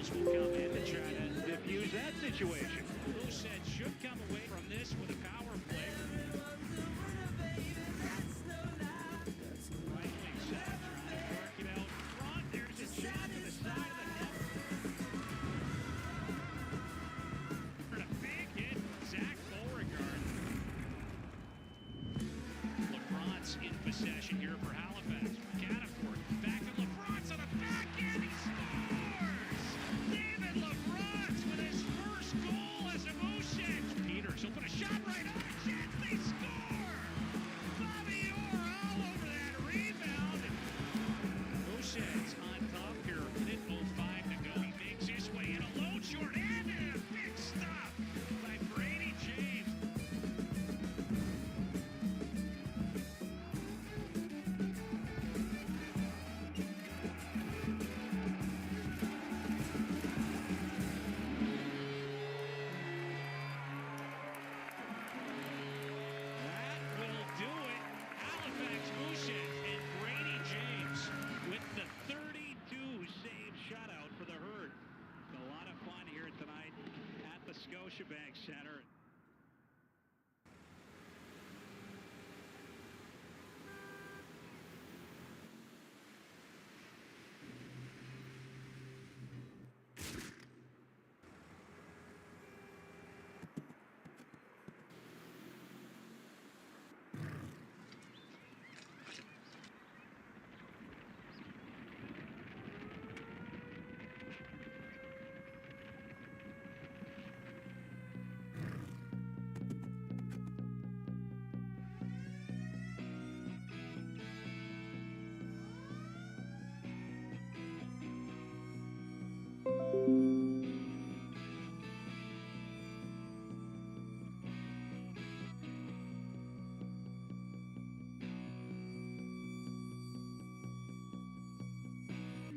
Ramos will come in to try to diffuse that situation. Mooseheads should come away from this with a power play. Right wing center trying to work it out front. There's a shot to the side of the net. A big hit, Zach Beauregard. LeBron's in possession here for Halifax. Catafort back to LeBron's on the backhand. He scores! David LeBron's with his first goal as a Moosehead. Peters will put a shot right on it. Chance they score! Bobby Orr all over that rebound. Mooseheads on top here. Minute 05 to go. He makes his way in a low short and a big stop by Brady James. That will do it. Halifax Mooseheads and Brady James with the 32 save shutout for the Herd. It's a lot of fun here tonight at the Scotiabank Center.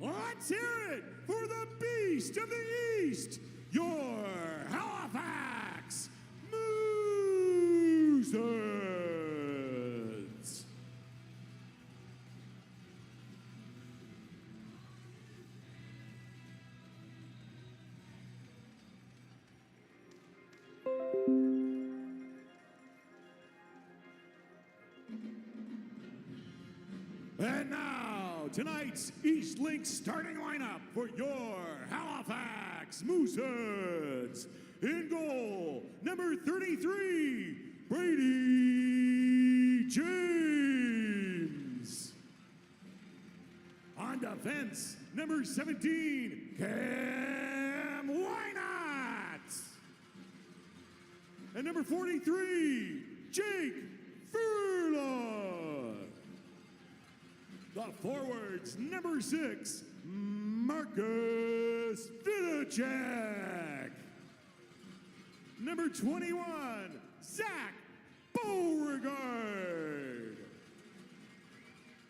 Let's hear it for the Beast of the East, your Halifax Mooseheads. And now, tonight's East Link starting lineup for your Halifax Mooseheads. In goal, number 33, Brady James. On defense, number 17, Cam Wynot. And number 43, Jake Furlong. The forwards, number 6, Marcus Vidacek. Number 21, Zach Beauregard.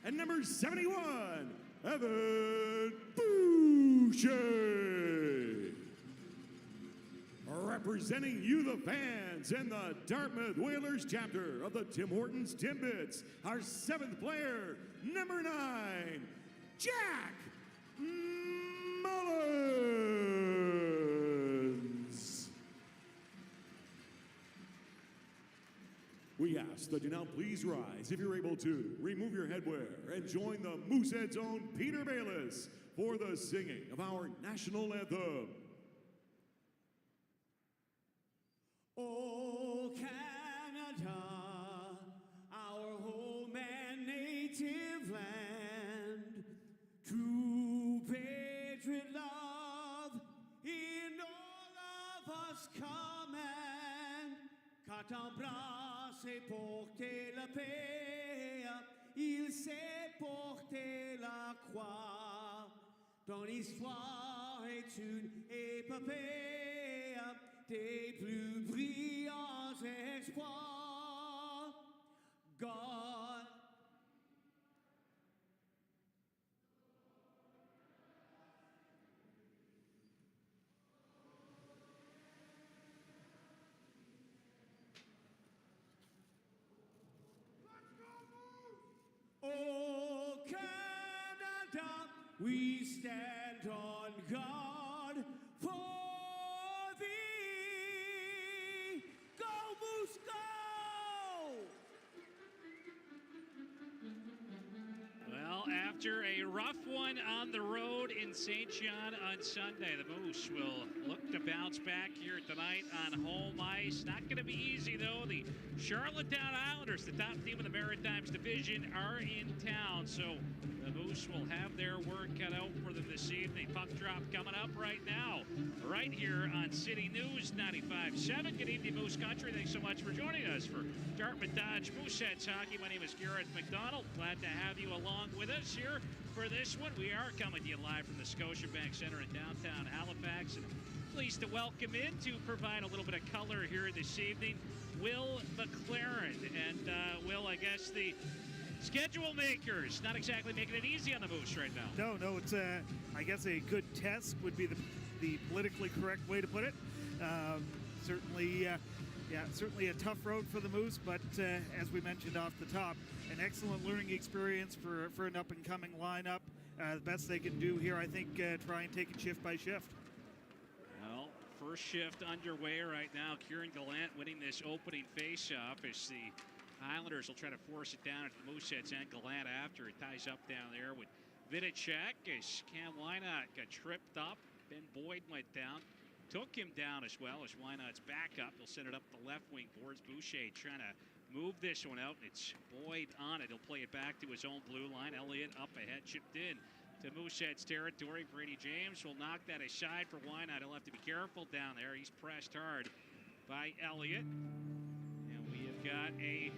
And number 71, Evan Boucher. Representing you, the fans, and the Dartmouth Whalers chapter of the Tim Hortons Timbits, our 7th player, number 9, Jack Mullins. We ask that you now please rise, if you're able to, remove your headwear, and join the Mooseheads' own Peter Bayless for the singing of our national anthem. Oh, Canada, our home and native land, true patriot love in all of us command. Quand t'embrasse et porter la paix, il sait porter la croix. Ton histoire est une épopée des plus brillants exploits. God. Oh, Canada, we stand on guard. after a rough one on the road in St. John on Sunday. The Moose will look to bounce back here tonight on home ice. Not going to be easy, though. The Charlottetown Islanders, the top team of the Maritimes Division, are in town. So the Moose will have their work cut out for them this evening. Puck drop coming up right now, right here on City News 95.7. Good evening, Moose Country. Thanks so much for joining us for Dartmouth Dodge Mooseheads Hockey. My name is Garrett McDonald. Glad to have you along with us here for this one. We are coming to you live from the Scotiabank Center in downtown Halifax. And pleased to welcome in to provide a little bit of color here this evening, Will McLaren. And Will, I guess the schedule makers not exactly making it easy on the Moose right now. No, it's I guess a good test would be the politically correct way to put it. Certainly a tough road for the Moose, but as we mentioned off the top, an excellent learning experience for an up-and-coming lineup. The best they can do here, I think, try and take it shift by shift. Well, first shift underway right now. Kieran Gallant winning this opening face-off as the Islanders will try to force it down at the Mooseheads and Gallant after. It ties up down there with Vidicek as Cam Wynot got tripped up. Ben Boyd went down. Took him down as well as Wynot's back up. He'll send it up the left wing boards. Boucher trying to move this one out, and it's Boyd on it. He'll play it back to his own blue line. Elliott up ahead, chipped in to Moosehead's territory. Brady James will knock that aside for Wynot. He'll have to be careful down there. He's pressed hard by Elliott. And we have got a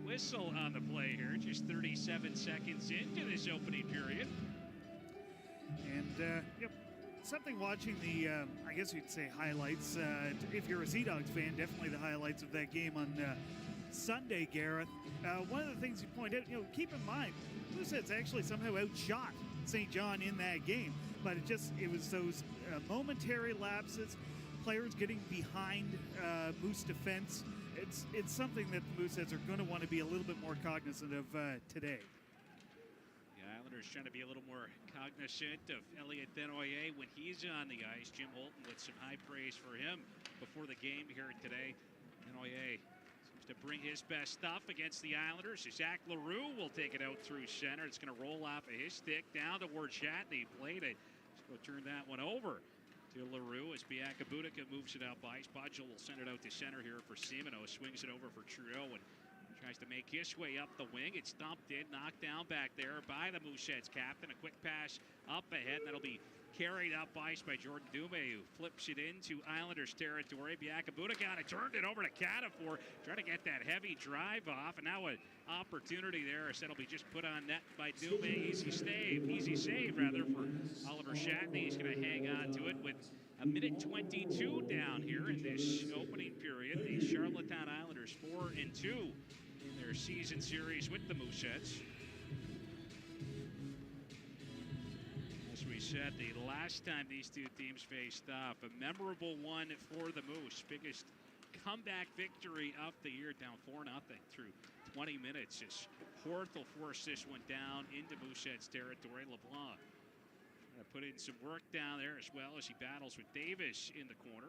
whistle on the play here, just 37 seconds into this opening period. And, something watching the, I guess you'd say highlights. If you're a Sea Dogs fan, definitely the highlights of that game on Sunday, Gareth. One of the things you point out, keep in mind, Mooseheads actually somehow outshot St. John in that game, but it was those momentary lapses, players getting behind Moose defense. It's something that the Mooseheads are going to want to be a little bit more cognizant of today. Trying to be a little more cognizant of Elliott Denoyer when he's on the ice. Jim Holton with some high praise for him before the game here today. Denoyer seems to bring his best stuff against the Islanders. Zach Leroux will take it out through center. It's going to roll off of his stick down towards Shatney. Played it. He'll turn that one over to Leroux as Biakabutica moves it out by. Budgel will send it out to center here for Simoneau. Swings it over for Trudeau and tries to make his way up the wing. It's dumped in, knocked down back there by the Mooseheads captain. A quick pass up ahead, and that'll be carried up ice by Jordan Dumais, who flips it into Islanders territory. Biakabutica turned it over to Catafor, trying to get that heavy drive off, and now an opportunity there. That'll be just put on net by Dumais. Easy save for Oliver Shatney. He's going to hang on to it with a minute 22 down here in this opening period. The Charlottetown Islanders 4-2 in their season series with the Mooseheads. As we said, the last time these two teams faced off, a memorable one for the Moose. Biggest comeback victory of the year, down 4-0 through 20 minutes. As Horth will force this one down into Mooseheads territory. LeBlanc trying to put in some work down there as well as he battles with Davis in the corner.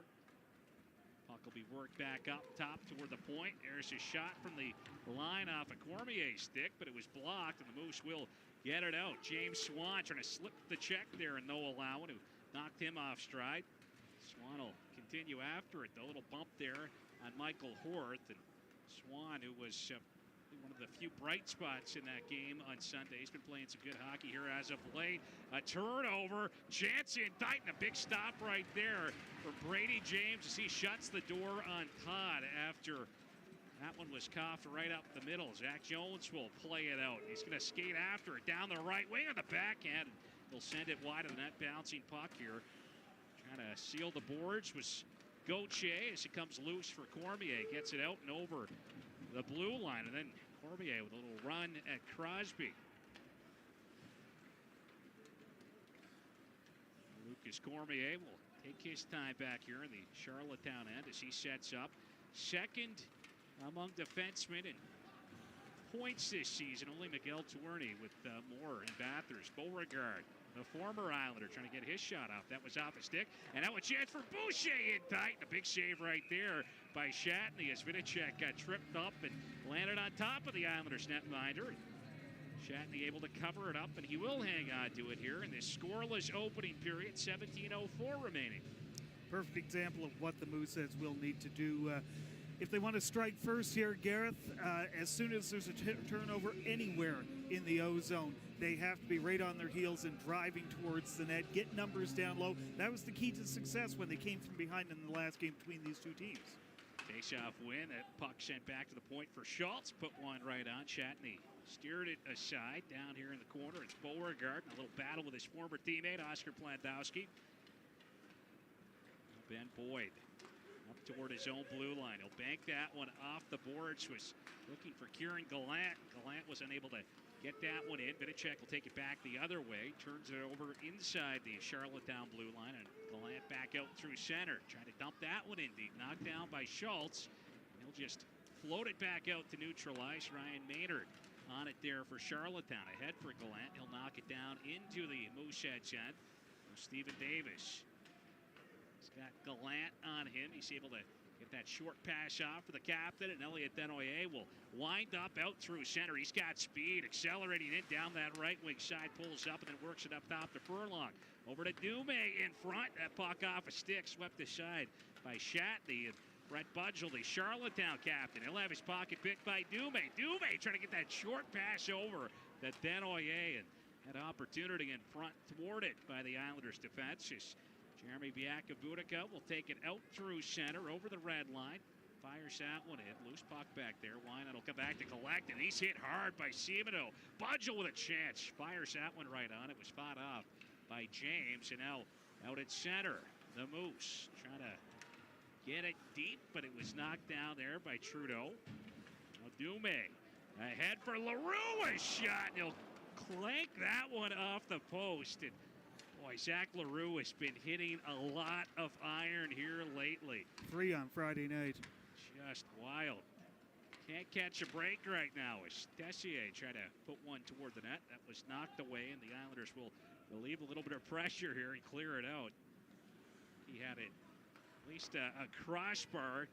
Puck will be worked back up top toward the point. There's a shot from the line off a Cormier's stick, but it was blocked, and the Moose will get it out. James Swan trying to slip the check there, and Noah Lowen, who knocked him off stride. Swan will continue after it. The little bump there on Michael Horth, and Swan, who was one of the few bright spots in that game on Sunday. He's been playing some good hockey here as of late. A turnover. Jansen Titan, a big stop right there for Brady James as he shuts the door on Todd after that one was coughed right up the middle. Zach Jones will play it out. He's going to skate after it down the right wing on the backhand. He'll send it wide of the net, bouncing puck here. Trying to seal the boards was Gauthier as it comes loose for Cormier. Gets it out and over the blue line, and then Cormier with a little run at Crosby. Lucas Cormier will take his time back here in the Charlottetown end as he sets up. Second among defensemen in points this season. Only Miguel Tourney with more in Bathurst. Beauregard, the former Islander, trying to get his shot off. That was off a stick. And now a chance for Boucher in tight. A big save right there by Shatney as Vidicek got tripped up and landed on top of the Islanders netminder. Shatney able to cover it up, and he will hang on to it here in this scoreless opening period. 17:04 remaining. Perfect example of what the Mooseheads will need to do if they want to strike first here, Gareth. As soon as there's a turnover anywhere in the O zone, they have to be right on their heels and driving towards the net, get numbers down low. That was the key to success when they came from behind in the last game between these two teams. Face-off win. That puck sent back to the point for Schultz. Put one right on. Shatney steered it aside. Down here in the corner, it's Beauregard. A little battle with his former teammate, Oscar Plantowski. Ben Boyd up toward his own blue line. He'll bank that one off the boards. Was looking for Kieran Gallant. Gallant was unable to get that one in. Vinicek will take it back the other way. Turns it over inside the Charlottetown blue line. And Gallant back out through center. Trying to dump that one in deep. Knocked down by Schultz. And he'll just float it back out to neutralize. Ryan Maynard on it there for Charlottetown. Ahead for Gallant. He'll knock it down into the Mooseheads end. Stephen Davis. He's got Gallant on him. He's able to get that short pass off for the captain, and Elliot Denoyer will wind up out through center. He's got speed, accelerating it down that right wing side, pulls up and then works it up top to Furlong. Over to Dume in front. That puck off a stick, swept aside by Shatney. And Brett Budgel, the Charlottetown captain, he'll have his pocket picked by Dume. Dume trying to get that short pass over to Denoyer, and that opportunity in front thwarted by the Islanders defense. Jeremy Biakabutica will take it out through center over the red line. Fires that one in. Loose puck back there. Wynot will come back to collect, and he's hit hard by Simoneau. Budgel with a chance. Fires that one right on. It was fought off by James, and now out at center. The Moose trying to get it deep, but it was knocked down there by Trudeau. Now Dume ahead for Leroux. A shot, and he'll clank that one off the post. And boy, Zach Leroux has been hitting a lot of iron here lately. 3 on Friday night. Just wild. Can't catch a break right now as Tessier tried to put one toward the net. That was knocked away, and the Islanders will relieve a little bit of pressure here and clear it out. He had it at least a crossbar,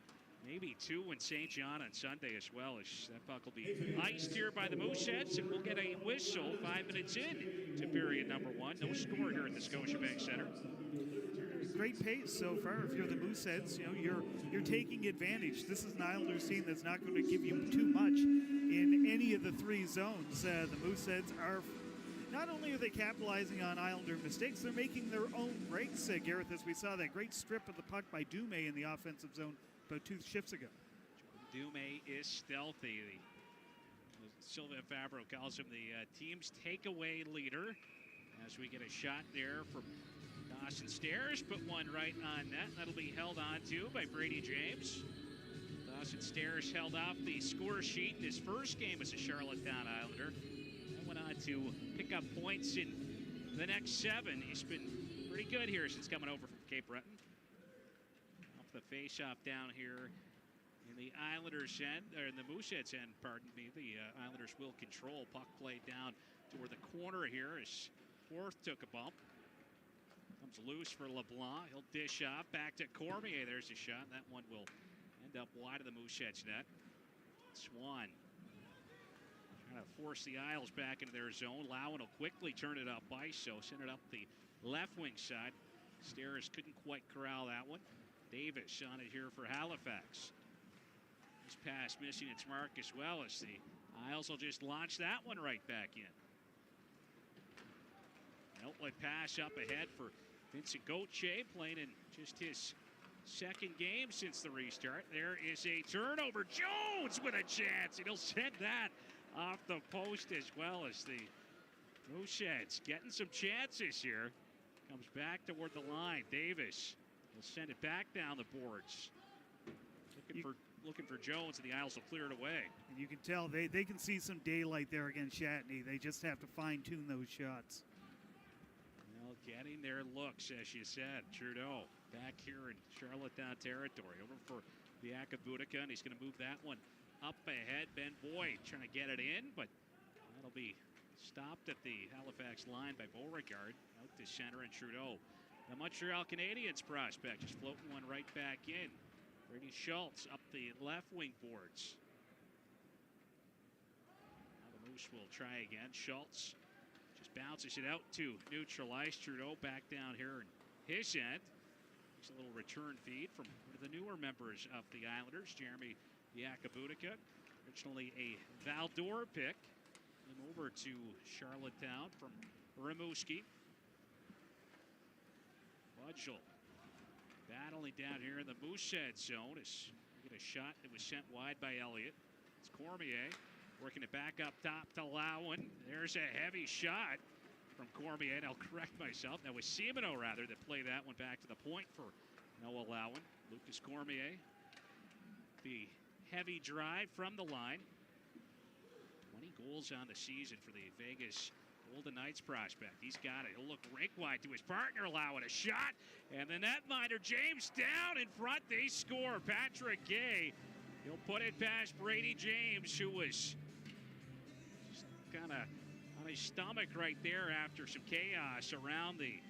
maybe 2 in St. John on Sunday as well. As that puck will be iced here by the Mooseheads, and we'll get a whistle 5 minutes in to period number 1. No score here at the Scotiabank Center. Great pace so far. If you're the Mooseheads, you're taking advantage. This is an Islanders team that's not going to give you too much in any of the 3 zones. The Mooseheads are. Not only are they capitalizing on Islander mistakes, they're making their own breaks. Gareth, as we saw that great strip of the puck by Dume in the offensive zone about 2 shifts ago. Dume is stealthy. Sylvain Favreau calls him the team's takeaway leader. As we get a shot there from Dawson Stairs, put one right on net. That'll be held on to by Brady James. Dawson Stairs held off the score sheet in his first game as a Charlottetown Islander. Went on to pick up points in the next 7. He's been pretty good here since coming over from Cape Breton. Off the face-off down here in the Islanders' end, or in the Mooseheads' end, pardon me. The Islanders will control. Puck play down toward the corner here as Forth took a bump. Comes loose for LeBlanc. He'll dish off back to Cormier. There's a shot. That one will end up wide of the Mooseheads' net. Swan trying to force the Isles back into their zone. Lowen will quickly turn it up by, so send it up the left wing side. Stairs couldn't quite corral that one. Davis on it here for Halifax. This pass missing its mark as well, as the Isles will just launch that one right back in. Outlet pass up ahead for Vincent Gauthier, playing in just his second game since the restart. There is a turnover. Jones with a chance, and he'll send that off the post as well, as the Mooseheads getting some chances here. Comes back toward the line. Davis will send it back down the boards. Looking for Jones, and the Isles will clear it away. And you can tell they can see some daylight there against Shatney. They just have to fine-tune those shots. Well, getting their looks, as you said. Trudeau back here in Charlottetown territory. Over for Biakabutica, and he's going to move that one up ahead. Ben Boyd trying to get it in, but that'll be stopped at the Halifax line by Beauregard. Out to center, and Trudeau, the Montreal Canadiens prospect, just floating one right back in. Brady Schultz up the left wing boards. Now the Moose will try again. Schultz just bounces it out to neutralize. Trudeau back down here in his end. It's a little return feed from one of the newer members of the Islanders, Jeremy Yakabutica. Originally a Val-d'Or pick. Came over to Charlottetown from Rimouski. Budgel battling down here in the Mooseheads zone. As we get a shot that was sent wide by Elliott. It's Cormier working it back up top to Lowen. There's a heavy shot from Cormier. And I'll correct myself. That was Simoneau, rather, that played that one back to the point for Noah Lowen. Lucas Cormier. The heavy drive from the line. 20 goals on the season for the Vegas Golden Knights prospect. He's got it. He'll look rink wide to his partner, allowing a shot. And the netminder, James, down in front. They score. Patrick Gay. He'll put it past Brady James, who was just kind of on his stomach right there after some chaos around the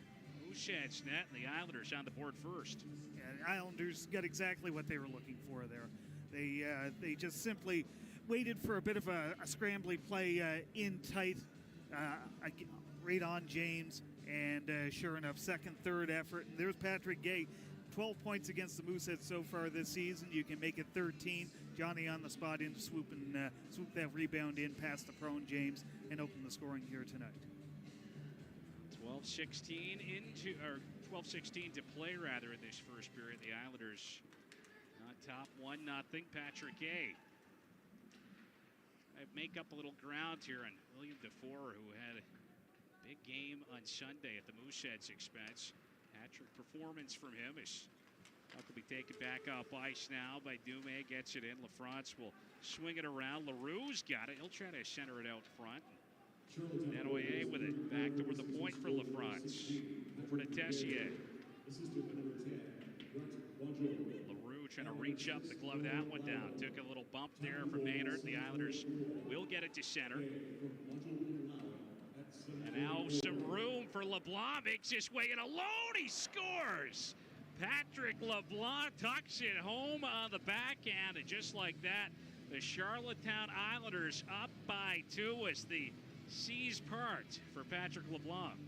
Mooseheads net. And the Islanders on the board first. Yeah, the Islanders got exactly what they were looking for there. They just simply waited for a bit of a scrambly play in tight, right on James, and sure enough, second, third effort. And there's Patrick Gay, 12 points against the Mooseheads so far this season. You can make it 13. Johnny on the spot in to swoop that rebound in past the prone James and open the scoring here tonight. 12-16 to play rather in this first period. The Islanders on top 1-0. Patrick Gay. I make up a little ground here on William DeFore, who had a big game on Sunday at the Mooseheads' expense. Hat-trick performance from him is about to be taken back off ice now by Dumais. Gets it in. LaFrance will swing it around. LaRue's got it. He'll try to center it out front. Denoyer with it. Back toward the point for LaFrance. Over to Tessier. LaRue trying to reach up to glove that one down. Took a little bump there from Maynard. The Islanders will get it to center. And now some room for LeBlanc. Makes his way in alone. He scores. Patrick LeBlanc tucks it home on the backhand. And just like that, the Charlottetown Islanders up by 2 as the seas part for Patrick LeBlanc.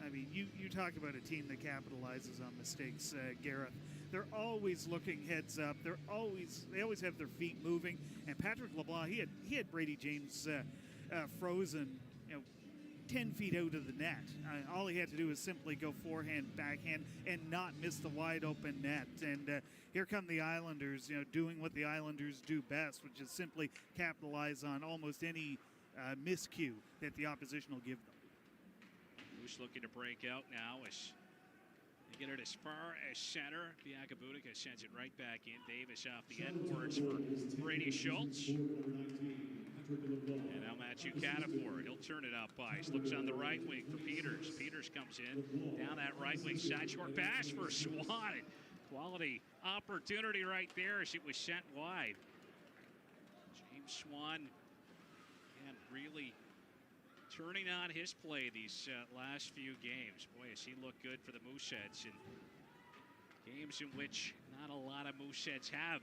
I mean, you talk about a team that capitalizes on mistakes, Gareth. They're always looking heads up. They always have their feet moving. And Patrick LeBlanc, he had Brady James frozen, 10 feet out of the net. All he had to do was simply go forehand, backhand, and not miss the wide open net. And here come the Islanders, doing what the Islanders do best, which is simply capitalize on almost any miscue that the opposition will give them. Moose looking to break out now as they get it as far as center. Biakabutica sends it right back in. Davis off the end boards for Brady Schultz. And now Matthew Cataford. He'll turn it up ice. Looks on the right wing for Peters. Peters comes in down that right wing side. Short pass for Swan. And quality opportunity right there as it was sent wide. James Swan, and really turning on his play these last few games. Boy, has he looked good for the Mooseheads in games in which not a lot of Mooseheads have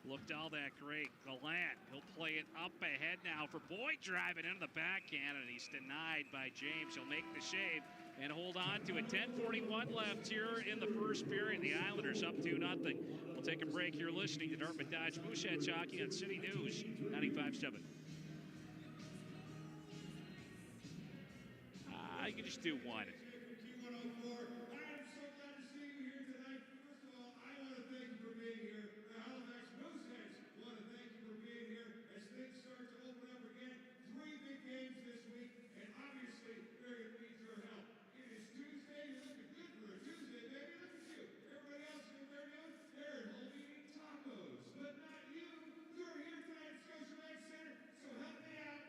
looked all that great. Gallant, he'll play it up ahead now for Boyd, driving into the backhand, and he's denied by James. He'll make the save and hold on to it. 10:41 left here in the first period. The Islanders up 2-0. We'll take a break. You're listening to Dartmouth Dodge Mooseheads Hockey on City News 95.7. You can just do one. I am so glad to see you here tonight. First of all, I want to thank you for being here. The Halifax Mooseheads want to thank you for being here as things start to open up again. 3 big games this week, and obviously, we're going to need your help. It is Tuesday. You're looking good for a Tuesday, baby. Look at you. Everybody else, you know what they're doing? They're at home eating tacos. But not you. You're here tonight at Scotiabank Center, so help me out.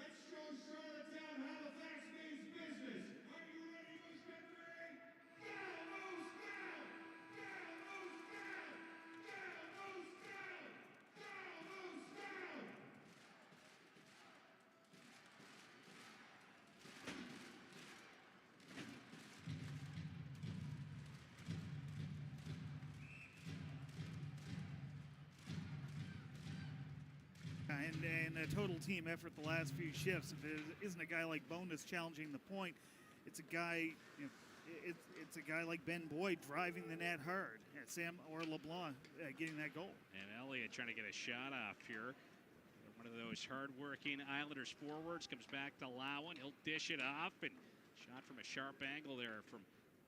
Let's show Charlottetown Halifax means business. Are you ready? and a total team effort the last few shifts. If it isn't a guy like Bonus challenging the point, it's a guy, it's a guy like Ben Boyd driving the net hard. Sam or LeBlanc getting that goal. And Elliott trying to get a shot off here. One of those hard-working Islanders forwards comes back to Lowen. He'll dish it off, and shot from a sharp angle there from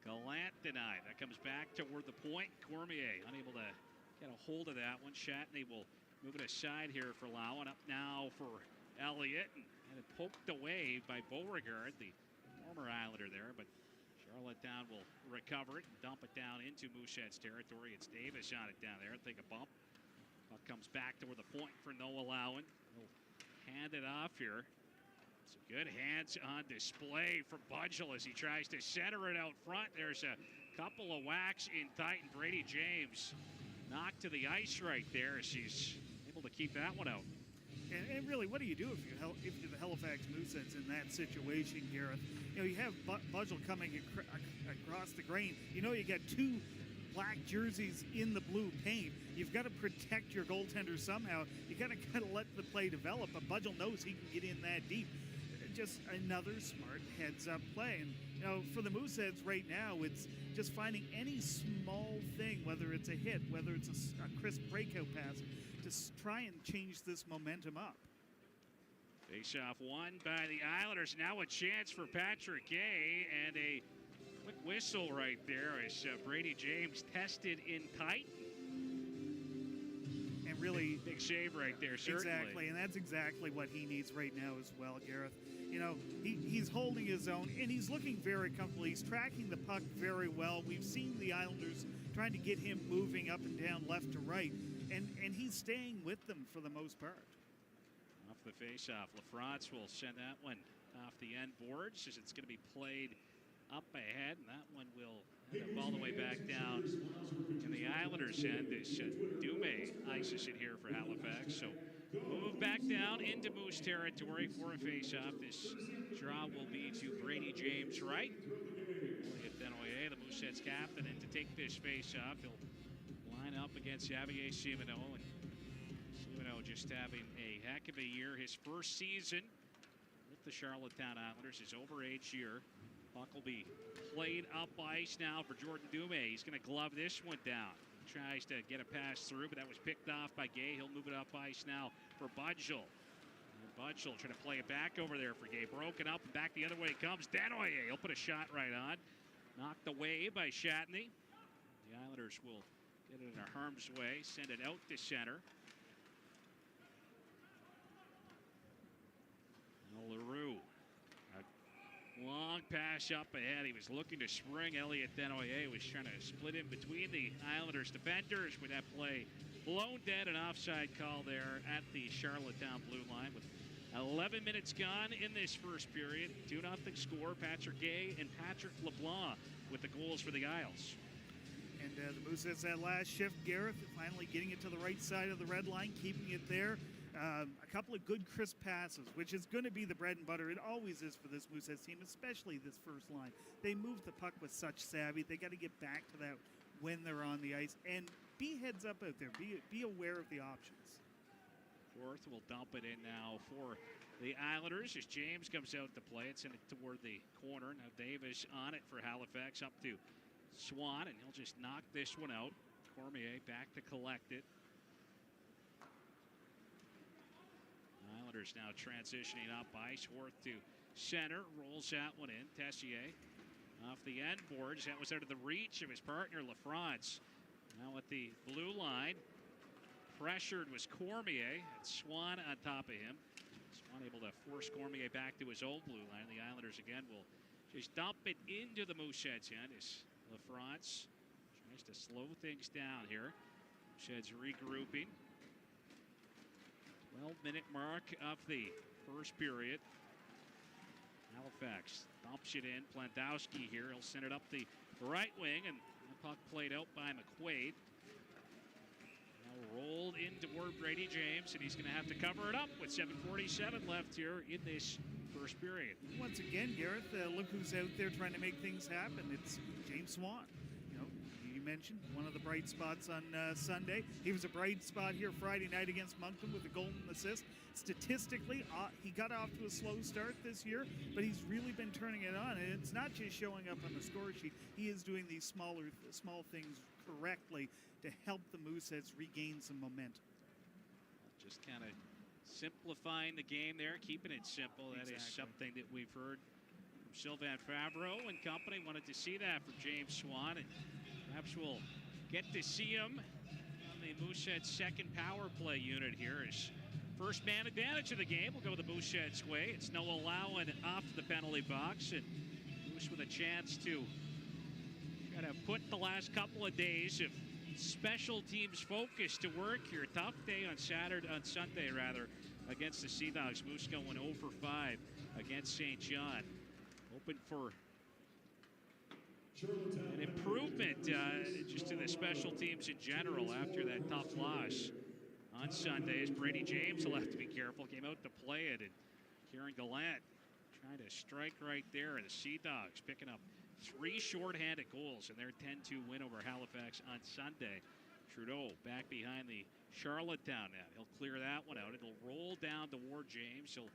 Gallant denied. That comes back toward the point. Cormier unable to get a hold of that one. Shatney will move it aside here for Lowen. Up now for Elliott, and it poked away by Beauregard, the former Islander there, but Charlottetown will recover it and dump it down into Mooseheads territory. It's Davis on it down there. Take a bump. Puck comes back toward the point for Noah Lowen. He'll hand it off here. Some good hands on display from Budgel as he tries to center it out front. There's a couple of whacks in tight, and Brady James knocked to the ice right there as he's able to keep that one out. And really, what do you do if you're the Halifax Mooseheads in that situation, Gareth? You have Budgel coming across the grain. You got two black jerseys in the blue paint. You've got to protect your goaltender somehow. You got to kind of let the play develop. But Budgel knows he can get in that deep. Just another smart heads-up play. And for the Mooseheads right now, it's just finding any small thing, whether it's a hit, whether it's a crisp breakout pass, to try and change this momentum up. Face-off won by the Islanders. Now a chance for Patrick Gay, and a quick whistle right there as Brady James tested in tight. And really, big save right there, certainly. Exactly, and that's exactly what he needs right now as well, Gareth. He's holding his own, and he's looking very comfortable. He's tracking the puck very well. We've seen the Islanders trying to get him moving up and down, left to right, and he's staying with them for the most part. Off the face-off, LaFrance will send that one off the end boards as it's going to be played up ahead, and that one will end up all the way back down in the Islanders' end as Dume ices it here for Halifax. So move back down into Moose territory for a face-off. This draw will be to Brady James right. Elliott Denoyer, the Mooseheads captain, and to take this face-off, he'll line up against Xavier Simoneau. And Simoneau just having a heck of a year. His first season with the Charlottetown Islanders, his overage year. Puck will be played up ice now for Jordan Dume. He's going to glove this one down. Tries to get a pass through, but that was picked off by Gay. He'll move it up ice now for Budgel. Budgel trying to play it back over there for Gay. Broken up and back the other way comes Denoyer. He'll put a shot right on. Knocked away by Shatney. The Islanders will get it in a harm's way. Send it out to center. Now LaRue. Long pass up ahead. He was looking to spring. Elliott Denoyer was trying to split in between the Islanders defenders with that play blown dead. An offside call there at the Charlottetown blue line with 11 minutes gone in this first period. 2-0 score. Patrick Gay and Patrick LeBlanc with the goals for the Isles. And the Mooseheads that last shift, Gareth, finally getting it to the right side of the red line, keeping it there. A couple of good crisp passes, which is going to be the bread and butter. It always is for this Mooseheads team, especially this first line. They move the puck with such savvy. They got to get back to that when they're on the ice. And be heads up out there. Be aware of the options. Fourth will dump it in now for the Islanders as James comes out to play it. Send it toward the corner. Now Davis on it for Halifax up to Swan, and he'll just knock this one out. Cormier back to collect it. Islanders now transitioning up ice. Worth to center. Rolls that one in. Tessier off the end boards. That was out of the reach of his partner, LaFrance. Now at the blue line. Pressured was Cormier. And Swan on top of him. Swan able to force Cormier back to his old blue line. The Islanders again will just dump it into the Mooseheads end as LaFrance tries to slow things down here. Mooseheads regrouping. 12-minute mark of the first period. Halifax dumps it in. Plandowski here. He'll send it up the right wing, and the puck played out by McQuaid. Now rolled in toward Brady James, and he's going to have to cover it up with 7:47 left here in this first period. Once again, Gareth, look who's out there trying to make things happen. It's James Swan. mentioned, one of the bright spots on Sunday. He was a bright spot here Friday night against Moncton with a golden assist. Statistically, he got off to a slow start this year, but he's really been turning it on. And it's not just showing up on the score sheet. He is doing these small things correctly to help the Mooseheads regain some momentum. Just kind of simplifying the game there, keeping it simple. That is something that we've heard from Sylvain Favreau and company. Wanted to see that from James Swan, and perhaps we'll get to see him on the Mooseheads' second power play unit here. His first man advantage of the game will go the Mooseheads' way. It's Noah Lowen off to the penalty box, and Moose with a chance to kind of put the last couple of days of special teams focus to work here. Tough day on Sunday against the Sea Dogs. Moose going 0 for 5 against St. John. Hoping for an improvement just to the special teams in general after that tough loss on Sunday. As Brady James will have to be careful. Came out to play it, and Kieran Gallant trying to strike right there. The Sea Dogs picking up 3 shorthanded goals in their 10-2 win over Halifax on Sunday. Trudeau back behind the Charlottetown net. He'll clear that one out. It'll roll down toward James. He'll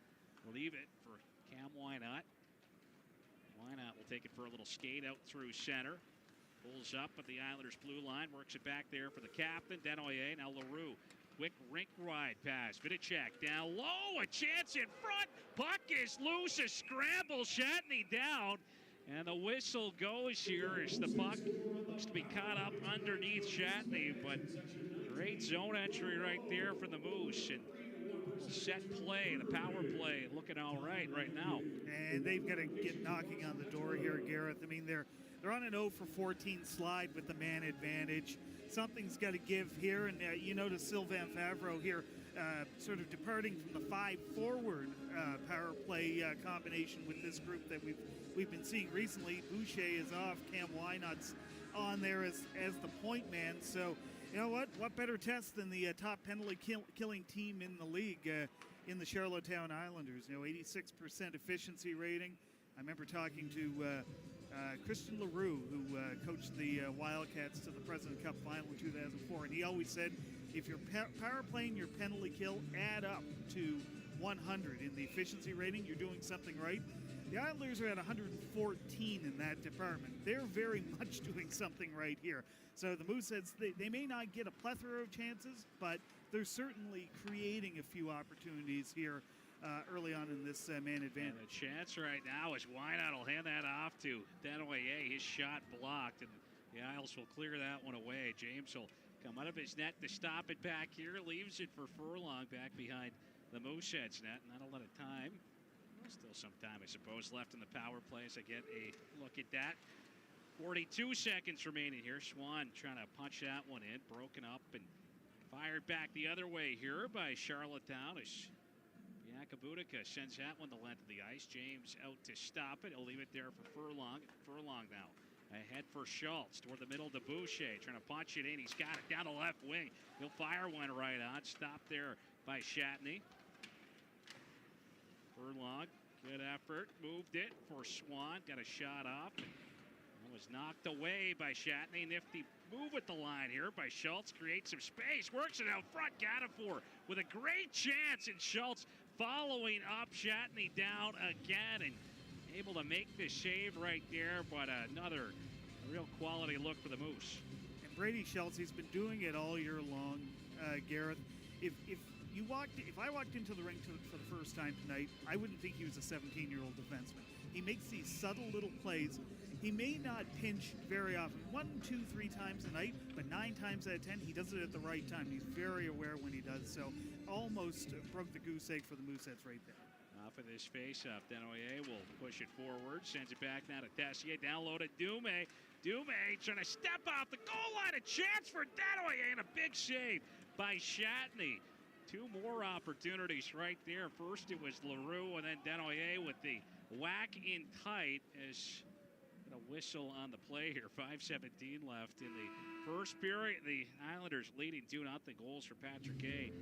leave it for Cam Wynot. Wynot will take it for a little skate out through center. Pulls up at the Islanders' blue line. Works it back there for the captain, Denoyer. Now LaRue. Quick rink ride pass. Vidicek down low. A chance in front. Puck is loose. A scramble. Shatney down. And the whistle goes here as the puck looks to be caught up underneath Shatney, but great zone entry right there for the Moose. And set play, the power play, looking all right now. And they've got to get knocking on the door here, Gareth. I mean, they're on an 0 for 14 slide with the man advantage. Something's got to give here, and you notice Sylvain Favreau here sort of departing from the 5-forward power play combination with this group that we've been seeing recently. Boucher is off, Cam Wynot's on there as the point man. So, you know what better test than the top penalty killing team in the league in the Charlottetown Islanders. 86% efficiency rating. I remember talking to Christian Leroux, who coached the Wildcats to the President Cup final in 2004, and he always said, if you're power playing your penalty kill, add up to 100 in the efficiency rating, you're doing something right. The Islanders are at 114 in that department. They're very much doing something right here. So the Mooseheads, they may not get a plethora of chances, but they're certainly creating a few opportunities here early on in this man advantage. And the chance right now is Wynot will hand that off to Denoyer. His shot blocked, and the Isles will clear that one away. James will come out of his net to stop it back here. Leaves it for Furlong back behind the Mooseheads net. Not a lot of time. Still some time, I suppose, left in the power play as I get a look at that. 42 seconds remaining here. Swan trying to punch that one in. Broken up and fired back the other way here by Charlottetown as Bianca sends that one the length of the ice. James out to stop it. He'll leave it there for Furlong. Furlong now ahead for Schultz toward the middle to Boucher. Trying to punch it in. He's got it down the left wing. He'll fire one right on. Stopped there by Shatney. Furlong, good effort. Moved it for Swan. Got a shot up. That was knocked away by Shatney. Nifty move at the line here by Schultz. Creates some space. Works it out front. Gaddafour with a great chance. And Schultz following up. Shatney down again and able to make the save right there. But another real quality look for the Moose. And Brady Schultz, he's been doing it all year long, Gareth. If I walked into the ring for the first time tonight, I wouldn't think he was a 17-year-old defenseman. He makes these subtle little plays. He may not pinch very often, 1, 2, 3 times a night, but 9 times out of 10, he does it at the right time. He's very aware when he does so. Almost broke the goose egg for the Mooseheads right there. Off of this face-off, Denoyer will push it forward, sends it back now to Tessier, down low to Dumais. Dumais trying to step off the goal line, a chance for Denoyer, and a big save by Shatney. 2 more opportunities right there. First it was Leroux, and then Denoyer with the whack in tight as a whistle on the play here. 5:17 left in the first period. The Islanders leading 2-0. Goals for Patrick Gay.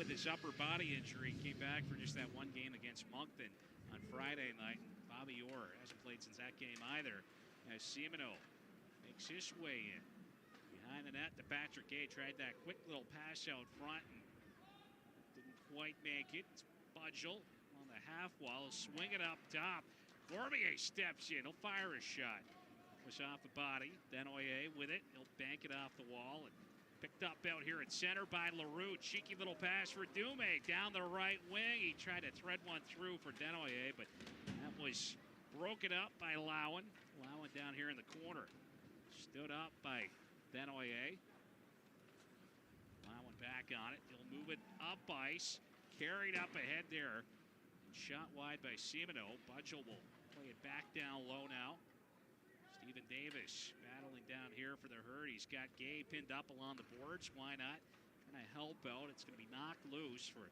with his upper body injury. Came back for just that one game against Moncton on Friday night. And Bobby Orr hasn't played since that game either. As Simoneau makes his way in. Behind the net to Patrick Gay. Tried that quick little pass out front and didn't quite make it. It's Budgel on the half wall. He'll swing it up top. Cormier steps in. He'll fire a shot. Was off the body. Denoyer with it. He'll bank it off the wall. And picked up out here at center by LaRue. Cheeky little pass for Dume down the right wing. He tried to thread one through for Denoyer, but that was broken up by Lowen. Lowen down here in the corner. Stood up by Denoyer. Lowen back on it. He'll move it up ice. Carried up ahead there. Shot wide by Simoneau. Budgel will play it back down low now. Stephen Davis battling down here for the hurt. He's got Gay pinned up along the boards. Why not? Trying to help out. It's going to be knocked loose for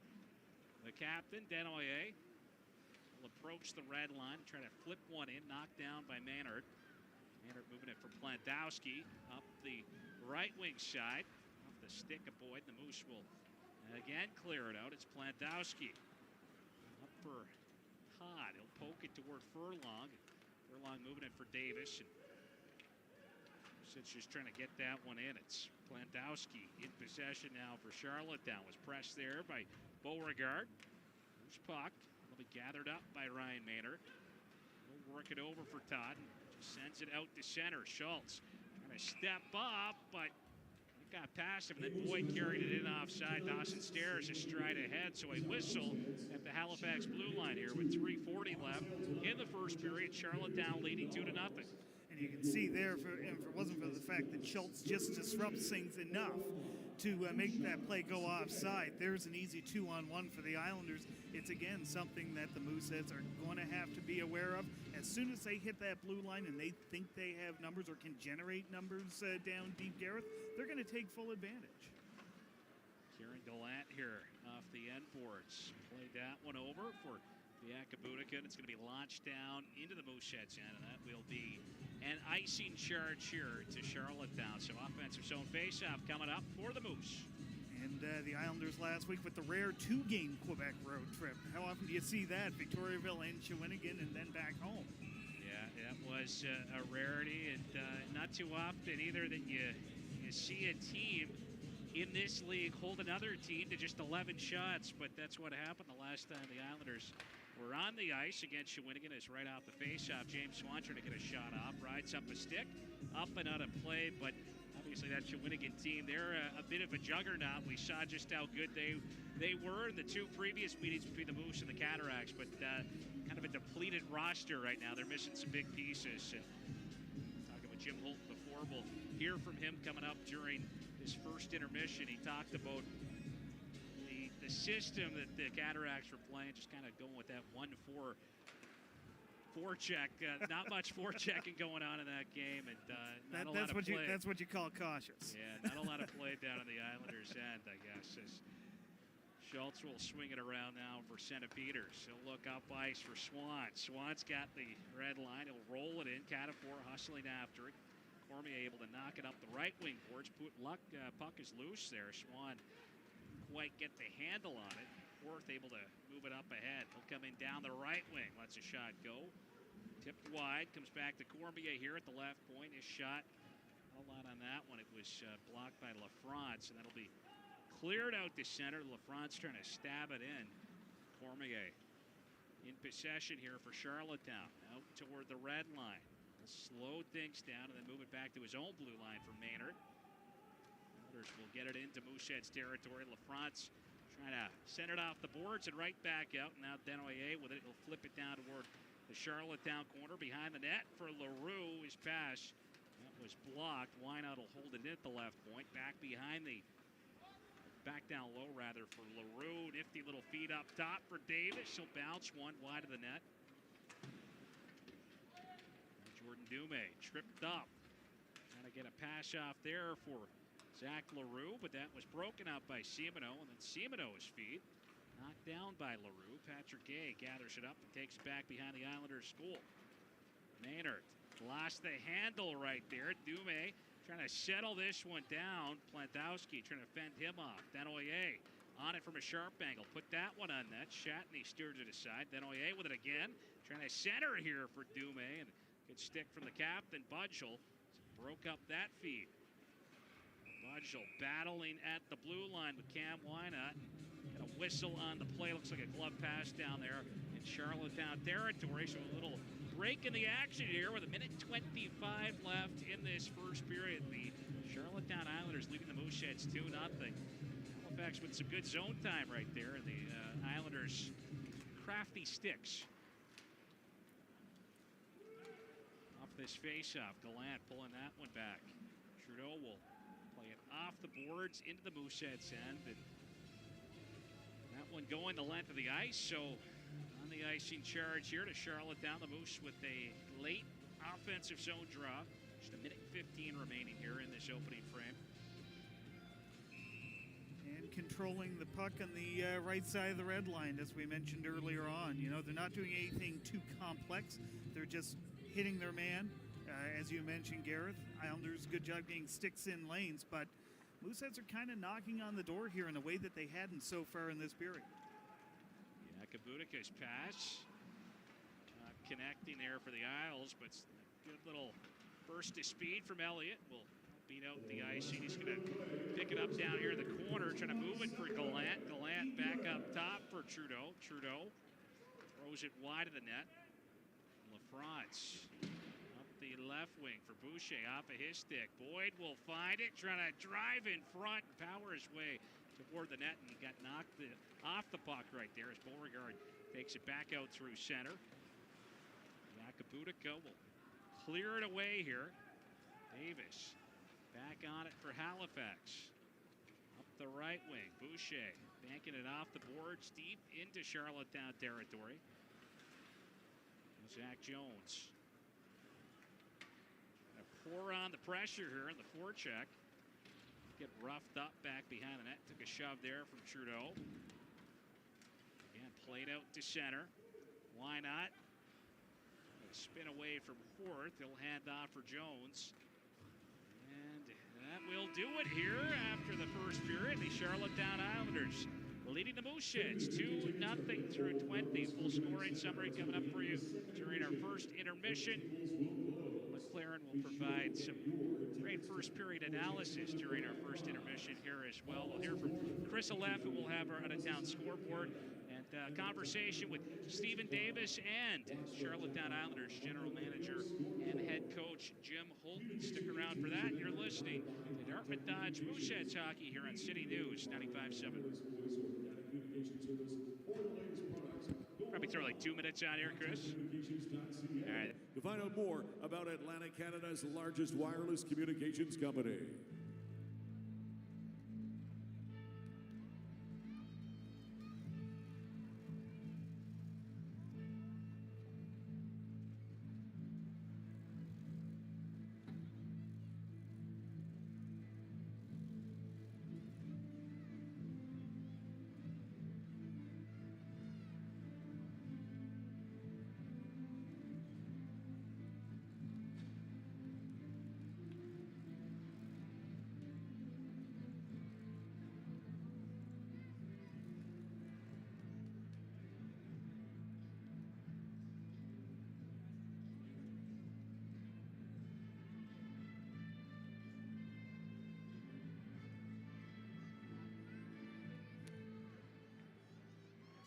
the captain, Denoyer. Will approach the red line. Try to flip one in. Knocked down by Maynard. Maynard moving it for Plantowski. Up the right wing side. Off the stick of Boyd. The Moose will again clear it out. It's Plantowski. Up for Todd. He'll poke it toward Furlong. Furlong moving it for Davis. And Sitch just trying to get that one in. It's Plantowski in possession now for Charlottetown. Was pressed there by Beauregard. Loose puck. Will be gathered up by Ryan Maynard. He'll work it over for Todd. Just sends it out to center. Schultz trying to step up, but it got past him. And then Boyd carried it in offside. Dawson Stairs is straight ahead. So a whistle at the Halifax blue line here with 3:40 left in the first period. Charlottetown leading 2-0. And you can see there, if it wasn't for the fact that Schultz just disrupts things enough to make that play go offside, there's an easy 2-on-1 for the Islanders. It's, again, something that the Mooseheads are going to have to be aware of. As soon as they hit that blue line and they think they have numbers or can generate numbers down deep, Gareth, they're going to take full advantage. Kieran Gallant here off the end boards. Played that one over for the Akabutica. It's going to be launched down into the Mooseheads end, and that will be an icing charge here to Charlottetown. So offensive zone faceoff coming up for the Moose. And the Islanders last week with the rare 2-game Quebec road trip. How often do you see that? Victoriaville and Shawinigan and then back home. Yeah, that was a rarity, and not too often either that you see a team in this league hold another team to just 11 shots, but that's what happened the last time the Islanders were on the ice against Shawinigan. Is right off the faceoff. James Swan trying to get a shot off, rides up a stick, up and out of play, but obviously that Shawinigan team, they're a bit of a juggernaut. We saw just how good they were in the two previous meetings between the Moose and the Cataracts, but kind of a depleted roster right now. They're missing some big pieces. And talking with Jim Holt before, we'll hear from him coming up during his first intermission. He talked about the system that the Cataracts were playing, just kind of going with that 1-4 forecheck. Not much forechecking going on in that game, and not a lot of play. That's what you call cautious. Yeah, not a lot of play down on the Islanders' end, I guess. As Schultz will swing it around now for Santa Peters. He'll look up ice for Swan. Swan's got the red line. He'll roll it in. Catafor hustling after it. Cormier able to knock it up the right wing boards. Puck is loose there. Swan quite get the handle on it. Worth able to move it up ahead. He'll come in down the right wing. Lets a shot go. Tipped wide. Comes back to Cormier here at the left point. His shot, a lot on that one. It was blocked by LaFrance, and that'll be cleared out to center. LaFrance trying to stab it in. Cormier in possession here for Charlottetown. Out toward the red line. He'll slow things down and then move it back to his own blue line for Maynard. Will get it into Mooseheads territory. LaFrance trying to send it off the boards and right back out. And now Denoyer with it. He'll flip it down toward the Charlottetown corner behind the net for LaRue. His pass that was blocked. Wynot will hold it in at the left point. Back behind the back down low rather for LaRue. Nifty little feed up top for Davis. He'll bounce one wide of the net. Jordan Dume tripped up. Trying to get a pass off there for Zach LaRue, but that was broken up by Simoneau, and then Simoneau's feed knocked down by LaRue. Patrick Gay gathers it up and takes it back behind the Islanders' goal. Maynard lost the handle right there. Dume trying to settle this one down. Plantowski trying to fend him off. Denoyer On it from a sharp angle. Put that one on net. Shatney steers it aside. Then Oye with it again. Trying to center here for Dume. And good stick from the captain, Budgel. Broke up that feed. Budgel battling at the blue line with Cam Wynot. Got a whistle on the play. Looks like a glove pass down there in Charlottetown territory. So a little break in the action here with 1:25 left in this first period. The Charlottetown Islanders leading the Mooseheads 2-0. Halifax with some good zone time right there, and the Islanders crafty sticks. Off this face-off, Gallant pulling that one back. Trudeau will play it off the boards into the Mooseheads end, and that one going the length of the ice. So on the icing charge here to Charlottetown, the Moose with a late offensive zone draw. Just 1:15 remaining here in this opening frame. And controlling the puck on the right side of the red line, as we mentioned earlier on. You know, they're not doing anything too complex. They're just hitting their man. As you mentioned, Gareth, Islanders, good job getting sticks in lanes, but Mooseheads are kind of knocking on the door here in a way that they hadn't so far in this period. Yeah, Kabutika's pass. Not connecting there for the Isles, but good little burst of speed from Elliott. Will beat out the icing. He's going to pick it up down here in the corner, trying to move it for Gallant. Gallant back up top for Trudeau. Trudeau throws it wide of the net. LaFrance up the left wing for Boucher off of his stick. Boyd will find it, trying to drive in front and power his way toward the net, and he got knocked off the puck right there as Beauregard takes it back out through center. Jakubutica will clear it away here. Davis back on it for Halifax. Up the right wing, Boucher banking it off the boards deep into Charlottetown territory. Zach Jones. Pour on the pressure here in the forecheck. Get roughed up back behind the net. Took a shove there from Trudeau. Again, played out to center. Why not? Spin away from Horth. He'll hand off for Jones. And that will do it here after the first period. The Charlottetown Islanders leading the Mooseheads 2-0 through 20. Full scoring summary coming up for you during our first intermission. McLaren will provide some great first period analysis during our first intermission here as well. We'll hear from Chris Aleff, who will have our out-of-town scoreboard, and conversation with Stephen Davis and Charlottetown Islanders General Manager and Head Coach Jim Holton. Stick around for that. You're listening to Dartmouth Dodge Mooseheads Hockey here on City News 95.7. Probably throw like 2 minutes on here, Chris. All right. To find out more about Atlantic Canada's largest wireless communications company.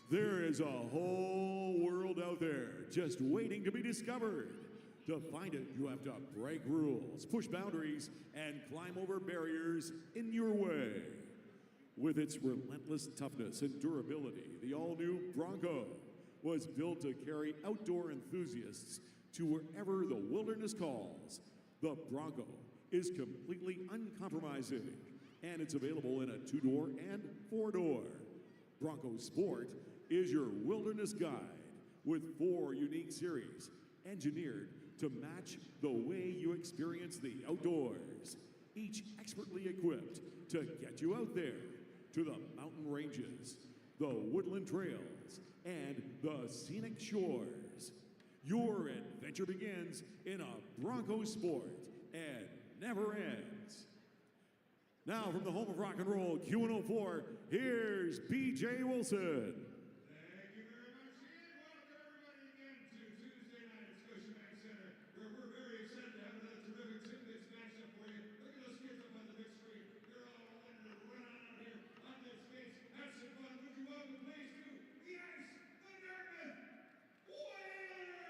There is a whole world out there just waiting to be discovered. To find it, you have to break rules, push boundaries, and climb over barriers in your way. With its relentless toughness and durability, the all-new Bronco was built to carry outdoor enthusiasts to wherever the wilderness calls. The Bronco is completely uncompromising, and it's available in a 2-door and 4-door. Bronco Sport is your wilderness guide with 4 unique series engineered to match the way you experience the outdoors, each expertly equipped to get you out there to the mountain ranges, the woodland trails, and the scenic shores. Your adventure begins in a Bronco Sport and never ends. Now from the home of rock and roll, Q104, here's BJ Wilson. Thank you very much, and welcome everybody again to Tuesday night at Scotiabank Center, where we're very excited to have another terrific two-bits matchup for you. Look at those kids up on the big screen. They're all wanting to run on out here on the skates, have some fun. Would you welcome, please, to the Ice, the Dartmouth Whalers!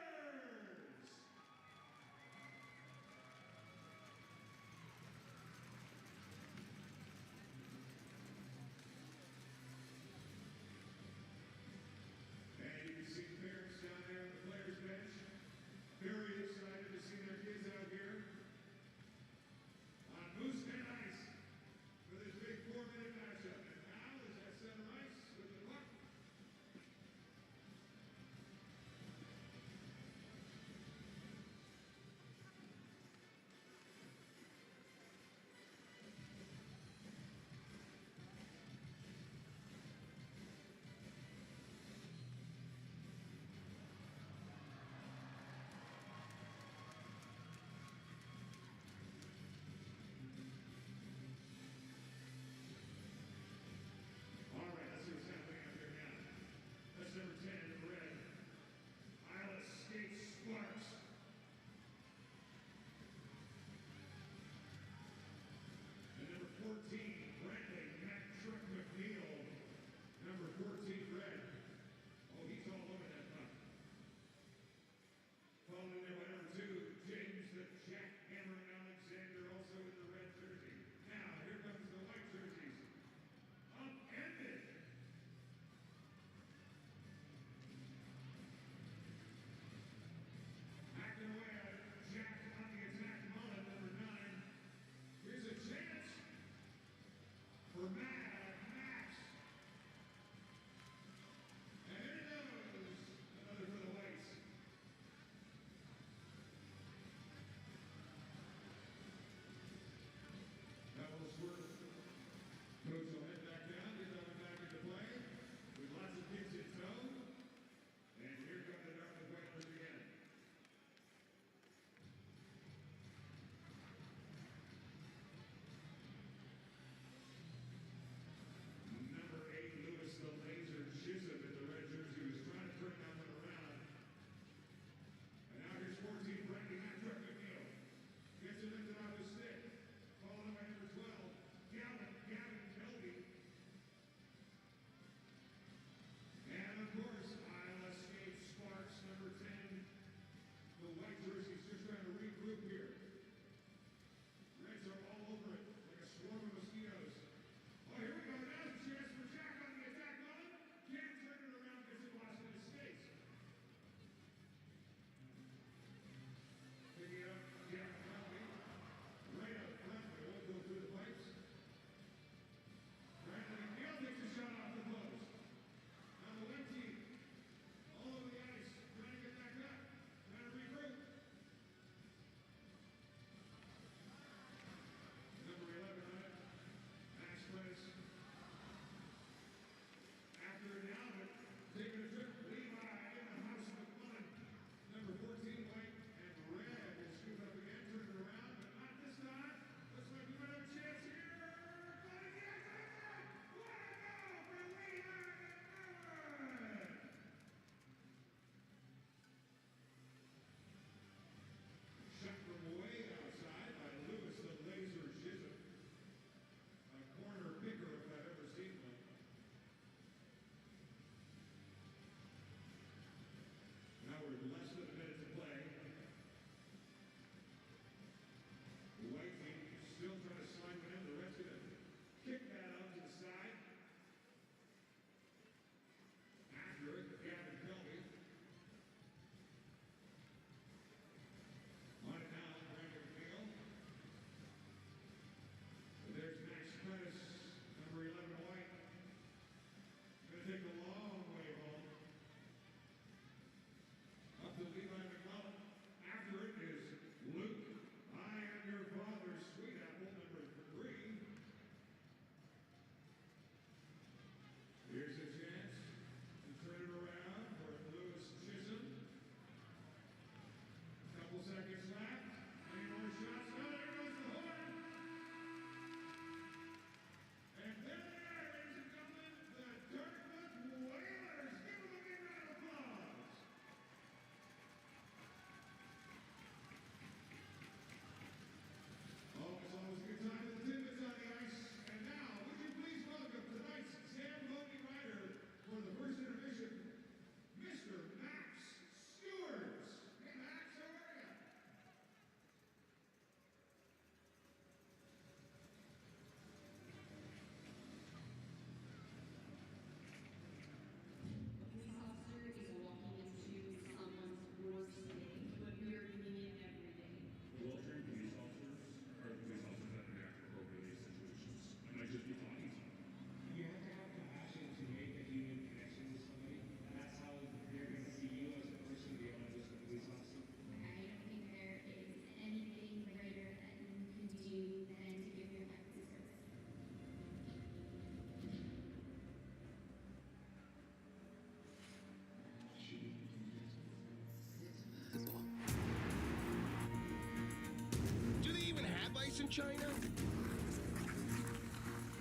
China?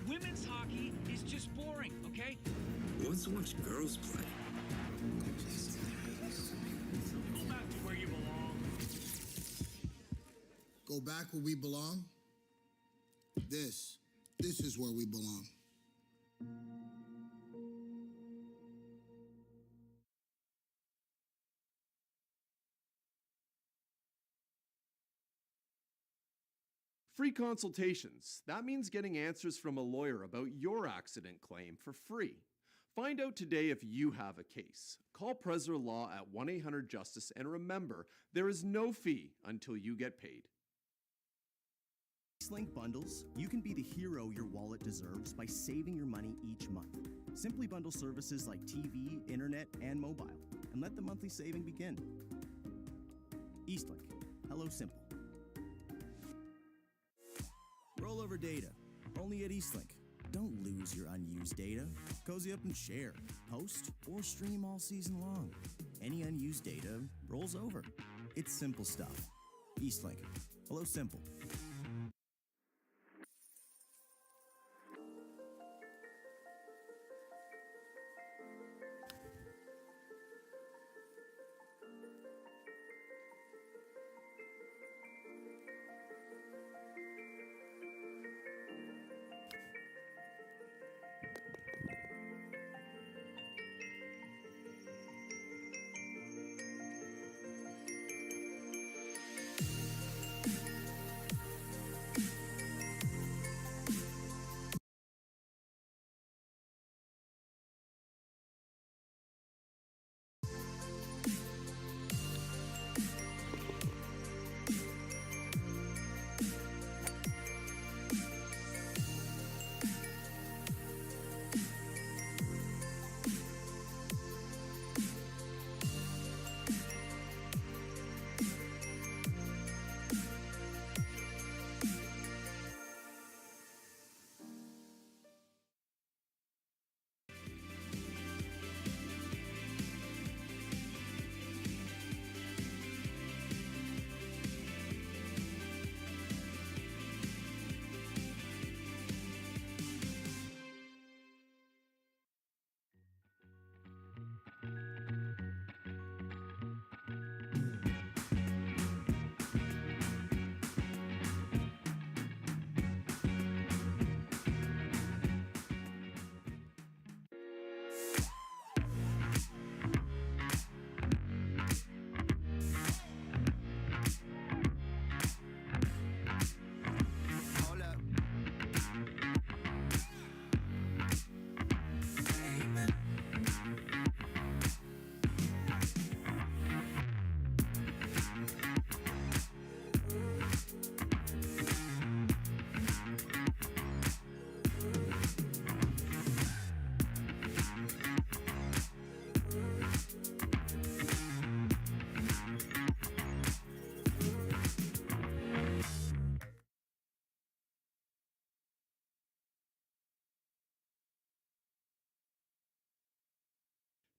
Women's hockey is just boring, okay? Let's watch girls play. Go back to where you belong. Go back where we belong? This is where we belong. Free consultations. That means getting answers from a lawyer about your accident claim for free. Find out today if you have a case. Call Presser Law at 1-800-JUSTICE and remember, there is no fee until you get paid. Link bundles, you can be the hero your wallet deserves by saving your money each month. Simply bundle services like TV, internet, and mobile, and let the monthly saving begin. Eastlink. Hello Simple. Rollover data, only at Eastlink. Don't lose your unused data. Cozy up and share, post, or stream all season long. Any unused data rolls over. It's simple stuff. Eastlink. Hello Simple.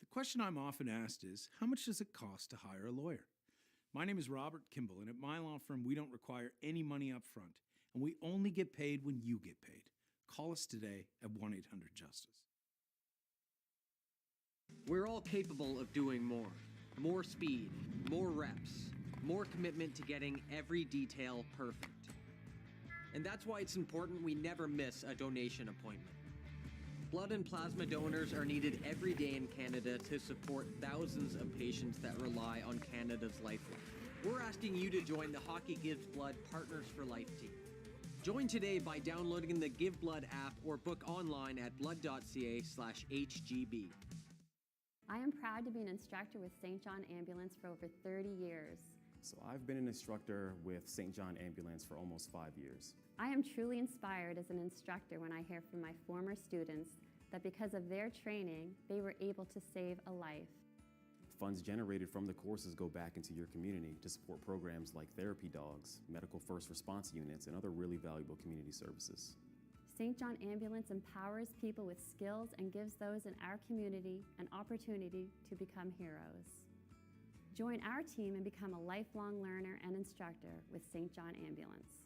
The question I'm often asked is, how much does it cost to hire a lawyer? My name is Robert Kimball, and at my law firm, we don't require any money up front, and we only get paid when you get paid. Call us today at 1-800-JUSTICE. We're all capable of doing more. More speed, more reps, more commitment to getting every detail perfect. And that's why it's important we never miss a donation appointment. Blood and plasma donors are needed every day in Canada to support thousands of patients that rely on Canada's lifeline. We're asking you to join the Hockey Gives Blood Partners for Life team. Join today by downloading the Give Blood app or book online at blood.ca/HGB. I am proud to be an instructor with St. John Ambulance for over 30 years. So I've been an instructor with St. John Ambulance for almost 5 years. I am truly inspired as an instructor when I hear from my former students that because of their training, they were able to save a life. Funds generated from the courses go back into your community to support programs like therapy dogs, medical first response units, and other really valuable community services. St. John Ambulance empowers people with skills and gives those in our community an opportunity to become heroes. Join our team and become a lifelong learner and instructor with St. John Ambulance.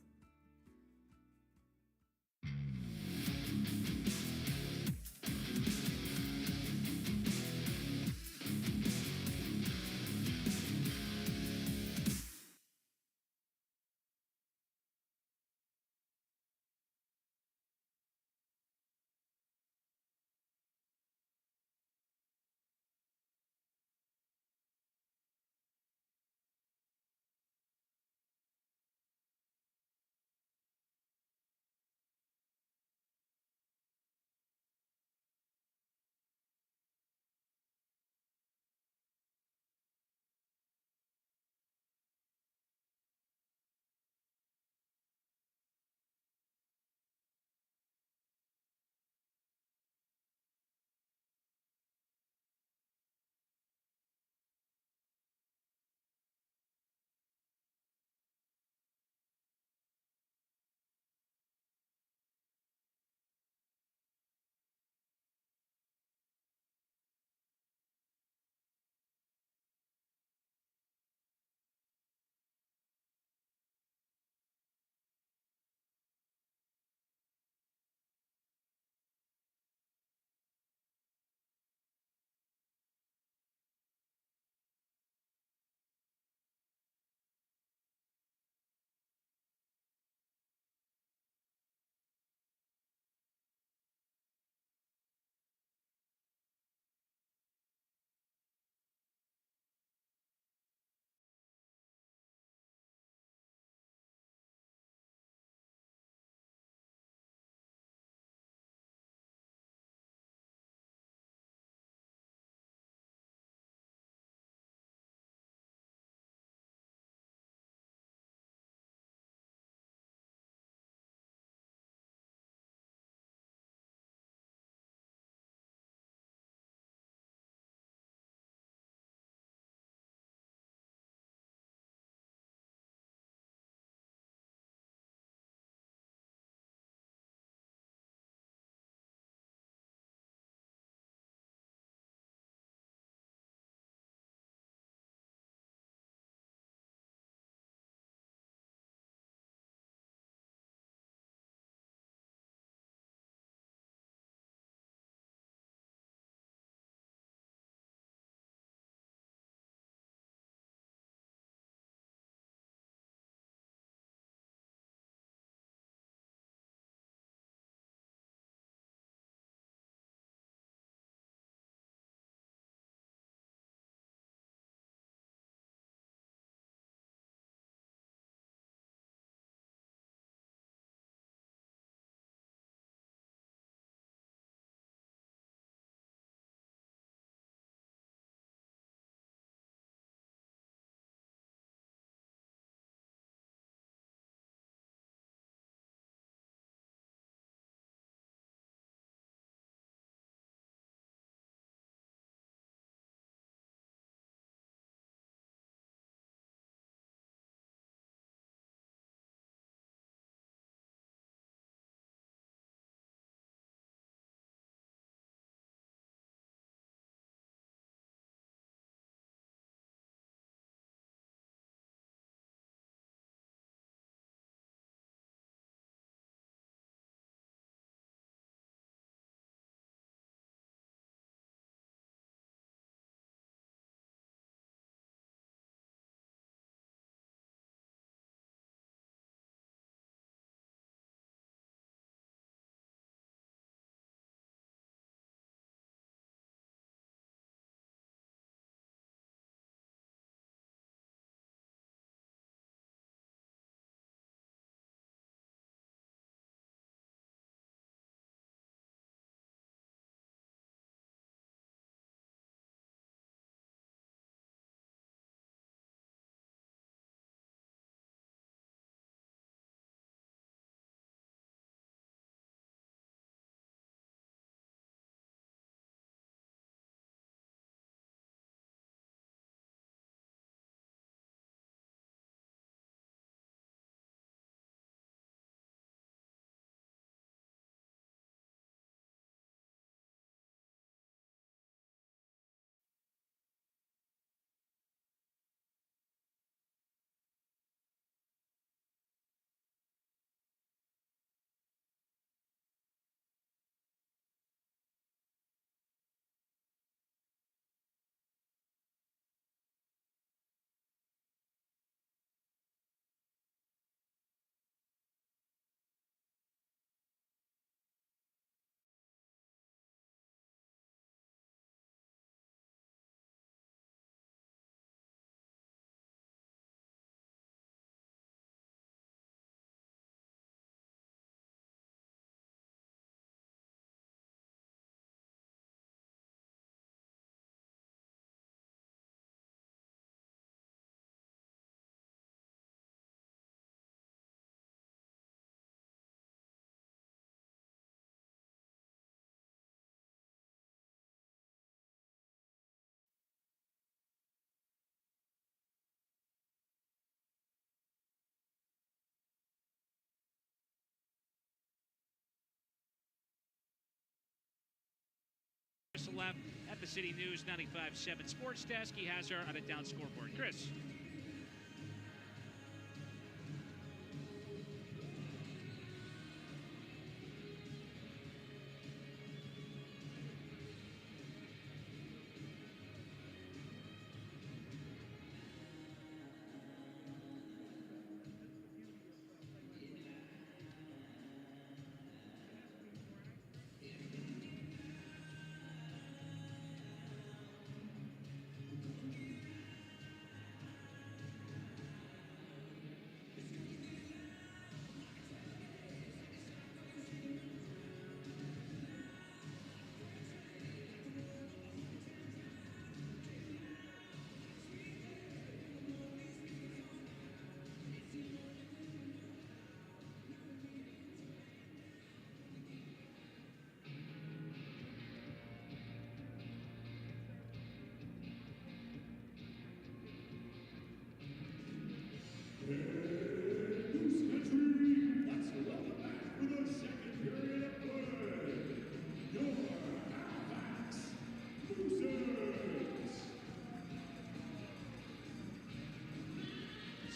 left at the City News 95.7 Sports Desk. He has our out-of-town scoreboard. Chris.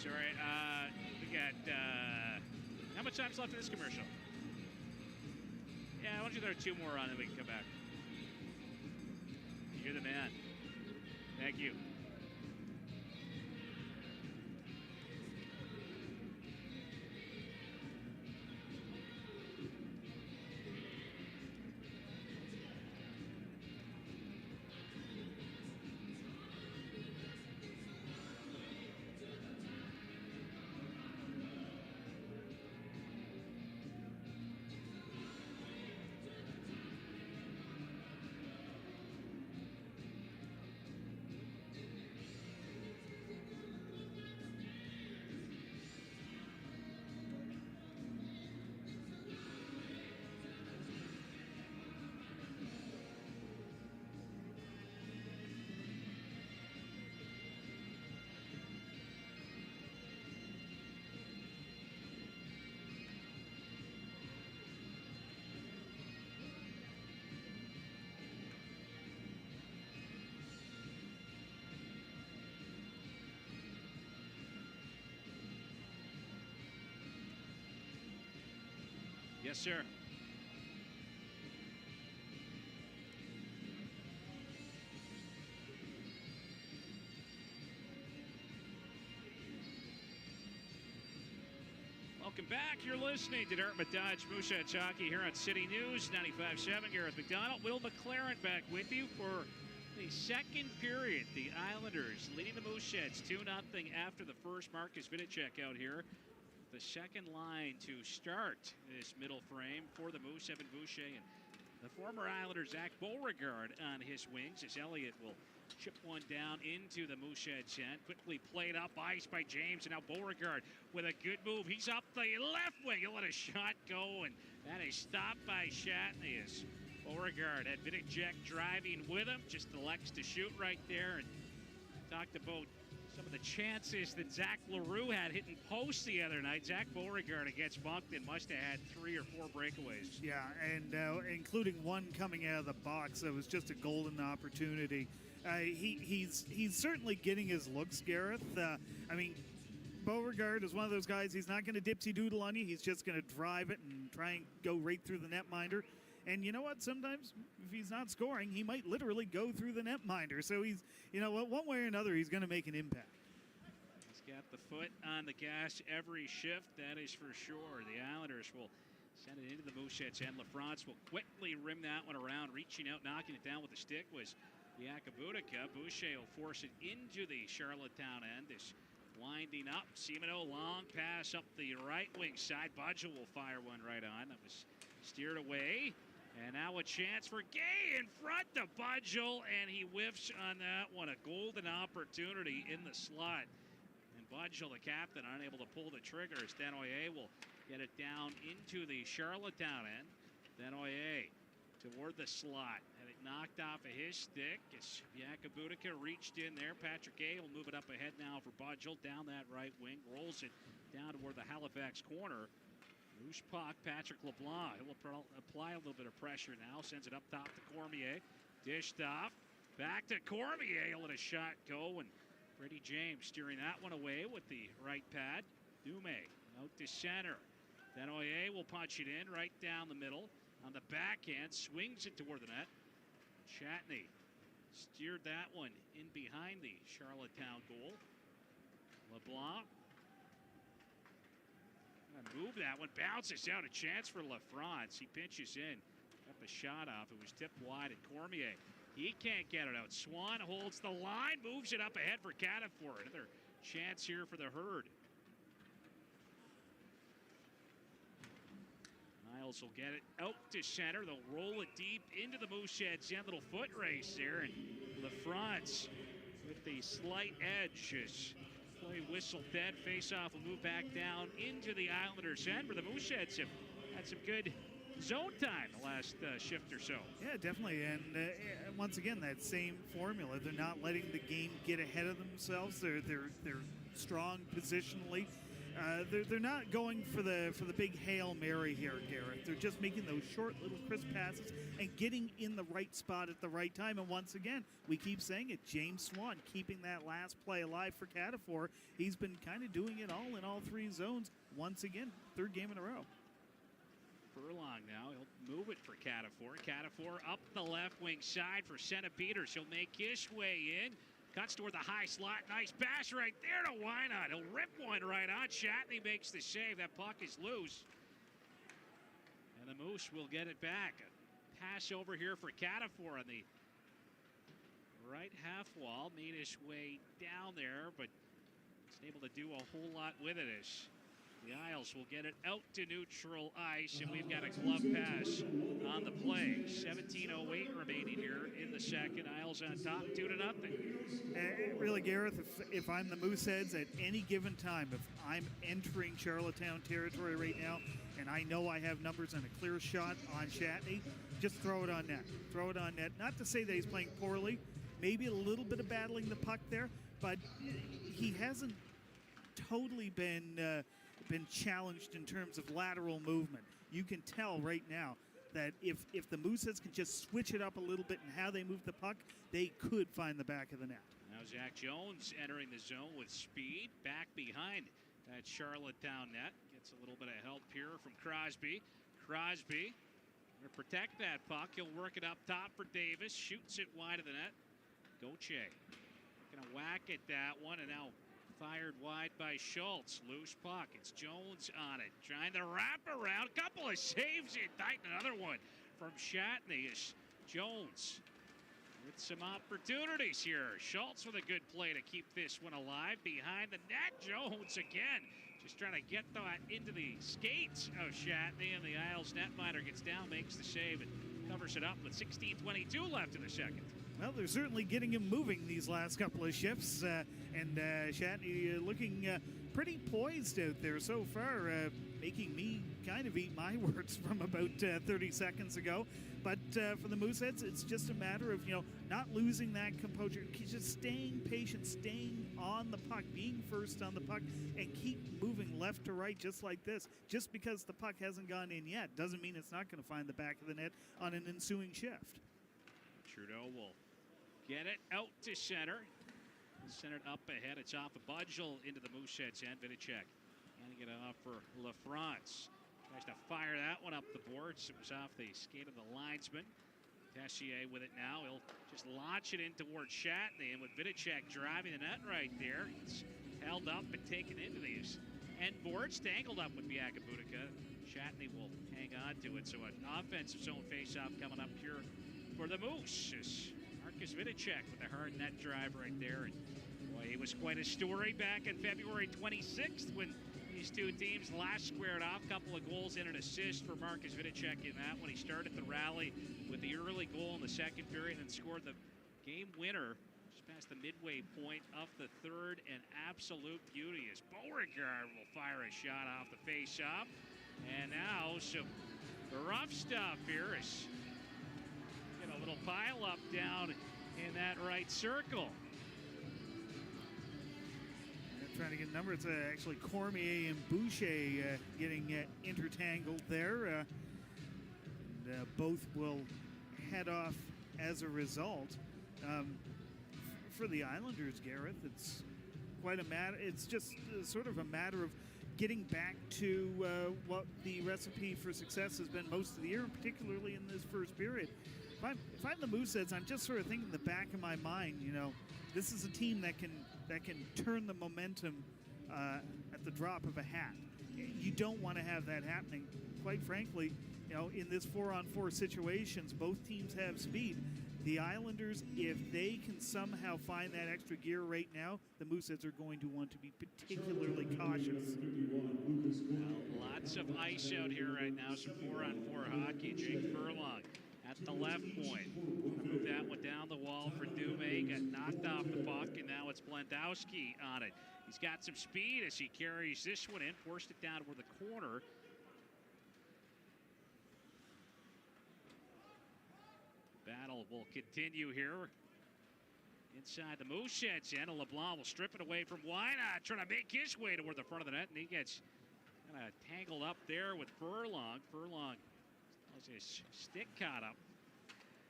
Sorry, we got, how much time's left in this commercial? Yeah, why don't you throw 2 more on and we can come back. You're the man. Thank you. Yes, sir. Welcome back. You're listening to Dartmouth Dodge Mooseheads Hockey here on City News 95.7. Gareth McDonald, Will McLaren back with you for the second period. The Islanders leading the Mooseheads 2-0 after the first. Marcus Vidicek out here. The second line to start this middle frame for the Moose, Evan Boucher, and the former Islander Zach Beauregard on his wings as Elliott will chip one down into the Mooseheads end. Quickly played up ice by James, and now Beauregard with a good move. He's up the left wing. He'll let a shot go, and that is stopped by Shatney as Beauregard had Vidicek driving with him. Just elects to shoot right there, and talked about some of the chances that Zach LaRue had hitting posts the other night. Zach Beauregard against Moncton must have had 3 or 4 breakaways. Yeah, and including one coming out of the box that was just a golden opportunity. He's certainly getting his looks, Gareth. I mean, Beauregard is one of those guys, he's not going to dipsy-doodle on you. He's just going to drive it and try and go right through the netminder. And you know what? Sometimes if he's not scoring, he might literally go through the netminder. So he's, you know what, one way or another, he's going to make an impact. He's got the foot on the gas every shift, that is for sure. The Islanders will send it into the Mooseheads end. LaFrance will quickly rim that one around, reaching out, knocking it down with the stick was Yakubutica. Boucher will force it into the Charlottetown end. Is winding up. Simoneau, long pass up the right wing side. Budgel will fire one right on. That was steered away. And now a chance for Gay in front of Budgel, and he whiffs on that one. A golden opportunity in the slot. And Budgel, the captain, unable to pull the trigger as Denoyer will get it down into the Charlottetown end. Denoyer toward the slot. And it knocked off of his stick as Yakubutica reached in there. Patrick Gay will move it up ahead now for Budgel down that right wing. Rolls it down toward the Halifax corner. Loose puck, Patrick LeBlanc. He'll apply a little bit of pressure now. Sends it up top to Cormier. Dished off. Back to Cormier. He'll let a shot go, and Brady James steering that one away with the right pad. Dume out to center. Denoyer will punch it in right down the middle. On the backhand, swings it toward the net. Chatney steered that one in behind the Charlottetown goal. LeBlanc gonna move that one, bounces out, a chance for LaFrance. He pinches in, got the shot off. It was tipped wide at Cormier. He can't get it out. Swan holds the line, moves it up ahead for Catafort. Another chance here for the Herd. Niles will get it out to center. They'll roll it deep into the Mooseheads. Little foot race there, and LaFrance with the slight edge as play whistle dead. Face-off will move back down into the Islanders' end, where the Mooseheads have had some good zone time the last shift or so. Yeah, definitely. And once again, that same formula. They're not letting the game get ahead of themselves. They're strong positionally. They're not going for the big Hail Mary here, Gareth. They're just making those short little crisp passes and getting in the right spot at the right time. And once again, we keep saying it, James Swan keeping that last play alive for Catafort. He's been kind of doing it all in all three zones. Once again, third game in a row. Furlong now, he'll move it for Catafort. Catafort up the left wing side for Senna Peters. He'll make his way in. Cuts toward the high slot. Nice pass right there to Wynot. He'll rip one right on. Chatney makes the save. That puck is loose. And the Moose will get it back. A pass over here for Catafort on the right half wall. Made his way down there, but isn't able to do a whole lot with it as the Isles will get it out to neutral ice, and we've got a glove pass on the play. 17:08 remaining here in the second. Isles on top, 2-0. Really, Gareth, if I'm the Mooseheads at any given time, if I'm entering Charlottetown territory right now, and I know I have numbers and a clear shot on Chatney, just throw it on net. Throw it on net. Not to say that he's playing poorly. Maybe a little bit of battling the puck there, but he hasn't totally been challenged in terms of lateral movement. You can tell right now that if the Mooseheads can just switch it up a little bit in how they move the puck, they could find the back of the net. Now Zach Jones entering the zone with speed, back behind that Charlottetown net. Gets a little bit of help here from Crosby. Crosby going to protect that puck. He'll work it up top for Davis. Shoots it wide of the net. Gauthier going to whack at that one, and now fired wide by Schultz. Loose puck. It's Jones on it. Trying to wrap around. Couple of saves in tight. Another one from Chatney as Jones with some opportunities here. Schultz with a good play to keep this one alive. Behind the net, Jones again. Just trying to get that into the skates of Chatney, and the Isles netminder gets down, makes the save, and covers it up with 16:22 left in the second. Well, they're certainly getting him moving these last couple of shifts, and Chatney looking pretty poised out there so far, making me kind of eat my words from about 30 seconds ago. But for the Mooseheads, it's just a matter of, not losing that composure, just staying patient, staying on the puck, being first on the puck, and keep moving left to right just like this. Just because the puck hasn't gone in yet doesn't mean it's not going to find the back of the net on an ensuing shift. Trudeau will get it out to center. Centered up ahead. It's off of Budgel into the Mooseheads end. Vidicek trying to get it off for LaFrance. Tries to fire that one up the boards. It was off the skate of the linesman. Tessier with it now. He'll just launch it in towards Chatney. And with Vidicek driving the net right there, it's held up and taken into these end boards. Tangled up with Biakabutica. Chatney will hang on to it. So an offensive zone faceoff coming up here for the Moose. Marcus Vidicek with a hard net drive right there. And boy, it was quite a story back on February 26th when these two teams last squared off. Couple of goals and an assist for Marcus Vidicek in that one. He started the rally with the early goal in the second period and scored the game winner just past the midway point of the third. An absolute beauty as Beauregard will fire a shot off the face-off. And now some rough stuff here as a little pile up down in that right circle. Trying to get a number. It's actually Cormier and Boucher getting intertangled there. And both will head off as a result. For the Islanders, Gareth, it's quite a matter. It's just sort of a matter of getting back to what the recipe for success has been most of the year, particularly in this first period. If I'm the Mooseheads, I'm just sort of thinking in the back of my mind, this is a team that can turn the momentum at the drop of a hat. You don't want to have that happening. Quite frankly, in this 4-on-4 situations, both teams have speed. The Islanders, if they can somehow find that extra gear right now, the Mooseheads are going to want to be particularly cautious. Well, lots of ice out here right now, some 4-on-4 hockey. Jake Furlong at the left point. Moved that one down the wall for Dume, got knocked off the puck, and now it's Blendowski on it. He's got some speed as he carries this one in, forced it down toward the corner. Battle will continue here inside the Mooseheads end. LeBlanc will strip it away from Wynot, trying to make his way toward the front of the net, and he gets kind of tangled up there with Furlong. Furlong has his stick caught up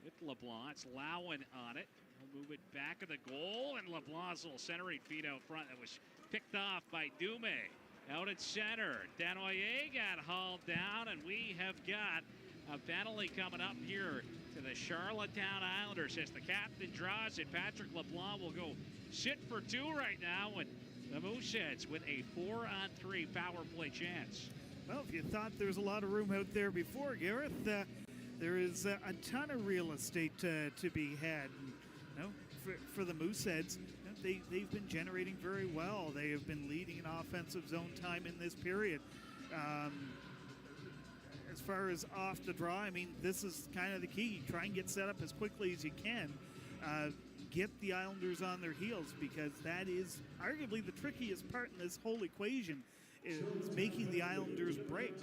with LeBlanc. It's Lowen on it. He'll move it back of the goal, and LeBlanc's little centering feed out front that was picked off by Dume. Out at center, Denoyer got hauled down, and we have got a penalty coming up here to the Charlottetown Islanders as the captain draws it. Patrick LeBlanc will go sit for two right now, and the Mooseheads with a 4-on-3 power play chance. Well, if you thought there was a lot of room out there before, Gareth, there is a ton of real estate to be had. For the Mooseheads, they've been generating very well. They have been leading in offensive zone time in this period. As far as off the draw, I mean, this is kind of the key. Try and get set up as quickly as you can. Get the Islanders on their heels, because that is arguably the trickiest part in this whole equation, is making the Islanders break.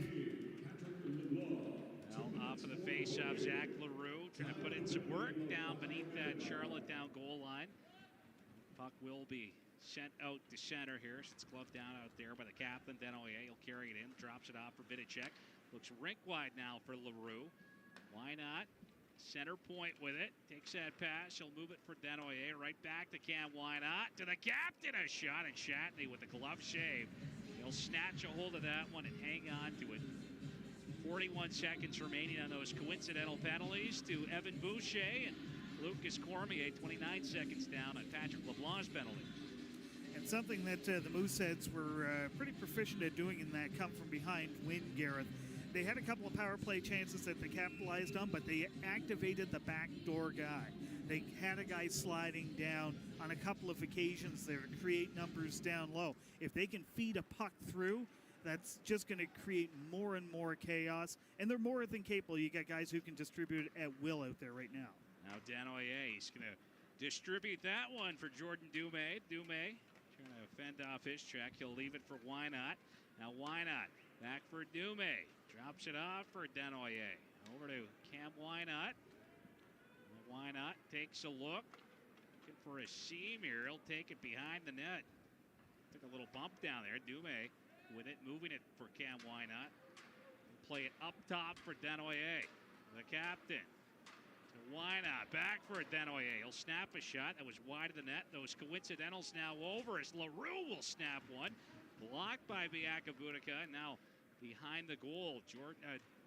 Well, off of the face-off, Zach LaRue trying to put in some work down beneath that Charlottetown goal line. Puck will be sent out to center here. It's gloved down out there by the captain, Denoyer. He'll carry it in, drops it off for Vidicek. Looks rink wide now for LaRue. Why not? Center point with it. Takes that pass. He'll move it for Denoyer. Right back to Cam Wynot. To the captain. A shot, and Shatney with the glove save. He'll snatch a hold of that one and hang on to it. 41 seconds remaining on those coincidental penalties to Evan Boucher and Lucas Cormier. 29 seconds down on Patrick LeBlanc's penalty. And something that the Mooseheads were pretty proficient at doing in that come-from-behind win, Gareth. They had a couple of power play chances that they capitalized on, but they activated the backdoor guy. They had a guy sliding down on a couple of occasions there to create numbers down low. If they can feed a puck through, that's just going to create more and more chaos. And they're more than capable. You got guys who can distribute it at will out there right now. Now Denoyer, he's going to distribute that one for Jordan Dume. Dume trying to fend off his check. He'll leave it for Wynot. Now Wynot back for Dume. Drops it off for Denoyer. Over to Cam Wynot. Wynot takes a look. Looking for a seam here. He'll take it behind the net. Took a little bump down there. Dume with it, moving it for Cam Wynot. Play it up top for Denoyer. The captain. To Wynot. Back for Denoyer. He'll snap a shot. That was wide of the net. Those coincidentals now over as LaRue will snap one. Blocked by Biaka Budica. Now behind the goal,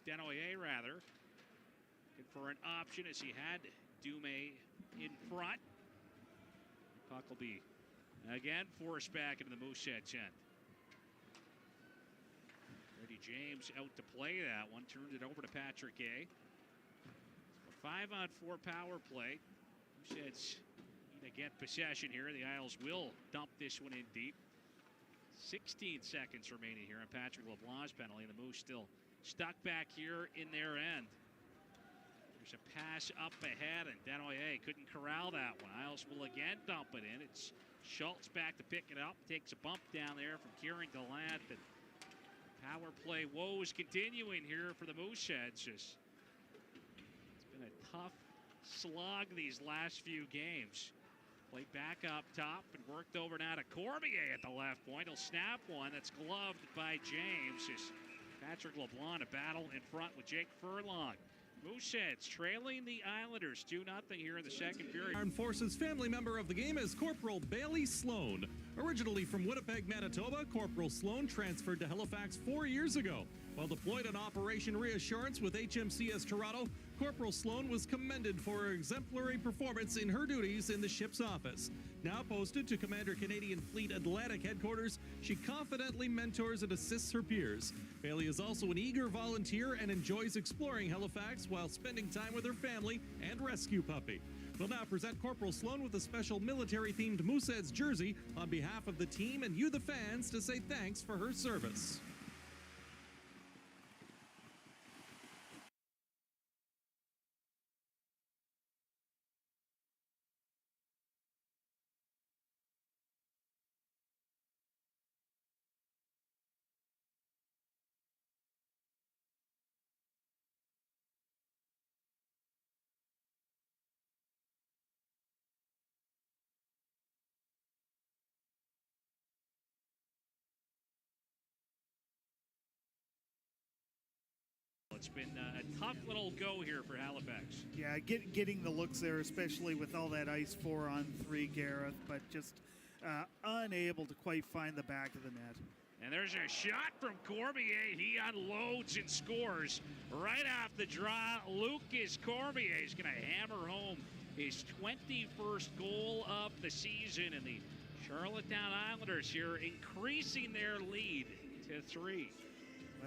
Denoyer rather. Looking for an option as he had Dume in front. Puck will be again forced back into the Mooseheads end. Freddie James out to play that one. Turned it over to Patrick A. 5-on-4 power play. Mooseheads need to get possession here. The Isles will dump this one in deep. 16 seconds remaining here on Patrick LeBlanc's penalty, and the Moose still stuck back here in their end. There's a pass up ahead, and Denoyer couldn't corral that one. Isles will again dump it in. It's Schultz back to pick it up. Takes a bump down there from Kieran Gallant. And power play woes continuing here for the Mooseheads. It's been a tough slog these last few games. Played back up top and worked over now to Cormier at the left point. He'll snap one that's gloved by James. As Patrick LeBlanc a battle in front with Jake Furlong. Mooseheads trailing the Islanders 2-0 here in the second period. Armed Forces family member of the game is Corporal Bailey Sloan. Originally from Winnipeg, Manitoba, Corporal Sloan transferred to Halifax 4 years ago. While deployed on Operation Reassurance with HMCS Toronto, Corporal Sloan was commended for her exemplary performance in her duties in the ship's office. Now posted to Commander Canadian Fleet Atlantic Headquarters, she confidently mentors and assists her peers. Bailey is also an eager volunteer and enjoys exploring Halifax while spending time with her family and rescue puppy. We'll now present Corporal Sloan with a special military-themed Mooseheads jersey on behalf of the team and you, the fans, to say thanks for her service. It's been a tough little go here for Halifax. Yeah, getting the looks there, especially with all that ice 4-on-3, Gareth, but just unable to quite find the back of the net. And there's a shot from Cormier. He unloads and scores right off the draw. Lucas Cormier is going to hammer home his 21st goal of the season. And the Charlottetown Islanders here increasing their lead to 3.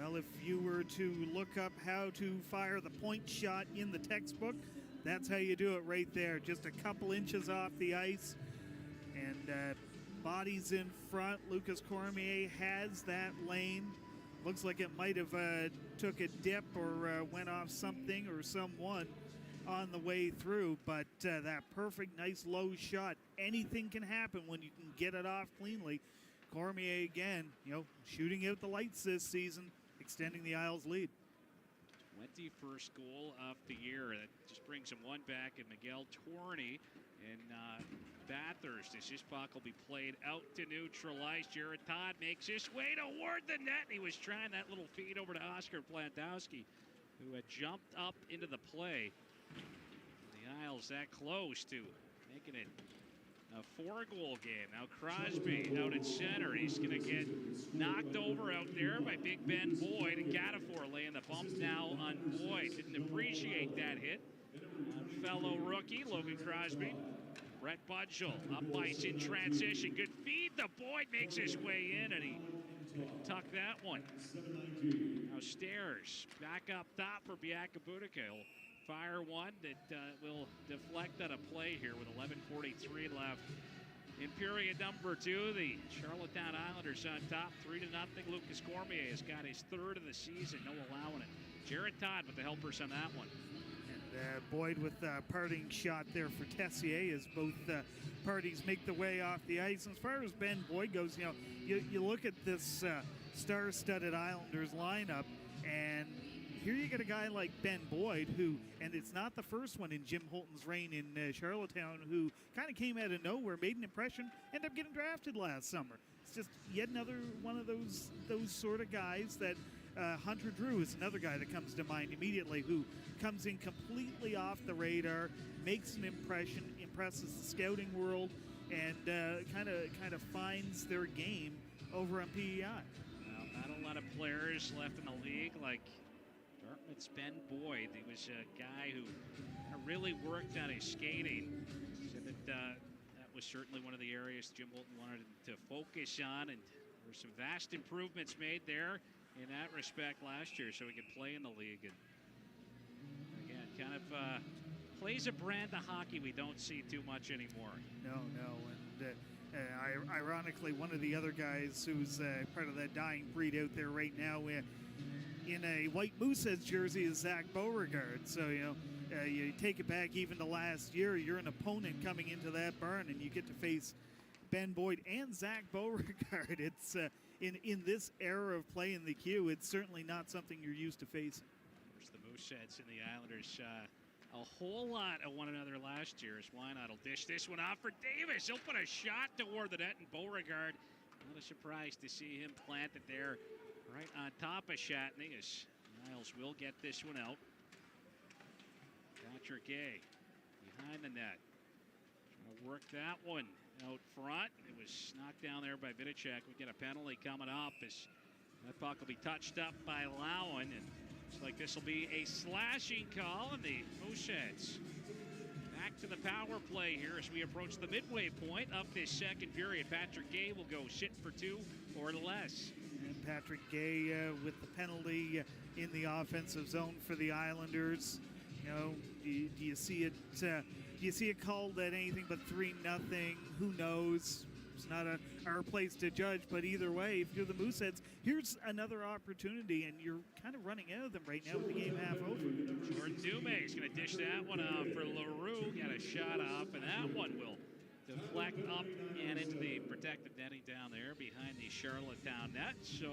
Well, if you were to look up how to fire the point shot in the textbook, that's how you do it right there. Just a couple inches off the ice and bodies in front. Lucas Cormier has that lane. Looks like it might have took a dip or went off something or someone on the way through, but that perfect, nice low shot. Anything can happen when you can get it off cleanly. Cormier again, shooting out the lights this season, extending the Isles' lead. 21st goal of the year. That just brings him one back, and Miguel Torney and Bathurst as his puck will be played out to neutralize. Jared Todd makes his way toward the net. He was trying that little feed over to Oscar Plantowski, who had jumped up into the play. The Isles that close to making it a 4-goal game. Now Crosby out at center. He's going to get knocked over out there by Big Ben Boyd, and Gaddafor laying the bump now on Boyd. Didn't appreciate that hit. Fellow rookie Logan Crosby. Brett Budgel up ice in transition. Good feed. The Boyd makes his way in, and he tucked that one. Now Stairs back up top for Biakabutica. He'll fire one that will deflect on a play here with 11:43 left. In period number 2, the Charlottetown Islanders on top, 3-0. Lucas Cormier has got his 3rd of the season, no allowing it. Jared Todd with the helpers on that one. And Boyd with the parting shot there for Tessier as both parties make the way off the ice. And as far as Ben Boyd goes, you look at this star-studded Islanders lineup, and here you get a guy like Ben Boyd who, and it's not the first one in Jim Holton's reign in Charlottetown, who kind of came out of nowhere, made an impression, ended up getting drafted last summer. It's just yet another one of those sort of guys that Hunter Drew is another guy that comes to mind immediately, who comes in completely off the radar, makes an impression, impresses the scouting world, and kind of finds their game over on PEI. Well, not a lot of players left in the league like Dartmouth's Ben Boyd. He was a guy who really worked on his skating. Said that that was certainly one of the areas Jim Bolton wanted to focus on, and there were some vast improvements made there in that respect last year, so he could play in the league. And again, kind of plays a brand of hockey we don't see too much anymore. No, and ironically, one of the other guys who's part of that dying breed out there right now in a white Mooseheads jersey is Zach Beauregard. So, you take it back even to last year, you're an opponent coming into that barn, and you get to face Ben Boyd and Zach Beauregard. It's in this era of play in the queue, it's certainly not something you're used to facing. Of course, the Mooseheads and the Islanders a whole lot of one another last year, as Wynot will dish this one off for Davis. He'll put a shot toward the net, and Beauregard, not a surprise to see him planted there right on top of Shatney, as Niles will get this one out. Patrick Gay behind the net. Trying to work that one out front. It was knocked down there by Vidicek. We get a penalty coming up as that puck will be touched up by Lowen. And looks like this will be a slashing call, and the Mooseheads back to the power play here as we approach the midway point of this second period. Patrick Gay will go shit for 2 or less. And Patrick Gay with the penalty in the offensive zone for the Islanders. You know, do you see it? Do you see it called at anything but 3-0? Who knows? It's not our place to judge, but either way, if you're the Mooseheads, here's another opportunity, and you're kind of running out of them right now with the game half over. Jordan Dumais is going to dish that one off for LaRue. Got a shot off, and that one will deflect up and into the protected netting down there behind the Charlottetown net. So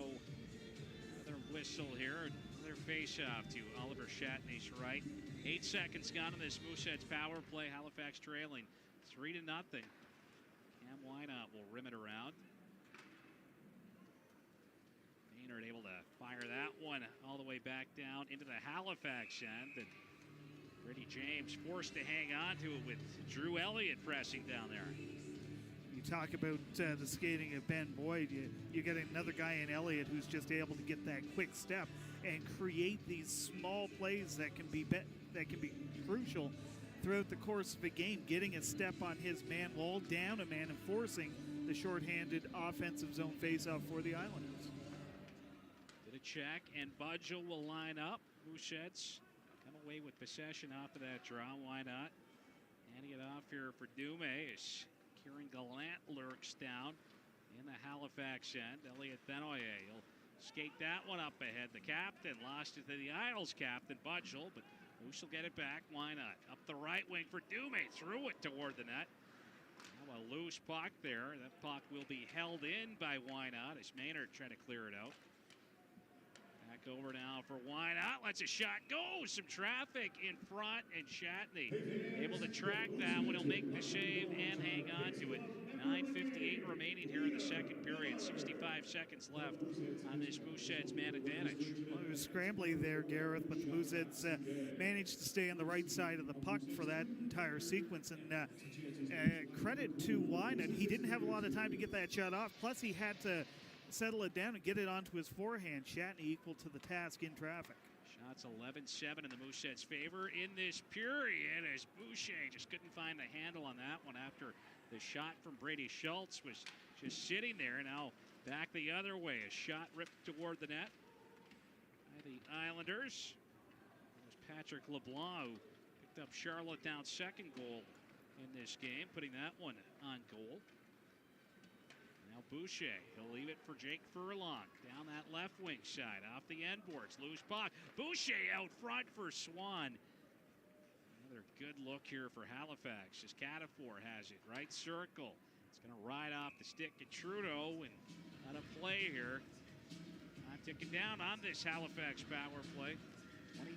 another whistle here, another face-off to Oliver Shatney's right. 8 seconds gone in this Mooseheads power play. Halifax trailing 3-0. Cam Wynot will rim it around. Maynard able to fire that one all the way back down into the Halifax end. And Brady James forced to hang on to it with Drew Elliott pressing down there. You talk about the skating of Ben Boyd. You get another guy in Elliott who's just able to get that quick step and create these small plays that can be crucial throughout the course of a game. Getting a step on his man wall, down a man, and forcing the shorthanded offensive zone faceoff for the Islanders. Did a check, and Budgel will line up. Mooseheads come away with possession off of that draw. Why not? Handing it off here for Dumais as Kieran Gallant lurks down in the Halifax end. Elliot Benoit, he'll skate that one up ahead. The captain lost it to the Isles captain, Budgel, but Moose will get it back. Why not? Up the right wing for Dumais. Threw it toward the net. Now a loose puck there. That puck will be held in by Wynot as Maynard trying to clear it out. Back over now for Wynot. Lets a shot go. Some traffic in front, and Shatney able to track that one. He'll make the save and hang on to it. 9:58 remaining here in the second period. 65 seconds left on this Mooseheads man advantage. Well, it was scrambling there, Gareth, but the Mooseheads managed to stay on the right side of the puck for that entire sequence. And credit to Wynot. He didn't have a lot of time to get that shot off. Plus, he had to settle it down and get it onto his forehand. Shatney equal to the task in traffic. Shots 11-7 in the Mooseheads' favor in this period as Boucher just couldn't find the handle on that one after the shot from Brady Schultz was just sitting there. Now back the other way. A shot ripped toward the net by the Islanders. It was Patrick LeBlanc who picked up Charlottetown's second goal in this game, putting that one on goal. Now Boucher, he'll leave it for Jake Furlong down that left wing side, off the end boards, loose puck. Boucher out front for Swan. Another good look here for Halifax as Catafor has it, right circle. It's going to ride off the stick of Trudeau and out of play here. Time ticking down on this Halifax power play.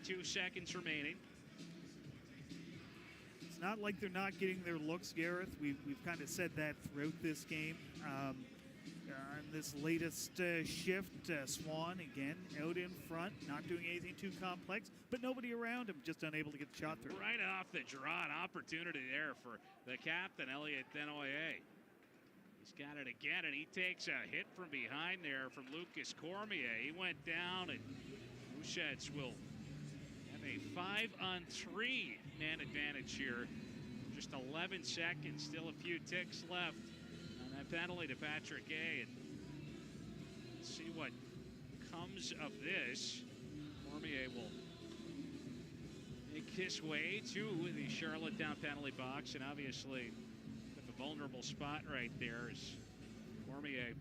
22 seconds remaining. It's not like they're not getting their looks, Gareth. We've kind of said that throughout this game. On this latest shift, Swan again out in front, not doing anything too complex, but nobody around him, just unable to get the shot through. Right off the draw, an opportunity there for the captain, Elliot Denoyer. He's got it again, and he takes a hit from behind there from Lucas Cormier. He went down, and Mooseheads will have a 5-on-3 man advantage here. Just 11 seconds, still a few ticks left on that penalty to Patrick Gay. And let's see what comes of this. Cormier will make his way to the Charlottetown penalty box, and obviously with a vulnerable spot right there is Cormier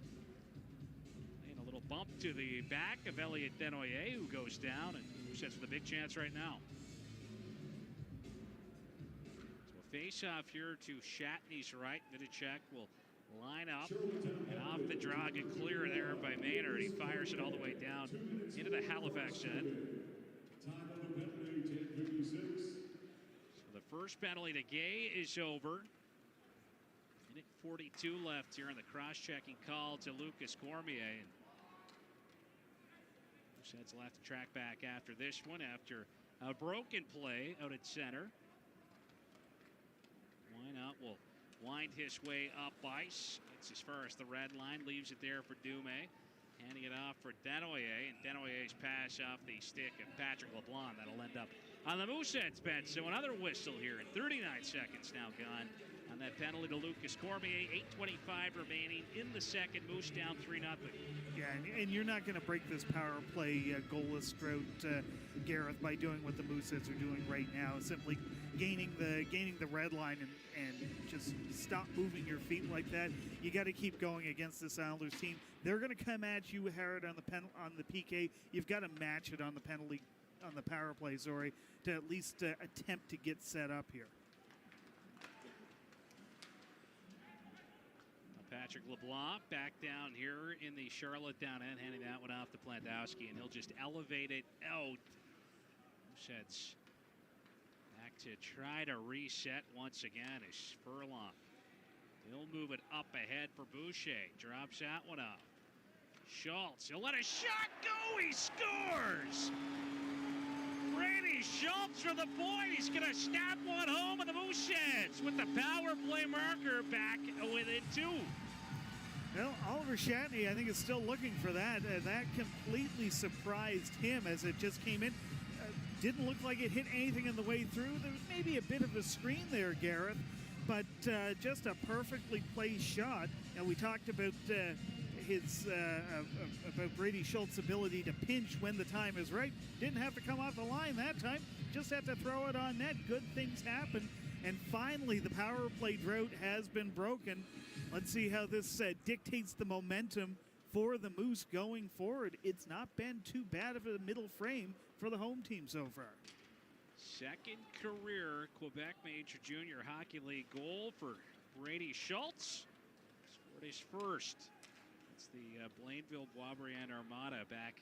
laying a little bump to the back of Elliot Denoyer, who goes down, and who sets with a big chance right now. Face-off here to Shatney's right. Vidicek will line up, and off the draw, get clear there by Maynard. He fires it all the way down into the Halifax end. So the first penalty to Gay is over. Minute 42 left here in the cross-checking call to Lucas Cormier. And Mooseheads will have to track back after this one, after a broken play out at center. will wind his way up ice. Gets as far as the red line, leaves it there for Dumais. Handing it off for Denoyer, and Denoyer's pass off the stick of Patrick LeBlanc. That'll end up on the Mooseheads bench. So another whistle here, and 39 seconds now gone on that penalty to Lucas Cormier. 8:25 remaining in the second. Moose down 3-0. Yeah, and you're not going to break this power play goalless drought, Gareth, by doing what the Mooseheads are doing right now. Simply gaining the red line and just stop moving your feet like that. You got to keep going against this Islanders team. They're going to come at you hard on the PK. You've got to match it on the penalty, on the power play, to at least attempt to get set up here. Patrick LeBlanc back down here in the Charlotte down end, handing that one off to Plantowski, and he'll just elevate it out. Mooseheads back to try to reset once again as Furlong. He'll move it up ahead for Boucher. Drops that one off. Schultz, he'll let a shot go. He scores! Brady Schultz for the point. He's going to snap one home, and the Mooseheads with the power play marker back within 2. Well, Oliver Shatney, I think, is still looking for that. That completely surprised him as it just came in. Didn't look like it hit anything on the way through. There was maybe a bit of a screen there, Gareth, but just a perfectly placed shot. And we talked about about Brady Schultz's ability to pinch when the time is right. Didn't have to come off the line that time. Just had to throw it on net. Good things happen. And finally, the power play drought has been broken. Let's see how this dictates the momentum for the Moose going forward. It's not been too bad of a middle frame for the home team so far. Second career Quebec Major Junior Hockey League goal for Brady Schultz. Scored his first. It's the Blainville Boisbriand Armada back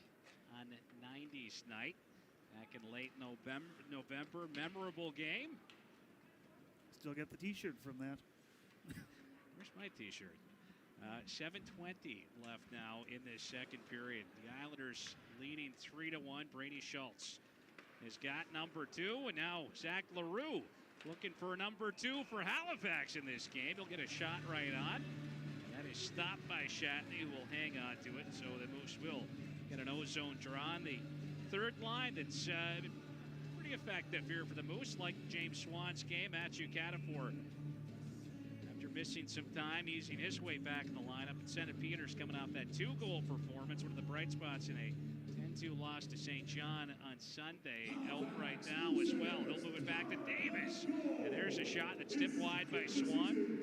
on 90s night. Back in late November. Memorable game. Still got the t-shirt from that. Where's my t-shirt? 7:20 left now in this second period. The Islanders leading 3-1. Brady Schultz has got number 2, and now Zach LaRue looking for number 2 for Halifax in this game. He'll get a shot right on. That is stopped by Shatney, who will hang on to it, so the Moose will get an ozone draw on the third line. That's been pretty effective here for the Moose, like James Swan's game. Matthew Catafor, after missing some time, easing his way back in the lineup. And Sennett Peters coming off that 2-goal performance, one of the bright spots in a 10-2 loss to St. John on Sunday. Out right now as well. He'll move it back to Davis. And there's a shot that's tipped wide by Swan.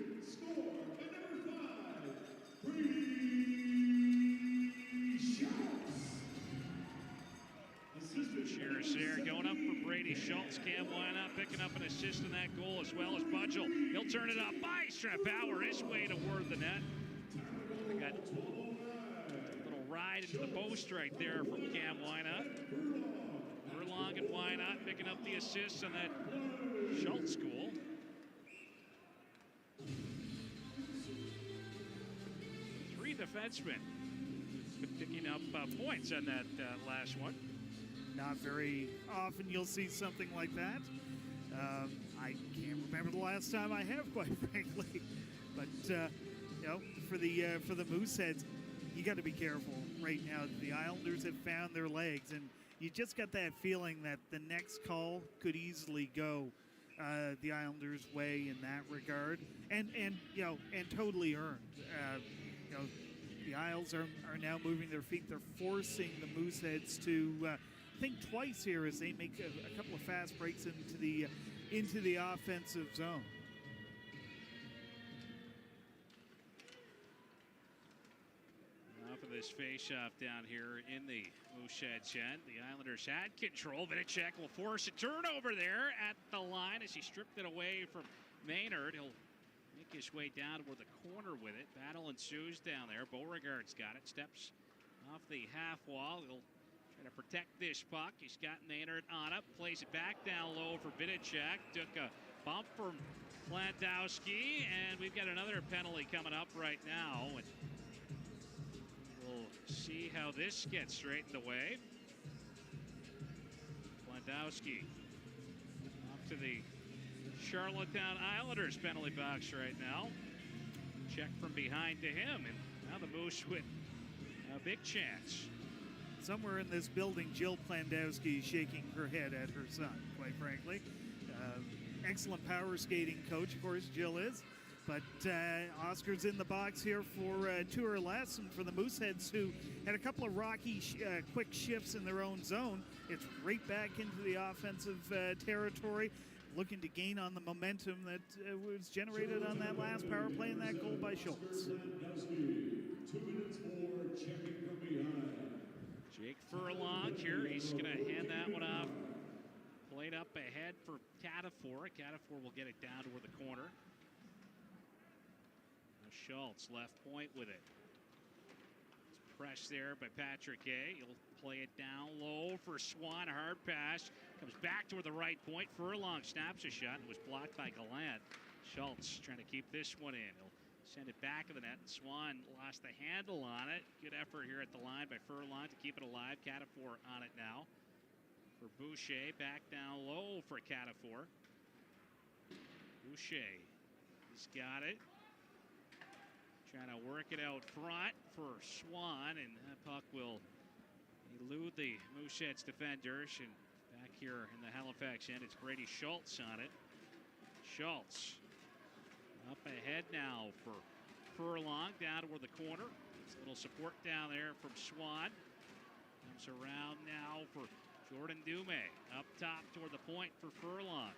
Cheers there, going up for Brady Schultz. Cam Wynot picking up an assist in that goal, as well as Budgel. He'll turn it up by Strapauer his way toward the net. They got a little ride into the post right there from Cam Wynot. Furlong and Wynot picking up the assists on that Schultz goal. Three defensemen picking up points on that last one. Not very often you'll see something like that. I can't remember the last time I have, quite frankly. But for the Mooseheads, you got to be careful right now. The Islanders have found their legs, and you just got that feeling that the next call could easily go the Islanders' way in that regard, and totally earned. The Isles are now moving their feet. They're forcing the Mooseheads to think twice here as they make a couple of fast breaks into the offensive zone. Off of this face-off down here in the Mooseheads end. The Islanders had control. Vinicek will force a turnover there at the line as he stripped it away from Maynard. He'll make his way down toward the corner with it. Battle ensues down there. Beauregard's got it. Steps off the half wall. He'll try to protect this puck. He's got Maynard on it. Plays it back down low for Vinicek. Took a bump from Plantowski. And we've got another penalty coming up right now. And we'll see how this gets straightened away. Plantowski off to the Charlottetown Islanders penalty box right now. Check from behind to him, and now the Moose with a big chance. Somewhere in this building, Jill Plandowski is shaking her head at her son, quite frankly. Excellent power skating coach, of course, Jill is. But Oscar's in the box here for two or less, and for the Mooseheads, who had a couple of rocky quick shifts in their own zone, it's right back into the offensive territory, looking to gain on the momentum that was generated on that last power play and that goal by Schultz. 2 minutes more, checking from behind. Jake Furlong here, he's going to hand that one off. Played up ahead for Catafor. Catafor will get it down toward the corner. Schultz left point with it. It's pressed there by Patrick A. He'll play it down low for Swan. Hard pass. Comes back toward the right point. Furlong snaps a shot and was blocked by Gallant. Schultz trying to keep this one in. He'll send it back to the net. And Swan lost the handle on it. Good effort here at the line by Furlong to keep it alive. Catafor on it now. For Boucher. Back down low for Catafor. Boucher. He's got it. Trying to work it out front for Swan, and that puck will elude the Mooseheads defenders. And back here in the Halifax end, it's Brady Schultz on it. Schultz up ahead now for Furlong, down toward the corner. It's a little support down there from Swan. Comes around now for Jordan Dumais. Up top toward the point for Furlong.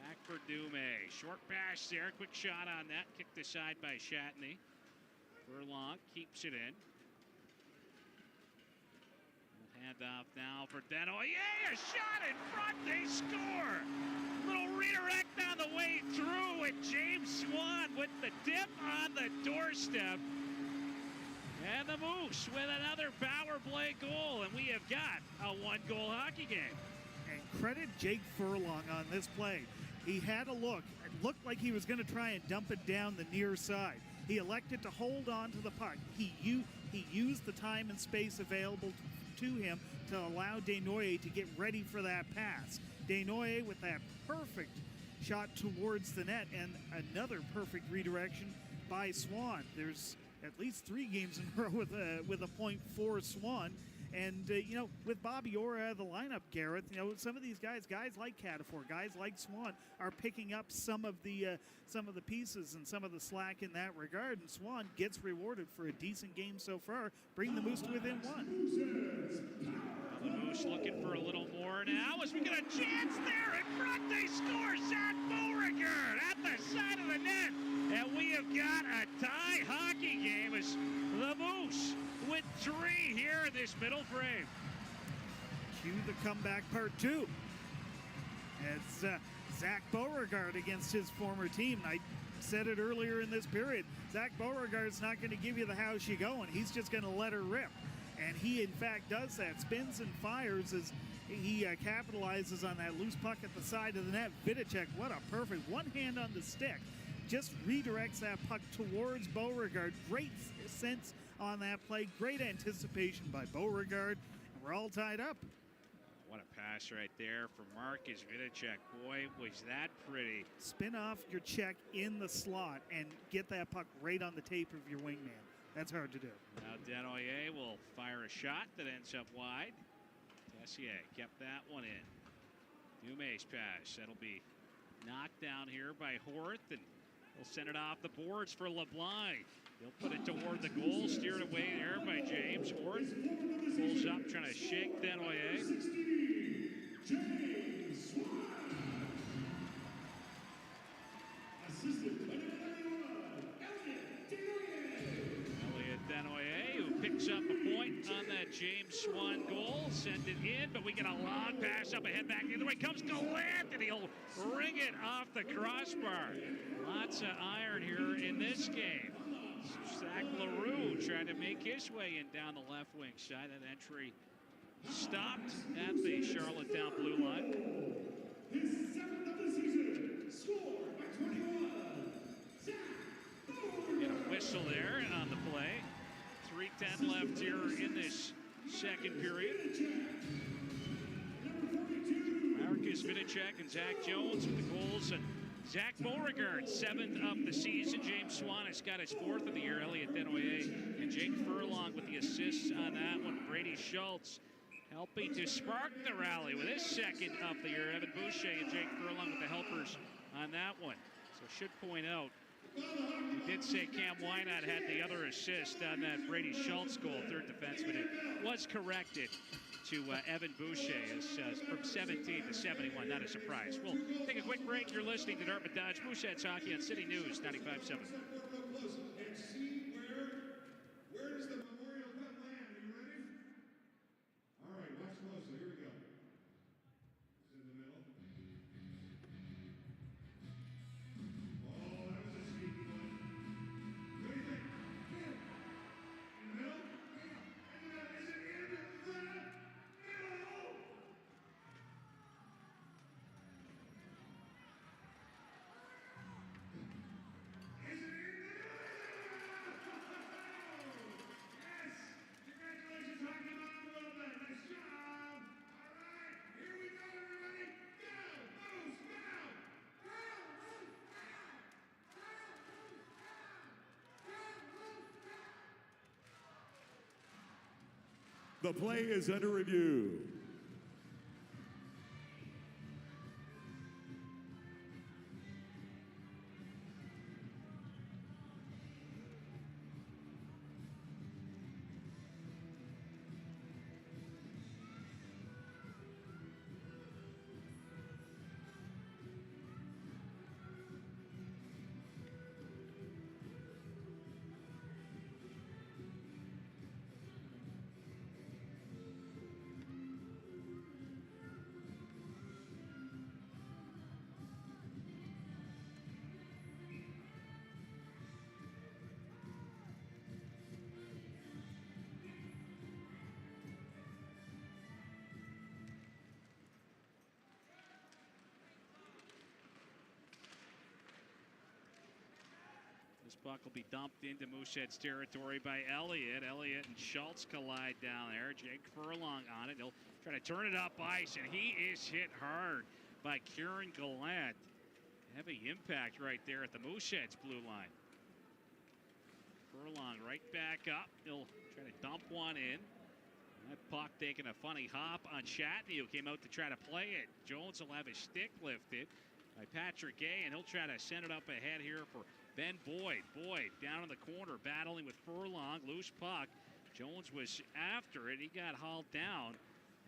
Back for Dumais. Short pass there. Quick shot on that. Kicked aside by Shatney. Furlong keeps it in. Hand off now for Denoyer. A shot in front. They score. Little redirect on the way through, and James Swan with the dip on the doorstep. And the Moose with another power play goal, and we have got a one-goal hockey game. And credit Jake Furlong on this play. He had a look. It looked like he was going to try and dump it down the near side. He elected to hold on to the puck. He used the time and space available to him to allow Desnoyers to get ready for that pass. Desnoyers with that perfect shot towards the net, and another perfect redirection by Swan. There's at least 3 games in a row with a point for Swan. And, with Bobby Orr out of the lineup, Gareth, some of these guys like Catafor, guys like Swan, are picking up some of the pieces and some of the slack in that regard. And Swan gets rewarded for a decent game so far. Bring the Moose to within 1. The Moose looking for a little more now as we get a chance there in front. They score. Zach Beauregard at the side of the net. And we have got a tie hockey game as the Moose with 3 here in this middle frame. Cue the comeback part 2. It's Zach Beauregard against his former team. I said it earlier in this period. Zach Beauregard's not going to give you the house you going. He's just going to let her rip. And he, in fact, does that. Spins and fires as he capitalizes on that loose puck at the side of the net. Vidicek, what a perfect one hand on the stick. Just redirects that puck towards Beauregard. Great sense on that play. Great anticipation by Beauregard. And we're all tied up. What a pass right there from Marcus Vidicek. Boy, was that pretty. Spin off your check in the slot and get that puck right on the tape of your wingman. That's hard to do. Now Denoyer will fire a shot that ends up wide. Tessier kept that one in. Dumais' pass. That'll be knocked down here by Horth, and he'll send it off the boards for LeBlanc. He'll put it toward the goal, steered away there by James. Horth pulls up, trying to shake Denoyer. James Swan. Assisted by Elliot Denoyer, who picks up a point on that James Swan goal. Send it in, but we get a long pass up ahead, back the other way. Comes Gallant, and he'll ring it off the crossbar. Lots of iron here in this game. Zach LaRue trying to make his way in down the left wing side. That entry stopped at the Charlottetown blue line. His 7th of the season, scored by 21. Zach Beauregard. Get a whistle there on the play. 3:10 left here in this second period. Marcus Vinacek and Zach Jones with the goals. And Zach Beauregard, 7th of the season. James Swan has got his 4th of the year. Elliot Desnoyers and Jake Furlong with the assists on that one. Brady Schultz helping to spark the rally with his 2nd of the year. Evan Boucher and Jake Furlong with the helpers on that one. So should point out, we did say Cam Wynot had the other assist on that Brady Schultz goal, 3rd defenseman. It was corrected to Evan Boucher from 17 to 71. Not a surprise. We'll take a quick break. You're listening to Dartmouth Dodge Mooseheads Hockey on City News 95.7. And see where does the Memorial Cup land? Are you ready? All right, watch closely. Here we go. It's in the middle. Oh, that was a sneaky one. What do you think? In the middle? Is it in the middle? The play is under review. This puck will be dumped into Mooseheads territory by Elliott. Elliott and Schultz collide down there. Jake Furlong on it. He'll try to turn it up ice, and he is hit hard by Kieran Gallant. Heavy impact right there at the Mooseheads blue line. Furlong right back up. He'll try to dump one in. That puck taking a funny hop on Shatney, who came out to try to play it. Jones will have his stick lifted by Patrick Gay, and he'll try to send it up ahead here for Ben Boyd. Boyd down in the corner battling with Furlong. Loose puck. Jones was after it. He got hauled down.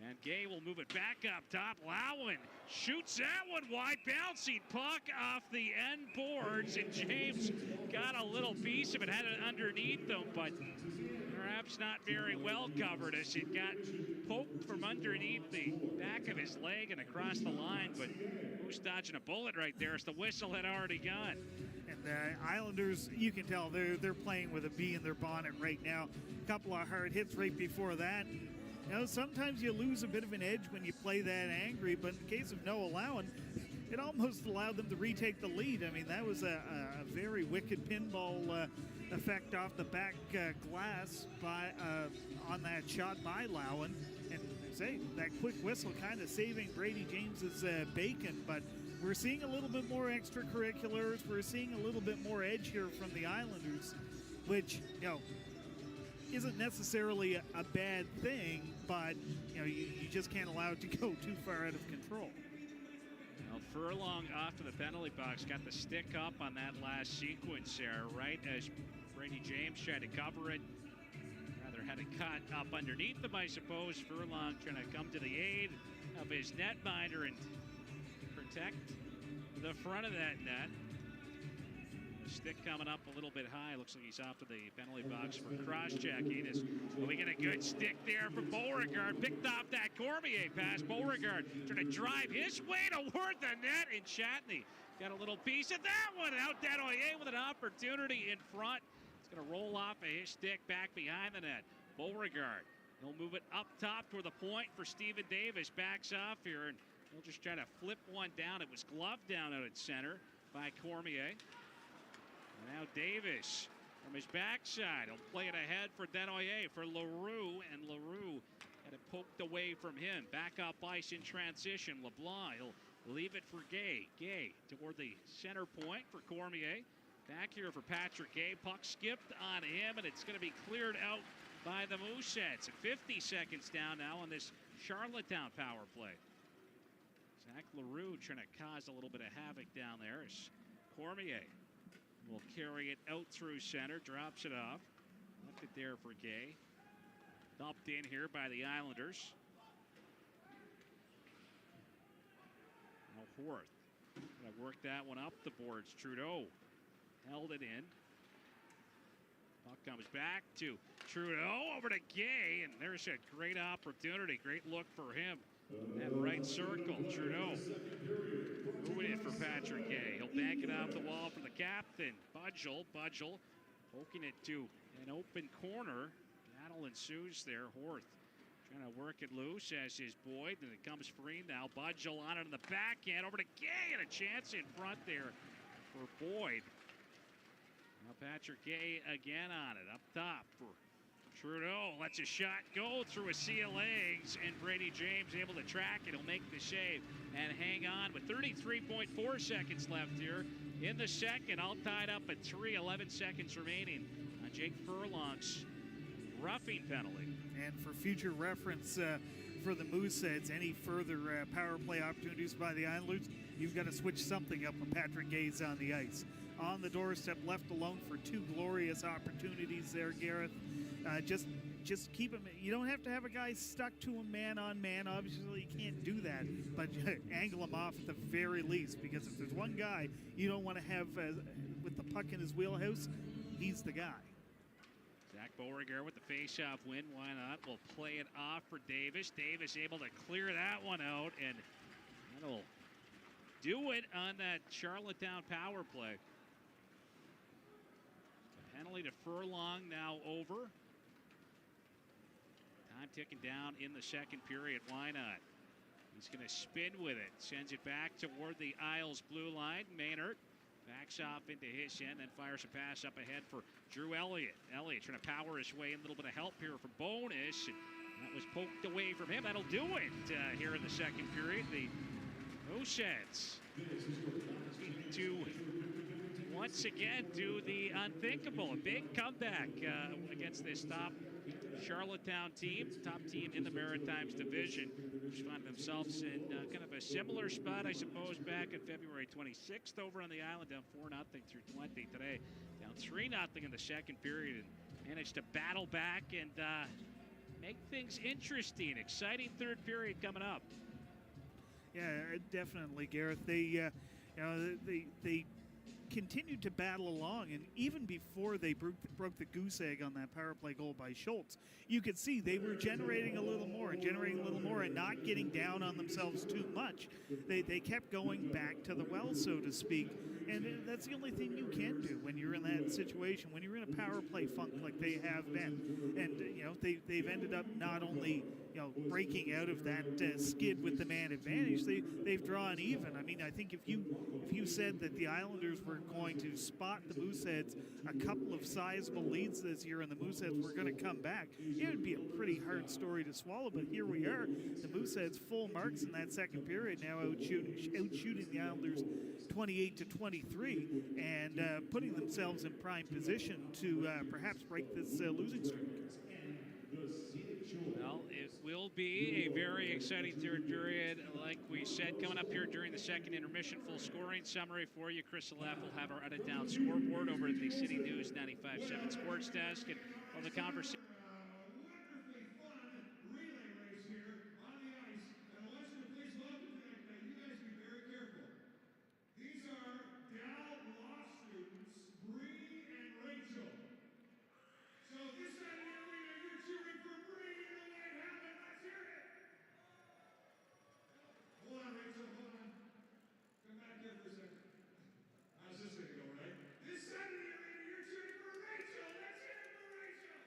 And Gay will move it back up top. Lowen shoots that one wide. Bouncing puck off the end boards. And James got a little piece of it. Had it underneath them, but perhaps not very well covered as it got poked from underneath the back of his leg and across the line. But who's dodging a bullet right there as the whistle had already gone? And the Islanders, you can tell they're playing with a bee in their bonnet right now. A couple of hard hits right before that. You know, sometimes you lose a bit of an edge when you play that angry, but in the case of Noah Lowen, it almost allowed them to retake the lead. I mean, that was a very wicked pinball effect off the back glass on that shot by Lowen. And say that quick whistle kind of saving Brady James's bacon, but we're seeing a little bit more extracurriculars. We're seeing a little bit more edge here from the Islanders, which, you know, isn't necessarily a bad thing, but you know, you just can't allow it to go too far out of control. Well, Furlong off to the penalty box, got the stick up on that last sequence there, right as Brady James tried to cover it. Rather had it cut up underneath him, I suppose. Furlong trying to come to the aid of his netminder and protect the front of that net. Stick coming up a little bit high. Looks like he's off to the penalty box for cross-checking. We get a good stick there from Beauregard. Picked off that Cormier pass. Beauregard trying to drive his way toward the net, and Shatney got a little piece of that one. Out Desnoyers with an opportunity in front. It's going to roll off of his stick back behind the net. Beauregard, he'll move it up top toward the point for Steven Davis. Backs off here, and he'll just try to flip one down. It was gloved down out at center by Cormier. And now Davis from his backside. He'll play it ahead for Desnoyers, for LaRue. And LaRue had Got it poked away from him. Back up ice in transition. LeBlanc, he'll leave it for Gay. Gay toward the center point for Cormier. Back here for Patrick Gay. Puck skipped on him, and it's going to be cleared out by the Mooseheads. 50 seconds down now on this Charlottetown power play. Zach LaRue trying to cause a little bit of havoc down there as Cormier will carry it out through center, drops it off. Left it there for Gay. Dumped in here by the Islanders. Now Horth. Gonna work that one up the boards. Trudeau held it in. Puck comes back to Trudeau, over to Gay, and there's a great opportunity. Great look for him. That right circle, Trudeau moving it for Patrick Gay. He'll bank it off the wall for the captain. Budgel poking it to an open corner. Battle ensues there. Horth trying to work it loose, as is Boyd, and it comes free now. Budgel on it in the backhand, over to Gay, and a chance in front there for Boyd. Now Patrick Gay again on it, up top for Trudeau. Lets a shot go through a sea of legs, and Brady James able to track it. He'll make the save and hang on with 33.4 seconds left here in the second. All tied up at 11 seconds remaining on Jake Furlong's roughing penalty. And for future reference for the Mooseheads, any further power play opportunities by the Islanders, you've got to switch something up when Patrick Gay's on the ice. On the doorstep, left alone for two glorious opportunities there, Gareth. Just keep him. You don't have to have a guy stuck to him man on man. Obviously, you can't do that, but angle him off at the very least, because if there's one guy you don't want to have with the puck in his wheelhouse, he's the guy. Zach Beauregard with the face-off win. Why not? We'll play it off for Davis. Davis able to clear that one out, and that'll do it on that Charlottetown power play. Penalty to Furlong now over. Time ticking down in the second period. Why not? He's going to spin with it. Sends it back toward the Isles blue line. Maynard backs off into his end, then fires a pass up ahead for Drew Elliott. Elliott trying to power his way in. A little bit of help here for Bonis. That was poked away from him. That'll do it here in the second period. The Mooseheads to once again do the unthinkable. A big comeback against this top Charlottetown team, top team in the Maritimes division, which find themselves in kind of a similar spot, I suppose, back on February 26th over on the island, down 4-0 through 20 today, down 3-0 in the second period, and managed to battle back and make things interesting. Exciting third period coming up. Yeah, definitely, Gareth. They continued to battle along, and even before they broke the goose egg on that power play goal by Schultz, you could see they were generating a little more and not getting down on themselves too much. They kept going back to the well, so to speak, and that's the only thing you can do when you're in that situation, when you're in a power play funk like they have been. And they've ended up not only breaking out of that skid with the man advantage, they've drawn even. I mean, I think if you said that the Islanders were going to spot the Mooseheads a couple of sizable leads this year and the Mooseheads were going to come back, it would be a pretty hard story to swallow. But here we are, the Mooseheads full marks in that second period, now outshooting the Islanders 28-23 and putting themselves in prime position to perhaps break this losing streak. Well, it will be a very exciting third period, like we said, coming up here during the second intermission. Full scoring summary for you. Chris Alef will have our out-of-town scoreboard over at the City News 95.7 Sports Desk, and on the conversation. Wonderfully fun relay race here on the ice. And I want you to please welcome tonight. Now, you guys be very careful. These are Dow Law students, Bree and Rachel. So this side of the arena, you're cheering for Bree in the white helmet. Let's hear it. Hold on, Rachel. Hold on. Come back here for a second. How's this going to go, right? This side of the arena, you're cheering for Rachel. Let's hear it for Rachel.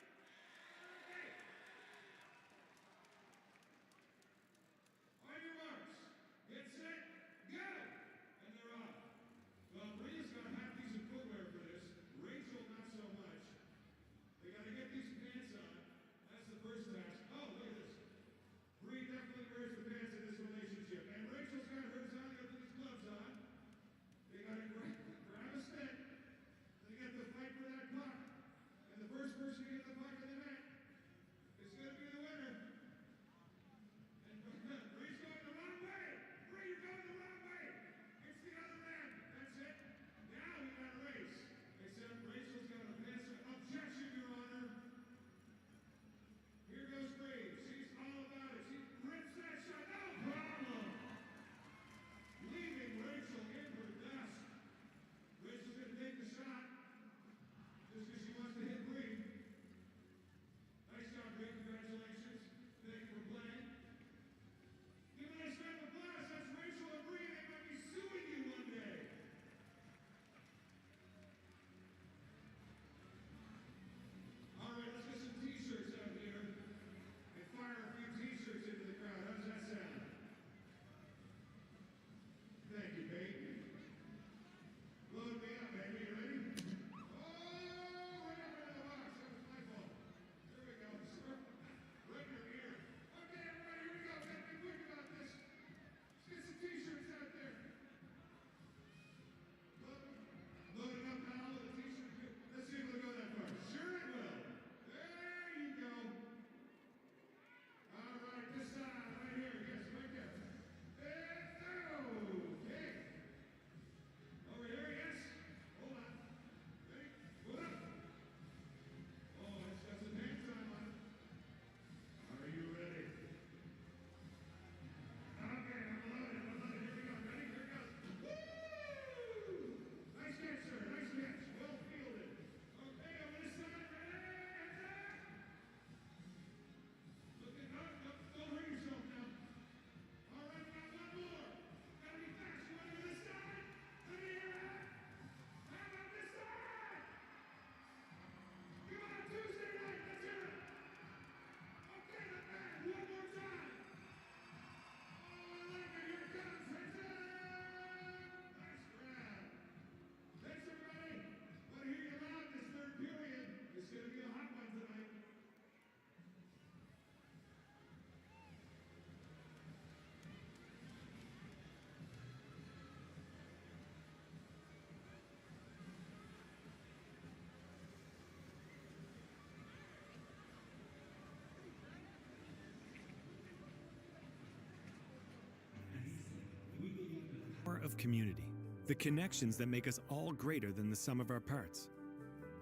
of community, the connections that make us all greater than the sum of our parts.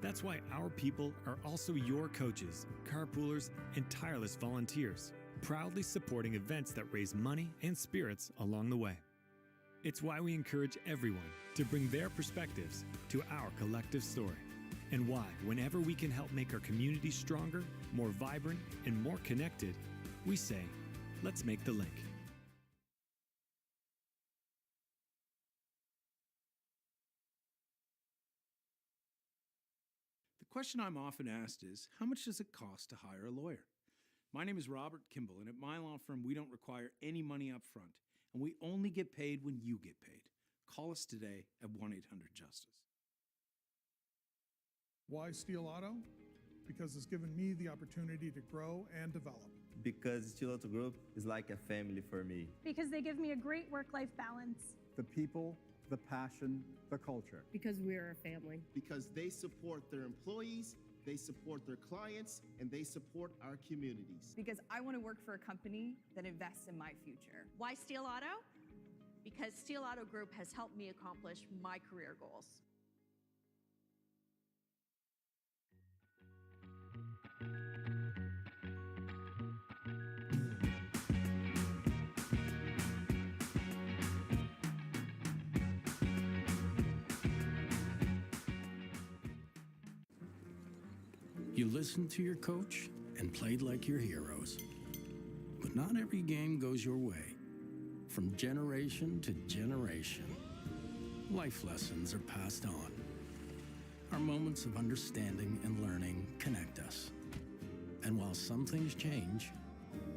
That's why our people are also your coaches, carpoolers, and tireless volunteers, proudly supporting events that raise money and spirits along the way. It's why we encourage everyone to bring their perspectives to our collective story, and why, whenever we can help make our community stronger, more vibrant, and more connected, we say, let's make the link. The question I'm often asked is, how much does it cost to hire a lawyer? My name is Robert Kimball, and at my law firm, we don't require any money up front, and we only get paid when you get paid. Call us today at 1-800-JUSTICE. Why Steel Auto? Because it's given me the opportunity to grow and develop. Because Steel Auto Group is like a family for me. Because they give me a great work-life balance. The people, the passion, the culture. Because we're a family. Because they support their employees, they support their clients, and they support our communities. Because I want to work for a company that invests in my future. Why Steel Auto? Because Steel Auto Group has helped me accomplish my career goals. You listened to your coach and played like your heroes. But not every game goes your way. From generation to generation, life lessons are passed on. Our moments of understanding and learning connect us. And while some things change,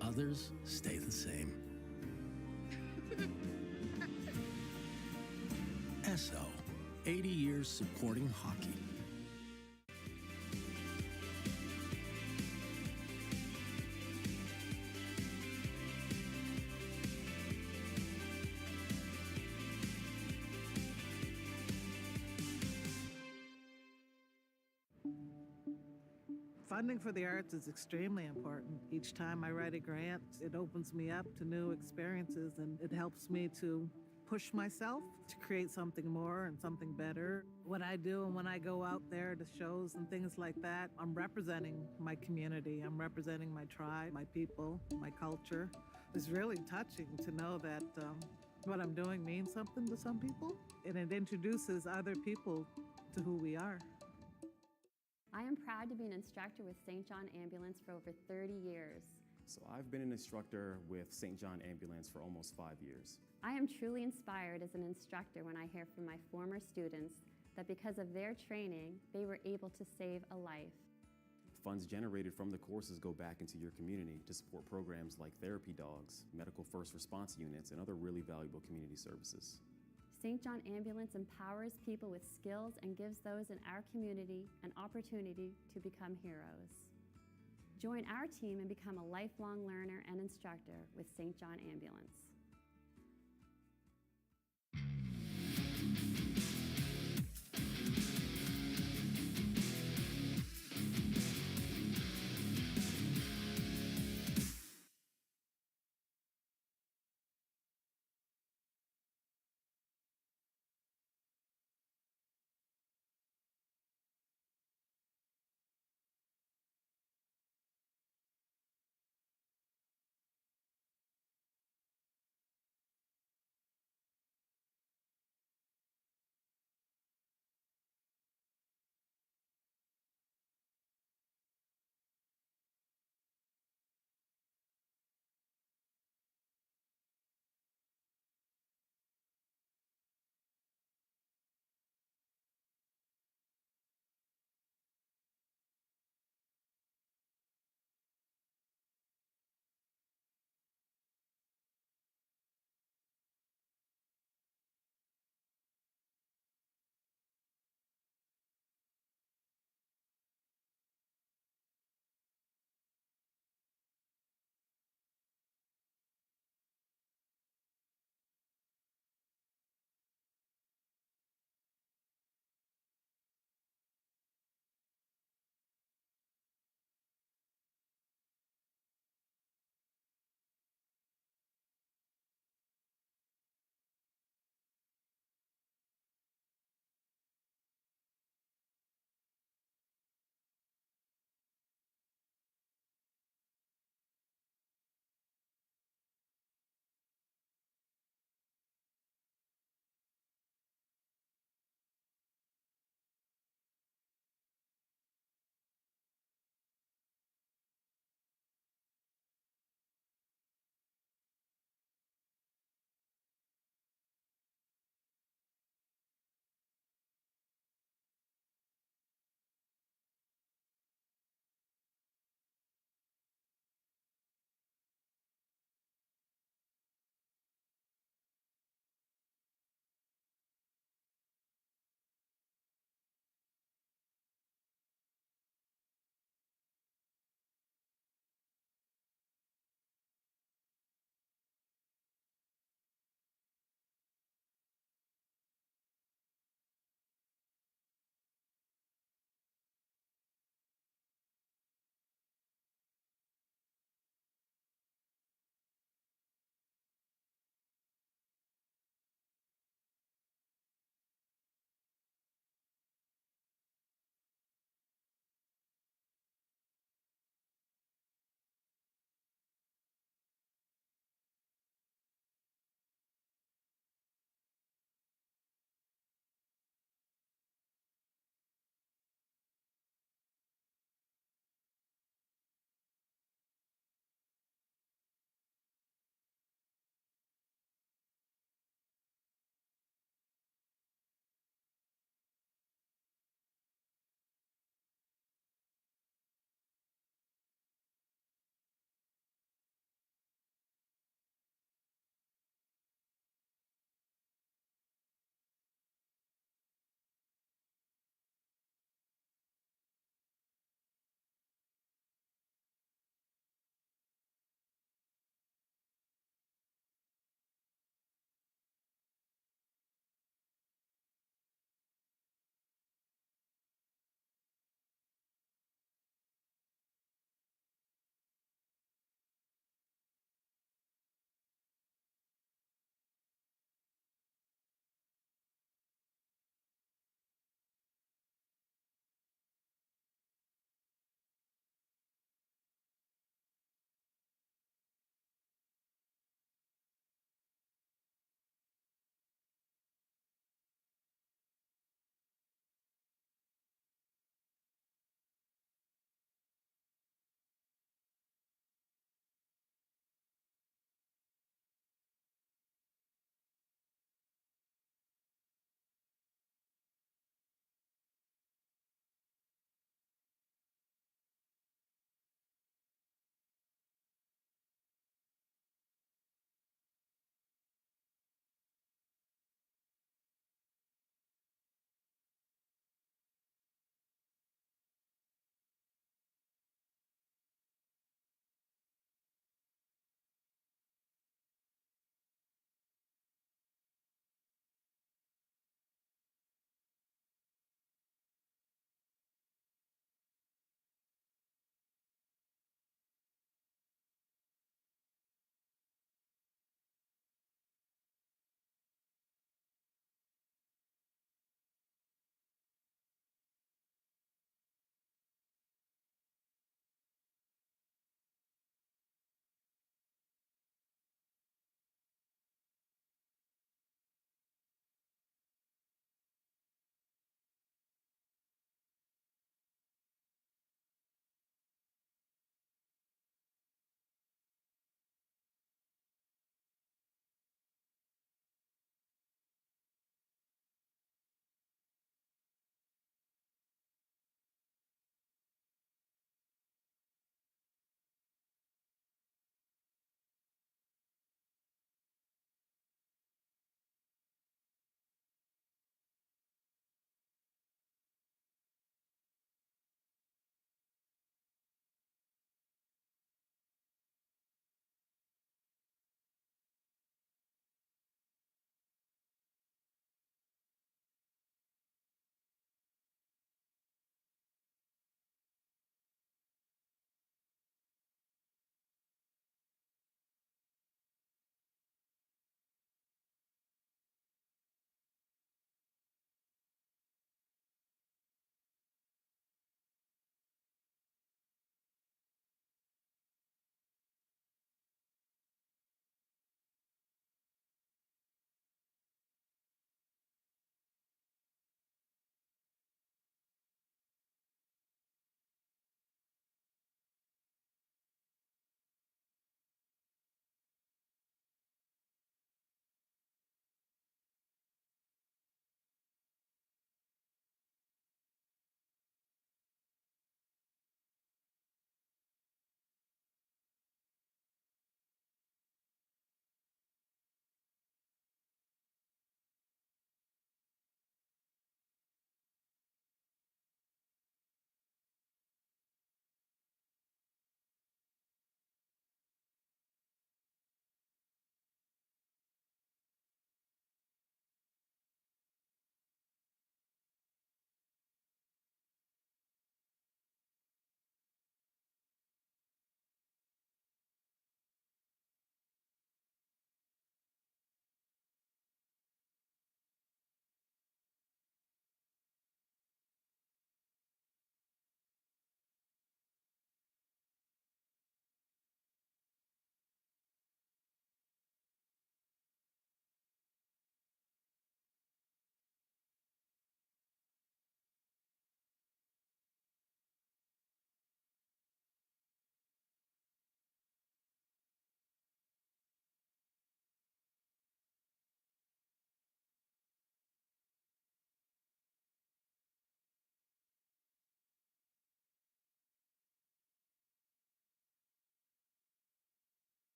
others stay the same. SO, 80 years supporting hockey. Funding for the arts is extremely important. Each time I write a grant, it opens me up to new experiences and it helps me to push myself to create something more and something better. What I do and when I go out there to shows and things like that, I'm representing my community. I'm representing my tribe, my people, my culture. It's really touching to know that what I'm doing means something to some people and it introduces other people to who we are. I am proud to be an instructor with St. John Ambulance for over 30 years. So I've been an instructor with St. John Ambulance for almost 5 years. I am truly inspired as an instructor when I hear from my former students that because of their training, they were able to save a life. Funds generated from the courses go back into your community to support programs like therapy dogs, medical first response units, and other really valuable community services. St. John Ambulance empowers people with skills and gives those in our community an opportunity to become heroes. Join our team and become a lifelong learner and instructor with St. John Ambulance.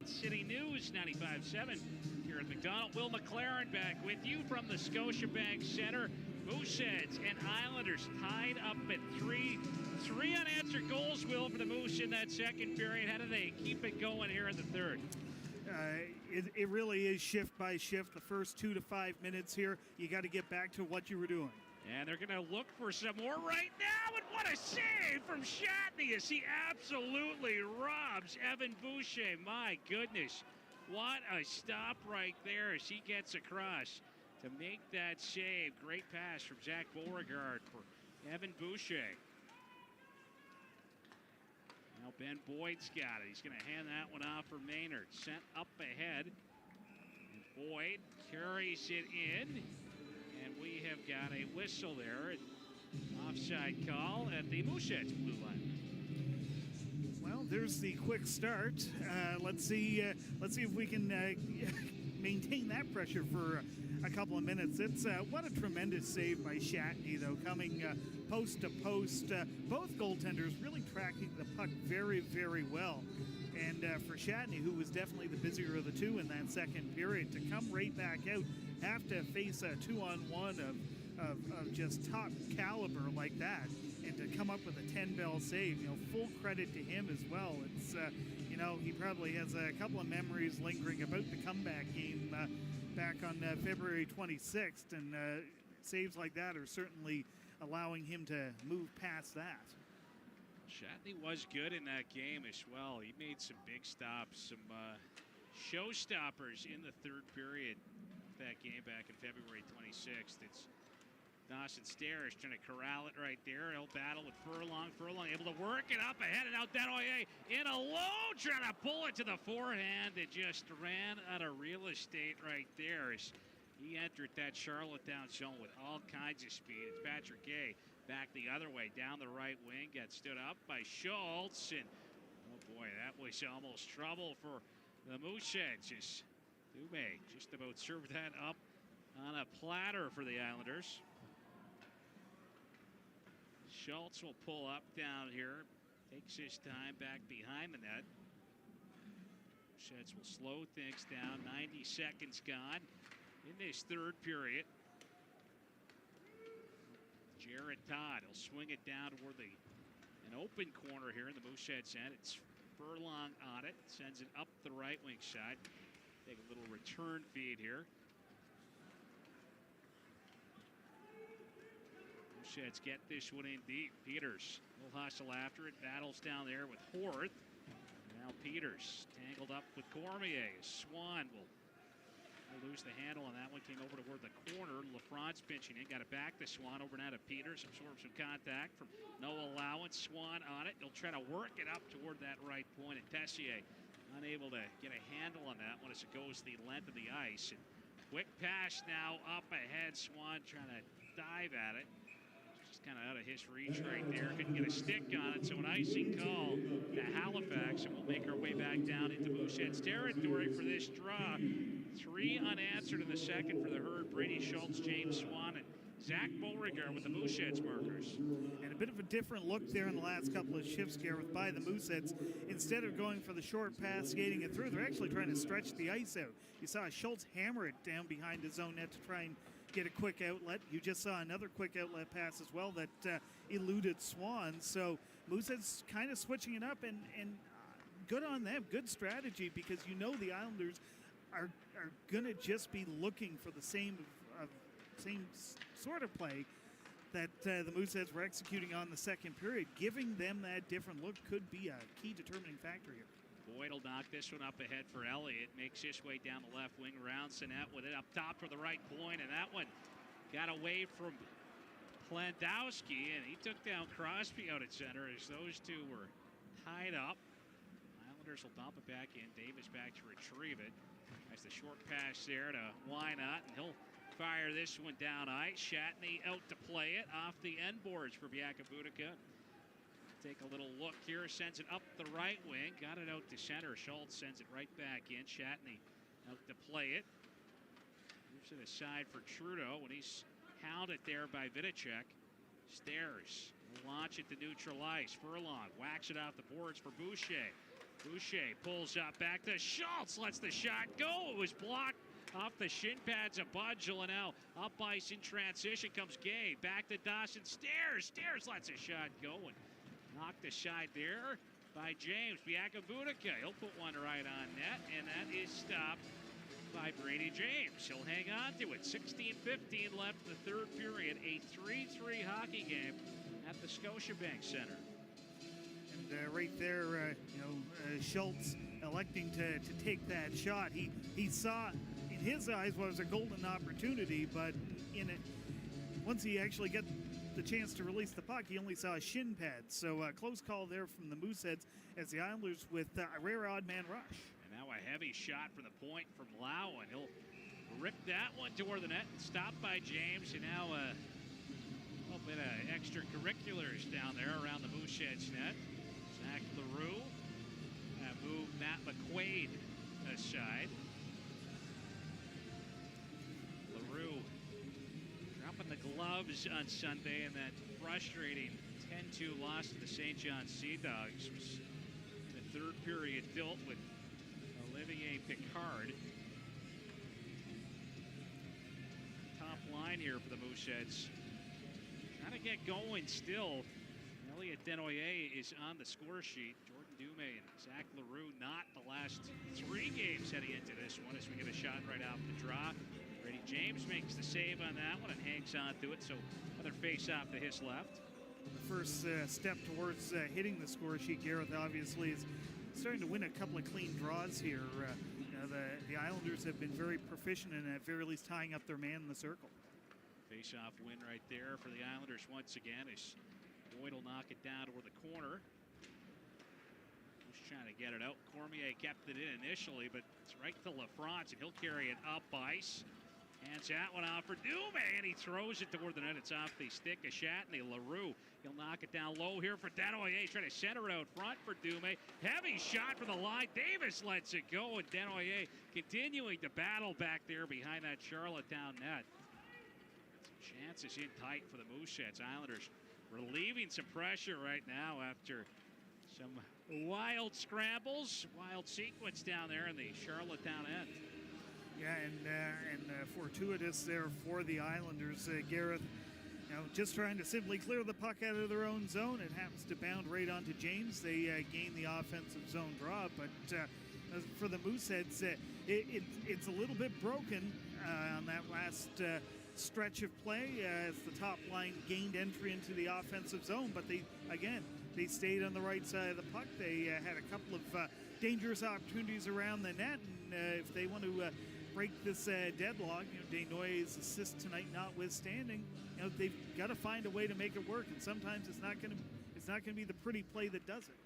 City News 95.7 here at McDonald. Will McLaren back with you from the Scotiabank Center. Mooseheads and Islanders tied up at 3. 3 unanswered goals, Will, for the Moose in that second period. How do they keep it going here in the third? It really is shift by shift. The first 2 to 5 minutes here, you got to get back to what you were doing. And they're going to look for some more right now. And what a save from Shatney as he absolutely robs Evan Boucher. My goodness. What a stop right there as he gets across to make that save. Great pass from Zach Beauregard for Evan Boucher. Now Ben Boyd's got it. He's going to hand that one off for Maynard. Sent up ahead. And Boyd carries it in. And we have got a whistle there. An offside call at the Mooseheads blue line. Well, there's the quick start. Let's see if we can maintain that pressure for a couple of minutes. It's what a tremendous save by Shatney, though, coming post to post. Both goaltenders really tracking the puck very, very well. And for Shatney, who was definitely the busier of the two in that second period, to come right back out, have to face a 2-on-1 of just top caliber like that, and to come up with a 10-bell save, full credit to him as well. It's, he probably has a couple of memories lingering about the comeback game back on February 26th, and saves like that are certainly allowing him to move past that. Shatney was good in that game as well. He made some big stops, some showstoppers in the third period of that game back in February 26th. It's Dawson Stairs trying to corral it right there. He'll battle with Furlong. Furlong able to work it up ahead, and out Denoyer in alone, trying to pull it to the forehand. It just ran out of real estate right there as he entered that Charlottetown zone with all kinds of speed. It's Patrick Gay back the other way down the right wing. Got stood up by Schultz, and oh boy, that was almost trouble for the Mooseheads. Dubé just about served that up on a platter for the Islanders. Schultz will pull up down here. Takes his time back behind the net. Mooseheads will slow things down. 90 seconds gone in this third period. Jared Todd will swing it down toward an open corner here in the Mooseheads end. It's Furlong on it. Sends it up the right wing side. Take a little return feed here. Mooseheads get this one in deep. Peters will hustle after it. Battles down there with Horth. Now Peters tangled up with Cormier. Swan will lose the handle on that one. Came over toward the corner. LaFront's pinching in. Got it back to Swan. Over now to Peters. Absorbs some contact from no allowance. Swan on it. He'll try to work it up toward that right point. And Tessier unable to get a handle on that one as it goes the length of the ice. And quick pass now up ahead. Swan trying to dive at it. Just kind of out of his reach right there. Couldn't get a stick on it. So an icing call to Halifax. And we'll make our way back down into Mooseheads territory for this draw. 3 unanswered in the second for the Herd. Brady Schultz, James Swan, and Zach Beauregard with the Mooseheads markers. And a bit of a different look there in the last couple of shifts, Gareth, by the Mooseheads. Instead of going for the short pass, skating it through, they're actually trying to stretch the ice out. You saw Schultz hammer it down behind his own net to try and get a quick outlet. You just saw another quick outlet pass as well that eluded Swan. So Mooseheads kind of switching it up, and good on them. Good strategy, because the Islanders are going to just be looking for the same sort of play that the Mooseheads were executing on the second period. Giving them that different look could be a key determining factor here. Boyd will knock this one up ahead for Elliott. Makes his way down the left wing. Around Sinet with it up top for the right point, and that one got away from Plandowski, and he took down Crosby out at center as those two were tied up. Islanders will dump it back in. Davis back to retrieve it. That's the short pass there to Wynot, and he'll fire this one down ice. Shatney out to play it off the end boards for Biakabutica. Take a little look here, sends it up the right wing, got it out to center. Schultz sends it right back in. Shatney out to play it. Moves it aside for Trudeau when he's hounded there by Vidicek. Stairs will launch it to neutral ice. Furlong whacks it off the boards for Boucher. Boucher pulls up back to Schultz, lets the shot go. It was blocked off the shin pads of Budgel, and now up ice in transition comes Gay. Back to Dawson. Stairs lets a shot go and knocked aside there by James. Biakabutica, he'll put one right on net, and that is stopped by Brady James. He'll hang on to it. 16:15 left in the third period. A 3-3 hockey game at the Scotiabank Center. And right there, Schultz electing to take that shot. He saw in his eyes what was a golden opportunity, but once he actually got the chance to release the puck, he only saw a shin pad. So close call there from the Mooseheads as the Islanders with a rare odd man rush. And now a heavy shot from the point from Lau, and he'll rip that one toward the net and stopped by James. And now a little bit of extracurriculars down there around the Mooseheads net. Zach LaRue moved Matt McQuaid aside. LaRue dropping the gloves on Sunday in that frustrating 10-2 loss to the St. John Sea Dogs. Was in the third period filled with Olivier Picard. Top line here for the Mooseheads. Trying to get going still. Elliot Denoyer is on the score sheet. Jordan Dumais and Zach LaRue not the last three games heading into this one as we get a shot right off the draw. Brady James makes the save on that one and hangs on to it, so another face-off to his left. The first step towards hitting the score sheet, Gareth, obviously, is starting to win a couple of clean draws here. The Islanders have been very proficient in, at very least, tying up their man in the circle. Face-off win right there for the Islanders once again as Boyd will knock it down toward the corner. Just trying to get it out. Cormier kept it in initially, but it's right to LaFrance, and he'll carry it up ice. Hands that one off for Dumais, and he throws it toward the net. It's off the stick of Shatney. LaRue, he'll knock it down low here for Denoyer. Trying to center it out front for Dumais. Heavy shot for the line. Davis lets it go, and Denoyer continuing to battle back there behind that Charlottetown net. Some chances in tight for the Mooseheads. Islanders relieving some pressure right now after some wild scrambles, wild sequence down there in the Charlottetown end. Yeah, and fortuitous there for the Islanders. Gareth, just trying to simply clear the puck out of their own zone. It happens to bound right onto James. They gain the offensive zone draw, but for the Mooseheads, it's a little bit broken on that last stretch of play as the top line gained entry into the offensive zone, but they stayed on the right side of the puck. They had a couple of dangerous opportunities around the net, and if they want to break this deadlock, Denoyer's assist tonight notwithstanding, they've got to find a way to make it work, and sometimes it's not going to be the pretty play that does it.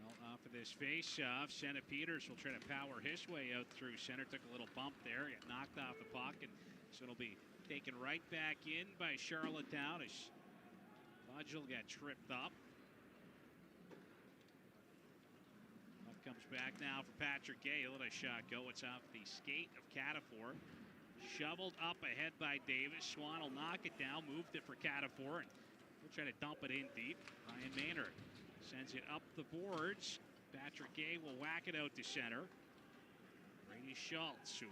Well, off of this face-off, Sena Peters will try to power his way out through center. Took a little bump there, got knocked off the puck, and so it'll be taken right back in by Charlottetown as Budgel got tripped up. Puck comes back now for Patrick Gay. He'll let a shot go. It's off the skate of Catafor. Shoveled up ahead by Davis. Swan will knock it down. Moved it for Catafor, and he'll try to dump it in deep. Ryan Maynard sends it up the boards. Patrick Gay will whack it out to center. Brady Schultz, who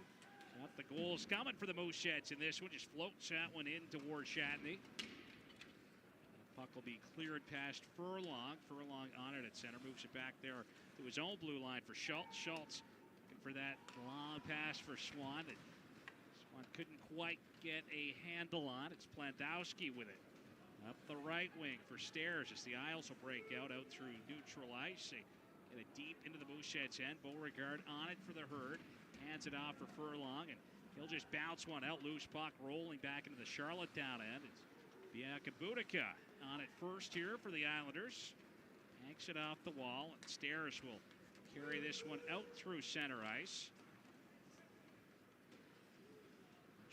got the goals coming for the Mooseheads in this one, just floats that one in towards Shatney. The puck will be cleared past Furlong. Furlong on it at center, moves it back there to his own blue line for Schultz. Schultz looking for that long pass for Swan that Swan couldn't quite get a handle on. It's Plandowski with it. Up the right wing for Stairs as the Isles will break out through neutral ice. They get it deep into the Mooseheads end. Beauregard on it for the Herd. Hands it off for Furlong, and he'll just bounce one out. Loose puck rolling back into the Charlottetown end. It's Biakabutica on it first here for the Islanders. Hanks it off the wall, and Stairs will carry this one out through center ice.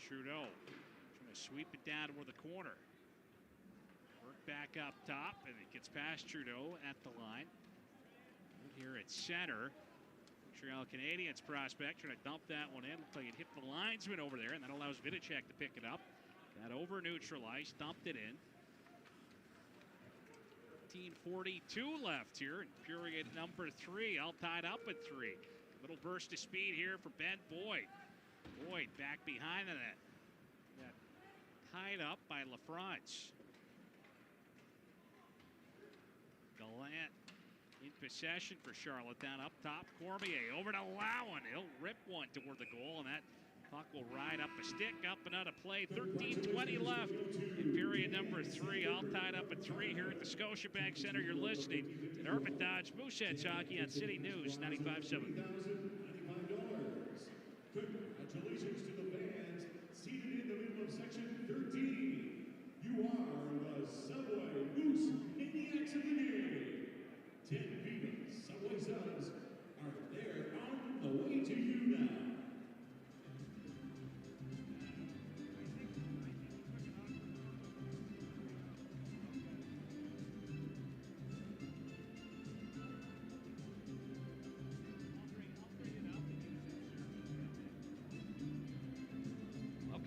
Trudeau trying to sweep it down toward the corner. Work back up top, and it gets past Trudeau at the line. Here at center. Montreal Canadiens prospect trying to dump that one in. Looks like it hit the linesman over there, and that allows Vidicek to pick it up. Got over neutral ice, dumped it in. 13:42 left here in period number 3. All tied up at 3. A little burst of speed here for Ben Boyd. Boyd back behind the net. Got tied up by LaFrance. Gallant in possession for Charlottetown. Up top, Cormier over to Lowen. He'll rip one toward the goal, and that puck will ride up a stick, up and out of play. 13:20 left in period number 3. All tied up at 3 here at the Scotiabank Center. You're listening to Armitage Mooseheads Hockey on City News 95.7. Congratulations to the fans seated in the middle of section 13. You are the Subway Moose Maniacs of the game. 10 feet of Subway subs are there on the way to you now.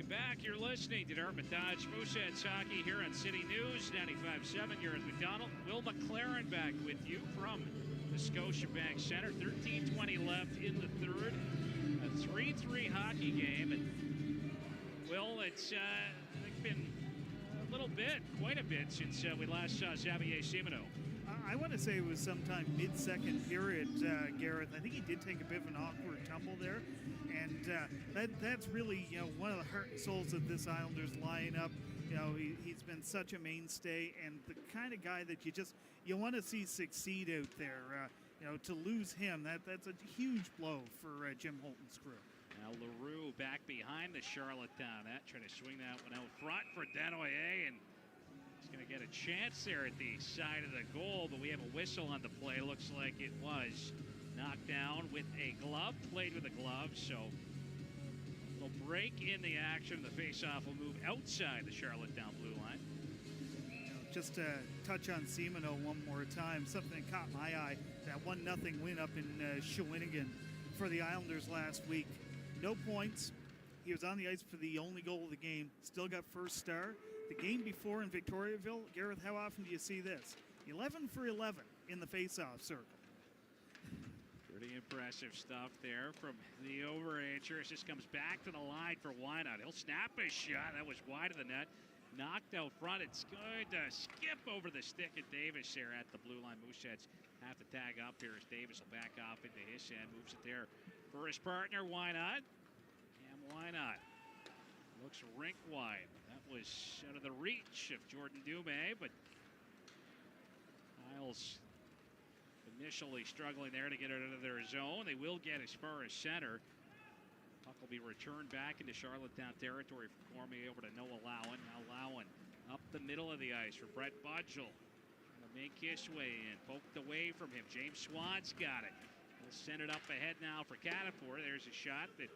Back, you're listening to Armitage Mooseheads Hockey here on City News 95.7. You're at McDonald. Will McLaren back with you from the Scotiabank Center. 13:20 left in the third. A 3-3 hockey game. And Will, it's been a little bit, quite a bit, since we last saw Xavier Simoneau. I want to say it was sometime mid-second period, Gareth. I think he did take a bit of an awkward tumble there. And that's really, one of the heart and souls of this Islanders lineup. He's been such a mainstay and the kind of guy that you want to see succeed out there. To lose him, that's a huge blow for Jim Holton's crew. Now LaRue back behind the Charlottetown. Trying to swing that one out front for Desnoyers, and he's going to get a chance there at the side of the goal, but we have a whistle on the play. Looks like it was knocked down with a glove, played with a glove, so a break in the action. The faceoff will move outside the Charlottetown blue line. Just to touch on Simoneau one more time, something that caught my eye, that 1-0 win up in Shawinigan for the Islanders last week. No points. He was on the ice for the only goal of the game, still got first star. The game before in Victoriaville, Gareth, how often do you see this? 11 for 11 in the faceoff circle. Pretty impressive stuff there from the overager. This comes back to the line for Wynot. He'll snap his shot. That was wide of the net. Knocked out front. It's going to skip over the stick of Davis there at the blue line. Mooseheads have to tag up here as Davis will back off into his end. Moves it there for his partner, Wynot. And Wynot looks rink wide. That was out of the reach of Jordan Dumais, but Isles initially struggling there to get it out of their zone. They will get as far as center. Puck will be returned back into Charlottetown territory from Cormier over to Noah Lowen. Now Lowen up the middle of the ice for Brett Budgel. Trying to make his way in. Poked away from him. James Swan's got it. He'll send it up ahead now for Catafor. There's a shot that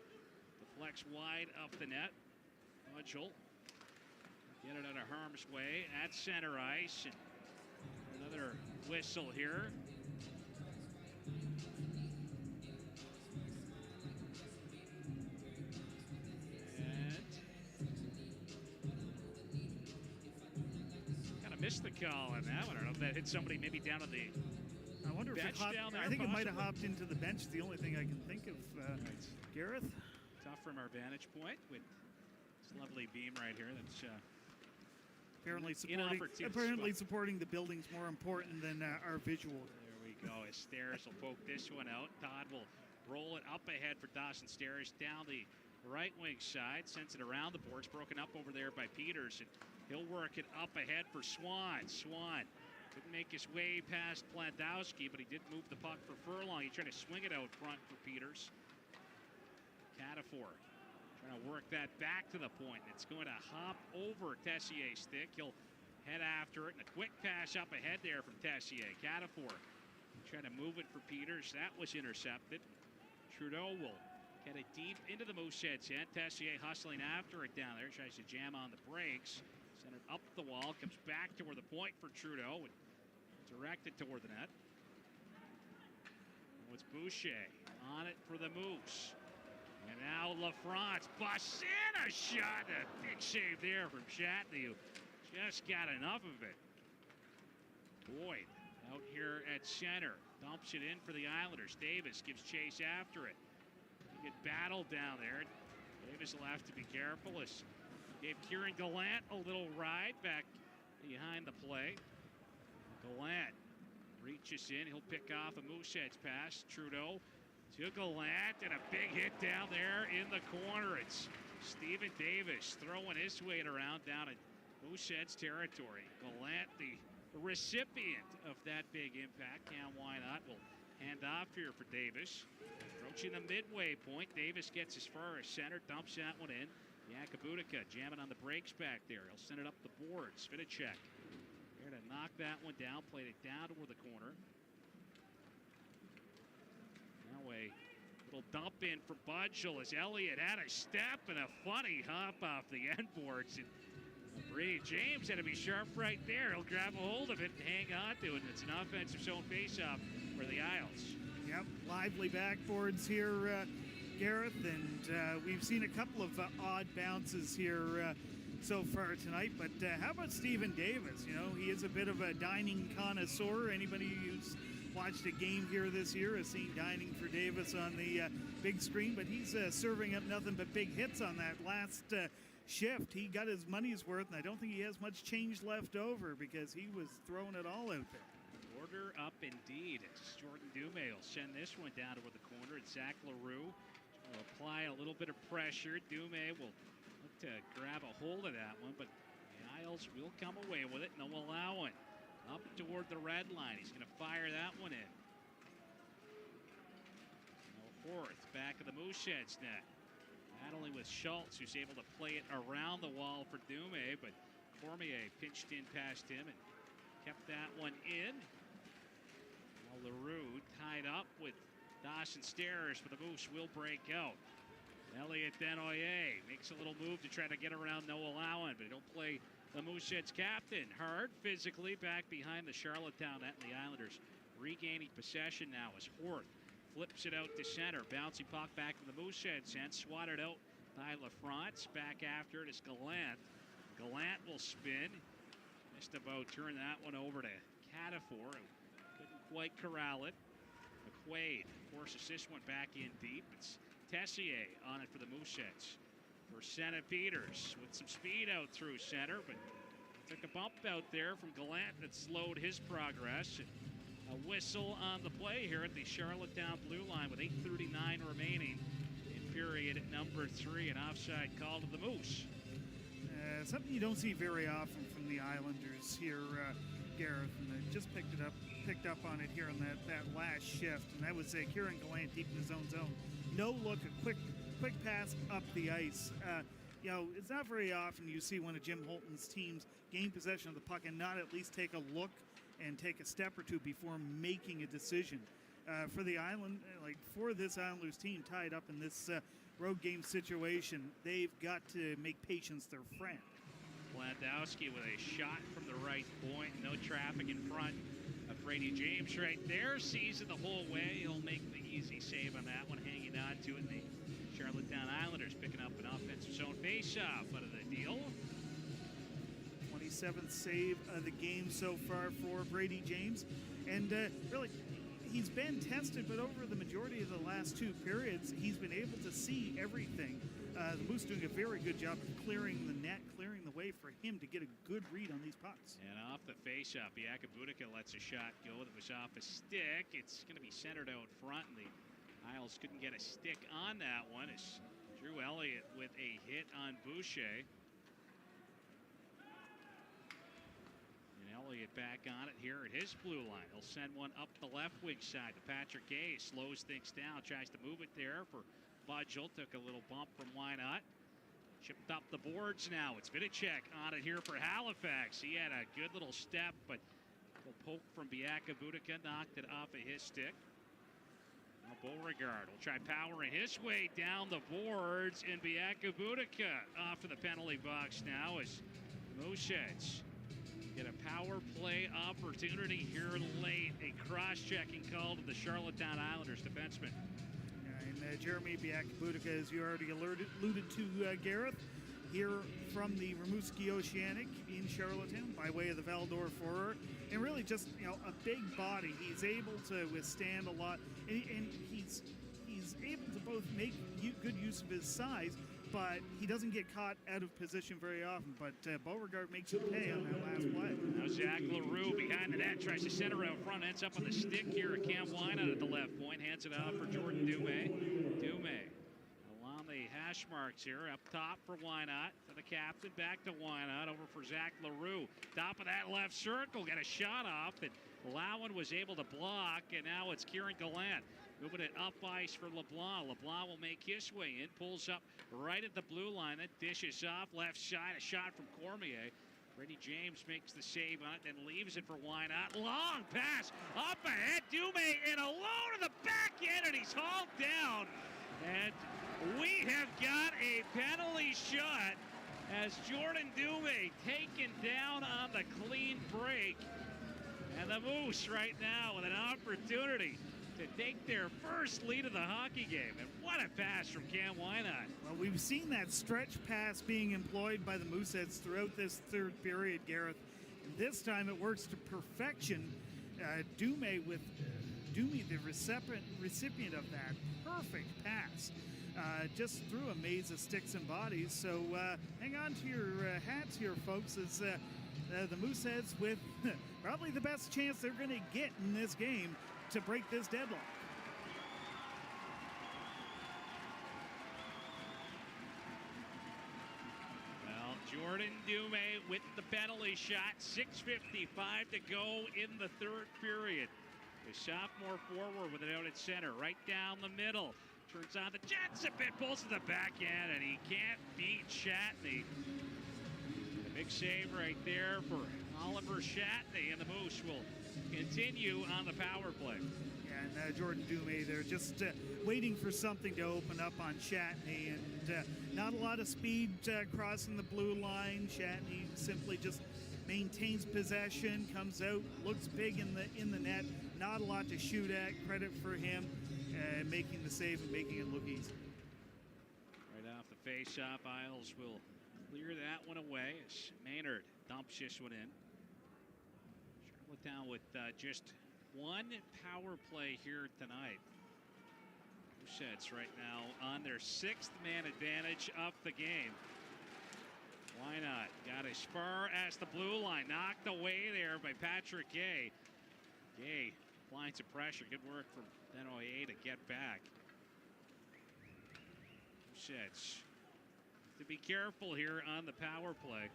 deflects wide of the net. Budgel get it out of harm's way at center ice. And another whistle here. Missed the call on that one. I don't know if that hit somebody maybe down on the bench down there. I think it might have hopped into the bench. It's the only thing I can think of. Gareth? Tough from our vantage point with this lovely beam right here. That's apparently supporting the building's more important than our visual. There we go. As Stairs will poke this one out. Todd will roll it up ahead for Dawson Stairs down the right wing side. Sends it around the boards. Broken up over there by Peterson. He'll work it up ahead for Swan. Swan couldn't make his way past Plantowski, but he did move the puck for Furlong. He tried to swing it out front for Peters. Catafor trying to work that back to the point. It's going to hop over Tessier's stick. He'll head after it, and a quick pass up ahead there from Tessier. Catafor trying to move it for Peters. That was intercepted. Trudeau will get it deep into the Mooseheads end. Tessier hustling after it down there. Tries to jam on the brakes. Send it up the wall, comes back toward the point for Trudeau and directed toward the net. Oh, it's Boucher on it for the Moose. And now LaFrance busts in a shot. A big save there from Shatney, who just got enough of it. Boyd out here at center. Dumps it in for the Islanders. Davis gives chase after it. Good battle down there. Davis will have to be careful. As gave Kieran Gallant a little ride back behind the play. Gallant reaches in. He'll pick off a Mooseheads pass. Trudeau to Gallant, and a big hit down there in the corner. It's Stephen Davis throwing his weight around down in Mooseheads territory. Gallant, the recipient of that big impact. Cam Wynot will hand off here for Davis. Approaching the midway point. Davis gets as far as center, dumps that one in. Yakubutica jamming on the brakes back there. He'll send it up the boards. Vinicek here to knock that one down. Played it down toward the corner. Now a little dump in for Budgel as Elliott had a step and a funny hop off the end boards. And Brady James had to be sharp right there. He'll grab a hold of it and hang on to it. And it's an offensive zone faceoff for the Isles. Yep, lively backboards here, Gareth, and we've seen a couple of odd bounces here so far tonight. But how about Stephen Davis? You know, he is a bit of a dining connoisseur. Anybody who's watched a game here this year has seen dining for Davis on the big screen. But he's serving up nothing but big hits on that last shift. He got his money's worth, and I don't think he has much change left over because he was throwing it all out there. Order up indeed. It's Jordan Dumais will send this one down toward the corner. And Zach LaRue will apply a little bit of pressure. Dumais will look to grab a hold of that one, but the Isles will come away with it. No allowing. Up toward the red line. He's going to fire that one in. Now Horth back of the Mooseheads net. Battling with Schultz, who's able to play it around the wall for Dumais, but Cormier pinched in past him and kept that one in. Now LaRue tied up with Dawson Stairs, but the Moose will break out. Elliott Denoyer makes a little move to try to get around Noah Lowen, but he'll play the Mooseheads captain hard physically back behind the Charlottetown net, and the Islanders regaining possession now as Horth flips it out to center. Bouncing puck back to the Mooseheads end. Swatted out by LaFrance. Back after it is Gallant. Gallant will spin. Just about turn that one over to Catafor. Couldn't quite corral it. McQuaid forces this one back in deep. It's Tessier on it for the Mooseheads. For Sena Peters with some speed out through center, but took a bump out there from Gallant that slowed his progress. And a whistle on the play here at the Charlottetown blue line with 8:39 remaining in period number 3. An offside call to the Moose. Something you don't see very often from the Islanders here, Gareth, and they just picked up on it here in that last shift, and that was Kieran Gallant deep in his own zone. No look, a quick pass up the ice. You know, it's not very often you see one of Jim Holton's teams gain possession of the puck and not at least take a look and take a step or two before making a decision. For the Island, for this Islanders team tied up in this road game situation, they've got to make patience their friend. Landowski with a shot from the right point. No traffic in front of Brady James right there. Sees it the whole way. He'll make the easy save on that one, hanging on to it. The Charlottetown Islanders picking up an offensive zone faceoff out of the deal. 27th save of the game so far for Brady James. And really, he's been tested, but over the majority of the last two periods, he's been able to see everything. The Moose doing a very good job of clearing the net, clearing the way for him to get a good read on these pucks. And off the faceoff, Yakubutica lets a shot go that was off a stick. It's going to be centered out front, and the Isles couldn't get a stick on that one as Drew Elliott with a hit on Boucher. Elliott back on it here at his blue line. He'll send one up the left wing side to Patrick Gay. Slows things down, tries to move it there for Budgel. Took a little bump from Wynot. Chipped up the boards now. It's Vinicek on it here for Halifax. He had a good little step, but a little poke from Biakabutica knocked it off of his stick. Now Beauregard will try powering his way down the boards, and Biakabutica off of the penalty box now as Mooseheads get a power play opportunity here late. A cross-checking call to the Charlottetown Islanders defenseman. And Jeremy Biakabutica, as you already alluded to, Gareth, here from the Rimouski Oceanic in Charlottetown by way of the Val-d'Or Forer, and really just, you know, a big body. He's able to withstand a lot, and he's able to both make good use of his size, but he doesn't get caught out of position very often. But Beauregard makes it pay on that last play. Now Zach LaRue behind the net, tries to center out front, ends up on the stick here at Cam Wynot at the left point, hands it out for Jordan Dumais. Dumais along the hash marks here, up top for Wynot, to the captain, back to Wynot, over for Zach LaRue. Top of that left circle, got a shot off that Lowen was able to block, and now it's Kieran Gallant. Moving it up ice for LeBlanc. LeBlanc will make his way in, pulls up right at the blue line, then dishes off left side, a shot from Cormier. Brady James makes the save on it, then leaves it for Wynot. Long pass up ahead, Dumais in alone to the back end, and he's hauled down. And we have got a penalty shot as Jordan Dumais taken down on the clean break. And the Moose right now with an opportunity to take their first lead of the hockey game. And what a pass from Cam Wynot. Well, we've seen that stretch pass being employed by the Mooseheads throughout this third period, Gareth. And this time it works to perfection. Dumais, the recipient of that perfect pass, just through a maze of sticks and bodies. So hang on to your hats here, folks, as the Mooseheads with probably the best chance they're going to get in this game to break this deadlock. Well, Jordan Dumais with the penalty shot, 6:55 to go in the third period. The sophomore forward with it out at center, right down the middle. Turns on the jets a bit, pulls to the back end, and he can't beat Shatney. The big save right there for Oliver Shatney, and the Moose will continue on the power play. Yeah, and Jordan Dumais there just waiting for something to open up on Shatney, and not a lot of speed crossing the blue line. Shatney simply just maintains possession, comes out, looks big in the net. Not a lot to shoot at. Credit for him making the save and making it look easy. Right off the face-off, Isles will clear that one away as Maynard dumps this one in. Down with just one power play here tonight. Mooseheads right now on their sixth man advantage of the game. Wynot got as far as the blue line, knocked away there by Patrick Gay. Gay applying some pressure. Good work from Denoyer to get back. Mooseheads to be careful here on the power play.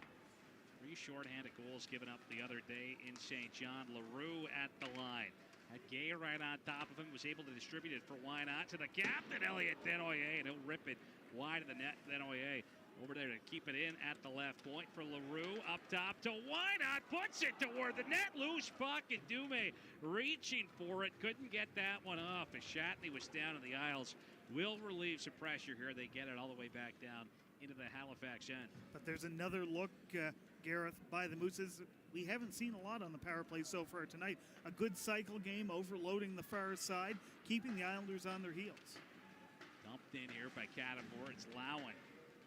3 shorthanded goals given up the other day in St. John. LaRue at the line. Had Gay right on top of him. Was able to distribute it for Wynot to the captain, Elliot Denoyer. And he'll rip it wide of the net. Denoyer over there to keep it in at the left point for LaRue. Up top to Wynot. Puts it toward the net. Loose puck, and Dumais reaching for it. Couldn't get that one off as Shatney was down in the aisles. Will relieve some pressure here. They get it all the way back down into the Halifax end. But there's another look, Gareth, by the Mooses. We haven't seen a lot on the power play so far tonight. A good cycle game, overloading the far side, keeping the Islanders on their heels. Dumped in here by Cattermore. It's Lowen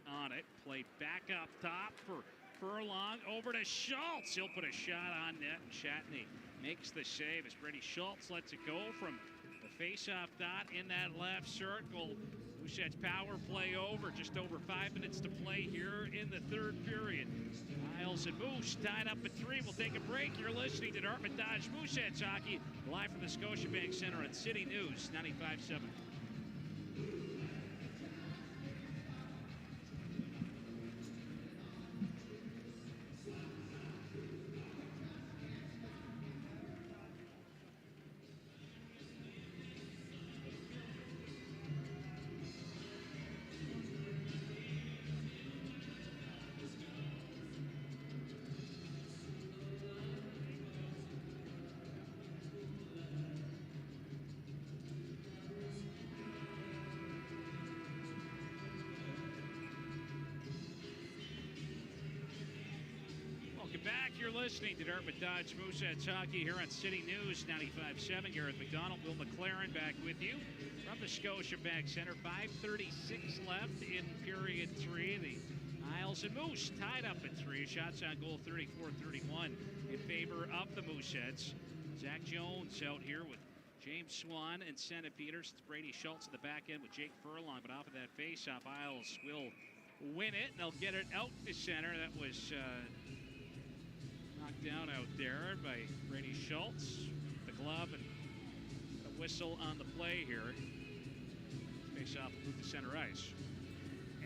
on it. Played back up top for Furlong. Over to Schultz. He'll put a shot on net, and Shatney makes the save as Brady Schultz lets it go from the face-off dot in that left circle. Mooseheads power play over. Just over 5 minutes to play here in the third period. Isles and Moose tied up at 3. We'll take a break. You're listening to Dartmouth Dodge Mooseheads Hockey live from the Scotiabank Center on City News 95.7. Back, you're listening to Dartmouth Dodge Mooseheads Hockey here on City News 95.7. Gareth McDonald, Will McLaren back with you from the Scotiabank Center. 5:36 left in period 3. The Isles and Moose tied up at 3. Shots on goal 34-31 in favor of the Mooseheads. Zach Jones out here with James Swan and Santa Peters. It's Brady Schultz at the back end with Jake Furlong, but off of that face-off, Isles will win it, and they'll get it out to center. That was knocked down out there by Brady Schultz. The glove and a whistle on the play here. Face-off moved to center ice.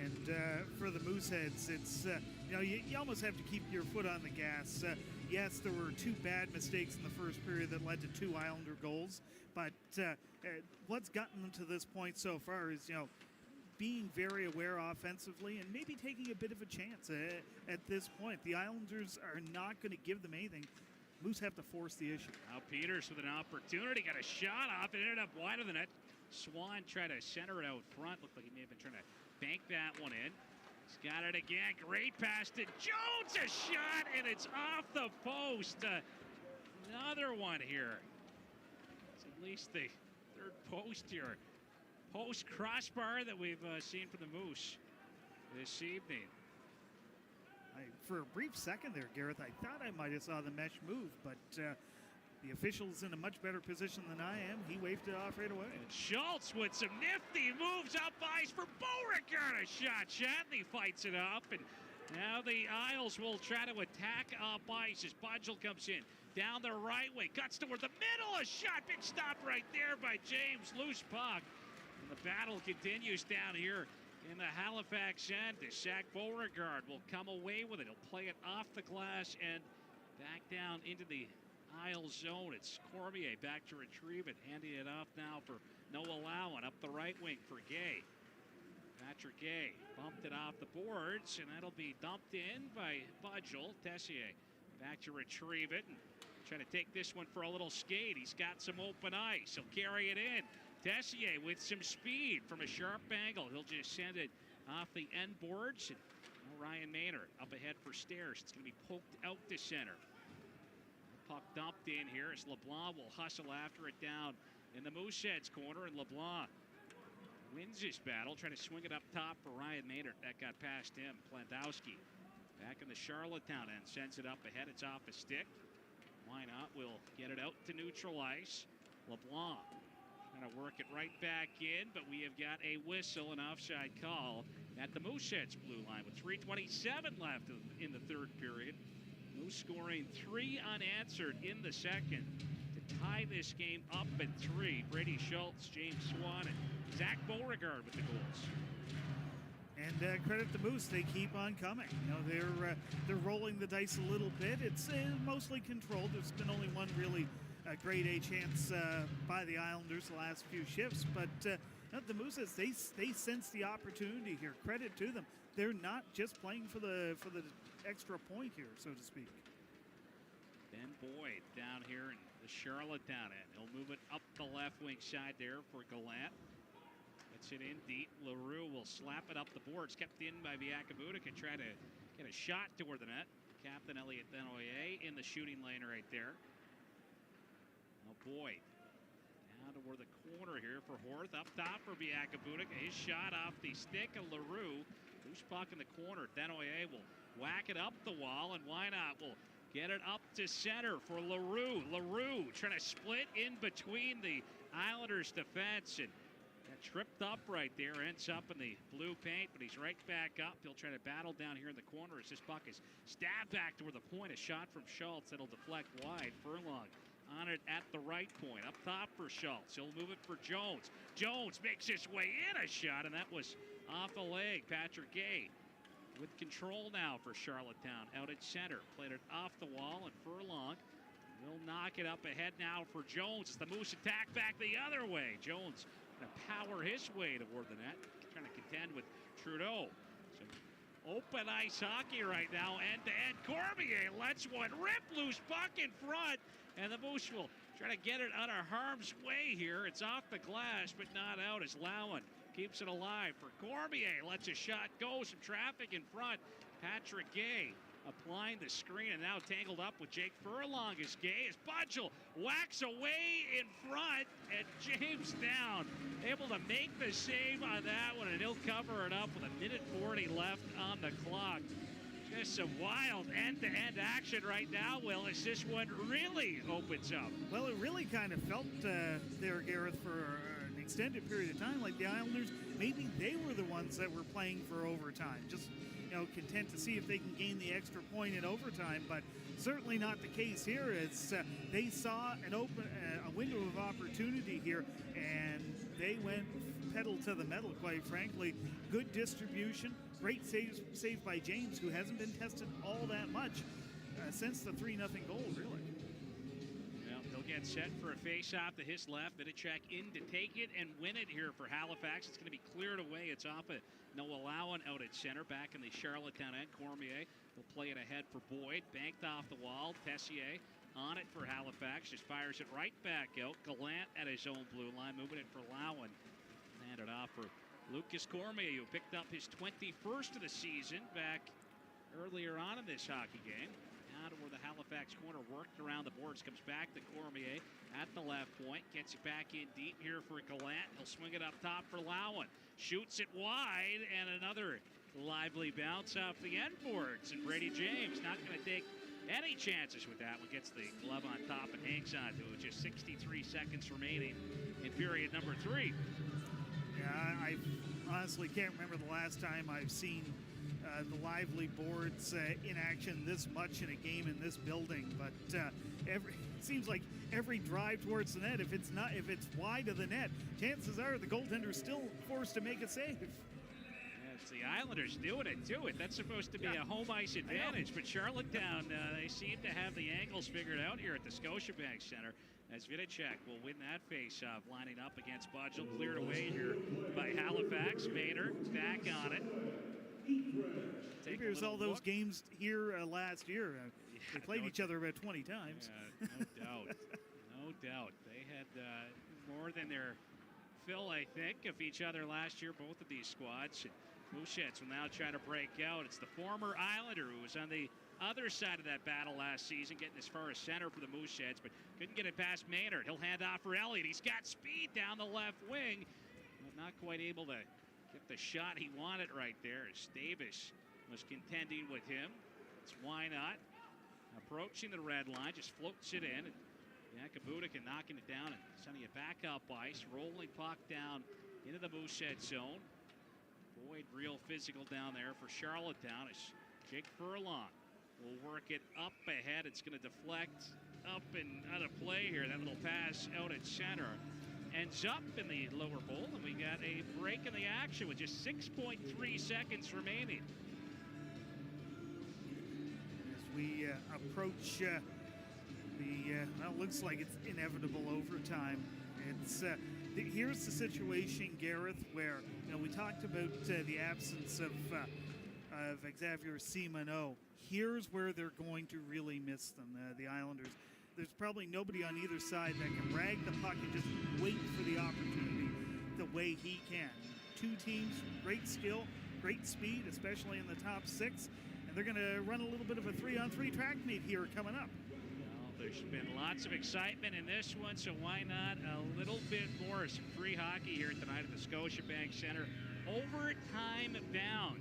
And for the Mooseheads, it's, you almost have to keep your foot on the gas. Yes, there were 2 bad mistakes in the first period that led to 2 Islander goals, but what's gotten them to this point so far is, being very aware offensively and maybe taking a bit of a chance at this point. The Islanders are not going to give them anything. Moose have to force the issue. Now Peters with an opportunity, got a shot off. It ended up wide of the net. Swan tried to center it out front. Looked like he may have been trying to bank that one in. He's got it again. Great pass to Jones. A shot, and it's off the post. Another one here. It's at least the 3rd post here. Post crossbar that we've seen from the Moose this evening. For a brief second there, Gareth, I thought I might have saw the mesh move, but the official's in a much better position than I am. He waved it off right away. And Schultz with some nifty moves up ice for Beauregard. A shot, Shatney fights it up, and now the Isles will try to attack up ice as Budgel comes in. Down the right wing, cuts toward the middle, a shot, big stop right there by James, loose puck. And the battle continues down here in the Halifax end. Zach Beauregard will come away with it. He'll play it off the glass and back down into the Isles zone. It's Cormier back to retrieve it, handing it off now for Noah Lowen up the right wing for Gay. Patrick Gay bumped it off the boards, and that'll be dumped in by Budgel. Tessier back to retrieve it and trying to take this one for a little skate. He's got some open ice. He'll carry it in. Tessier with some speed from a sharp angle. He'll just send it off the end boards. And Ryan Maynard up ahead for Stairs. It's going to be poked out to center. The puck dumped in here as LeBlanc will hustle after it down in the Mooseheads corner. And LeBlanc wins this battle, trying to swing it up top for Ryan Maynard. That got past him. Plandowski back in the Charlottetown end. Sends it up ahead. It's off a stick. Why not? We'll get it out to neutral ice. LeBlanc trying to work it right back in, but we have got a whistle, an offside call at the Mooseheads blue line with 3:27 left in the 3rd period. Moose scoring 3 unanswered in the 2nd to tie this game up at 3. Brady Schultz, James Swan, and Zach Beauregard with the goals. And credit to Moose, they keep on coming. They're rolling the dice a little bit. It's mostly controlled. There's been only one really grade A chance by the Islanders the last few shifts, but the Mooses, they sense the opportunity here. Credit to them. They're not just playing for the extra point here, so to speak. Ben Boyd down here in the Charlottetown end. He'll move it up the left wing side there for Gallant. Gets it in deep. LaRue will slap it up the boards. Kept in by Viakabudik and try to get a shot toward the net. Captain Elliot Denoyer in the shooting lane right there. Now Boyd down toward the corner here for Horth. Up top for Viakabudik. His shot off the stick of LaRue. Loose puck in the corner. Denoyer will whack it up the wall, and why not? Will get it up to center for LaRue. LaRue trying to split in between the Islanders' defense, and that tripped up right there. Ends up in the blue paint, but he's right back up. He'll try to battle down here in the corner as this puck is stabbed back toward the point. A shot from Schultz that'll deflect wide. Furlong on it at the right point. Up top for Schultz. He'll move it for Jones. Jones makes his way in, a shot, and that was off the leg. Patrick Gay with control now for Charlottetown. Out at center. Played it off the wall, and Furlong will knock it up ahead now for Jones. It's the Moose attack back the other way. Jones going to power his way toward the net. Trying to contend with Trudeau. Some open ice hockey right now, end-to-end. Cormier lets one rip. Loose puck in front, and the Moose will try to get it out of harm's way here. It's off the glass, but not out as Lowen keeps it alive for Cormier. Lets a shot go. Some traffic in front. Patrick Gay applying the screen and now tangled up with Jake Furlong is Gay as Budgel whacks away in front and James down. Able to make the save on that one, and he'll cover it up with 1:40 left on the clock. Just some wild end-to-end action right now, Will, as this one really opens up. Well, it really kind of felt there, Gareth, for an extended period of time, like the Islanders, maybe they were the ones that were playing for overtime. Just, content to see if they can gain the extra point in overtime, but certainly not the case here. As they saw a window of opportunity here, and they went pedal to the metal, quite frankly. Good distribution, great save by James, who hasn't been tested all that much since the 3-0 goal, really. Well, they'll get set for a face-off to his left. Vidicek in to take it and win it here for Halifax. It's going to be cleared away. It's off of Noah Lowen out at center, back in the Charlottetown end. Cormier will play it ahead for Boyd. Banked off the wall. Tessier on it for Halifax. Just fires it right back out. Gallant at his own blue line, moving it for Lowen. Handed off for Lucas Cormier, who picked up his 21st of the season back earlier on in this hockey game. Now to where the Halifax corner worked around the boards. Comes back to Cormier at the left point. Gets it back in deep here for Gallant. He'll swing it up top for Lowen. Shoots it wide, and another lively bounce off the end boards. And Brady James not going to take any chances with that one. Gets the glove on top and hangs on to it. Just 63 seconds remaining in period number 3. Yeah, I honestly can't remember the last time I've seen the lively boards in action this much in a game in this building. But it seems like every drive towards the net, if it's wide of the net, chances are the goaltender's still forced to make a save. It's the Islanders doing it to it. That's supposed to be a home ice advantage, but Charlottetown, they seem to have the angles figured out here at the Scotiabank Center, as Vidicek will win that face-off, lining up against Budgel. Cleared away here by Halifax. Maynard back on it. Here's all those games here last year. They played each other about 20 times. No doubt. No doubt. They had more than their fill, I think, of each other last year, both of these squads. Mooseheads will now try to break out. It's the former Islander who was on the other side of that battle last season, getting as far as center for the Mooseheads, but couldn't get it past Maynard. He'll hand off for Elliott. He's got speed down the left wing, but not quite able to get the shot he wanted right there, as Davis was contending with him. It's why not. Approaching the red line, just floats it in. Yakabudik knocking it down and sending it back up ice. Rolling puck down into the Moosehead zone. Boyd real physical down there for Charlottetown as Jake Furlong will work it up ahead. It's going to deflect up and out of play here. That little pass out at center ends up in the lower bowl, and we got a break in the action with just 6.3 seconds remaining. As we approach well, it looks like it's inevitable overtime. It's here's the situation, Gareth, where we talked about the absence of Xavier Simoneau. Here's where they're going to really miss them, the Islanders. There's probably nobody on either side that can rag the puck and just wait for the opportunity the way he can. Two teams, great skill, great speed, especially in the top 6, and they're going to run a little bit of a 3-on-3 track meet here coming up. There's been lots of excitement in this one, so why not a little bit more? Some free hockey here tonight at the Scotiabank Center. Overtime bound.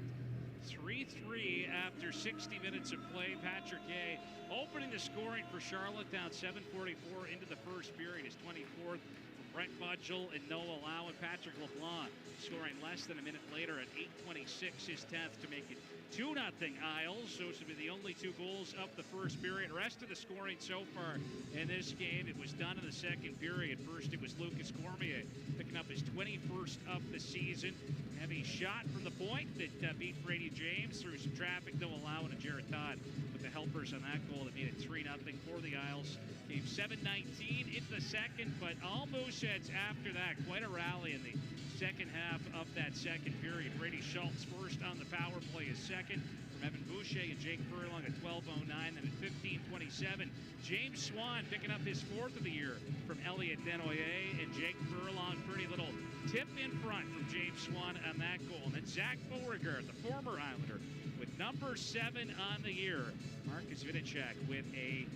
3-3 after 60 minutes of play. Patrick Gay opening the scoring for Charlottetown. 7:44 into the first period. His 24th from Brent Budgel and Noah Lowen. Patrick LeBlanc scoring less than a minute later at 8:26, his 10th, to make it 2-0 Isles. Those have been the only 2 goals of the first period. Rest of the scoring so far in this game, it was done in the second period. First, it was Lucas Cormier picking up his 21st of the season. Heavy shot from the point that beat Brady James through some traffic. Noah Lowen and Jared Todd with the helpers on that goal that made it 3-0 for the Isles. Game 7:19 into the second, but all Mooseheads after that. Quite a rally in the second half of that second period. Brady Schultz first on the power play, is second from Evan Boucher and Jake Furlong at 12:09. Then at 15:27, James Swan picking up his 4th of the year from Elliott Denoyer and Jake Furlong. Pretty little tip in front from James Swan on that goal. And then Zach Beauregard, the former Islander, with Number 7 on the year, Marcus Vidicek with a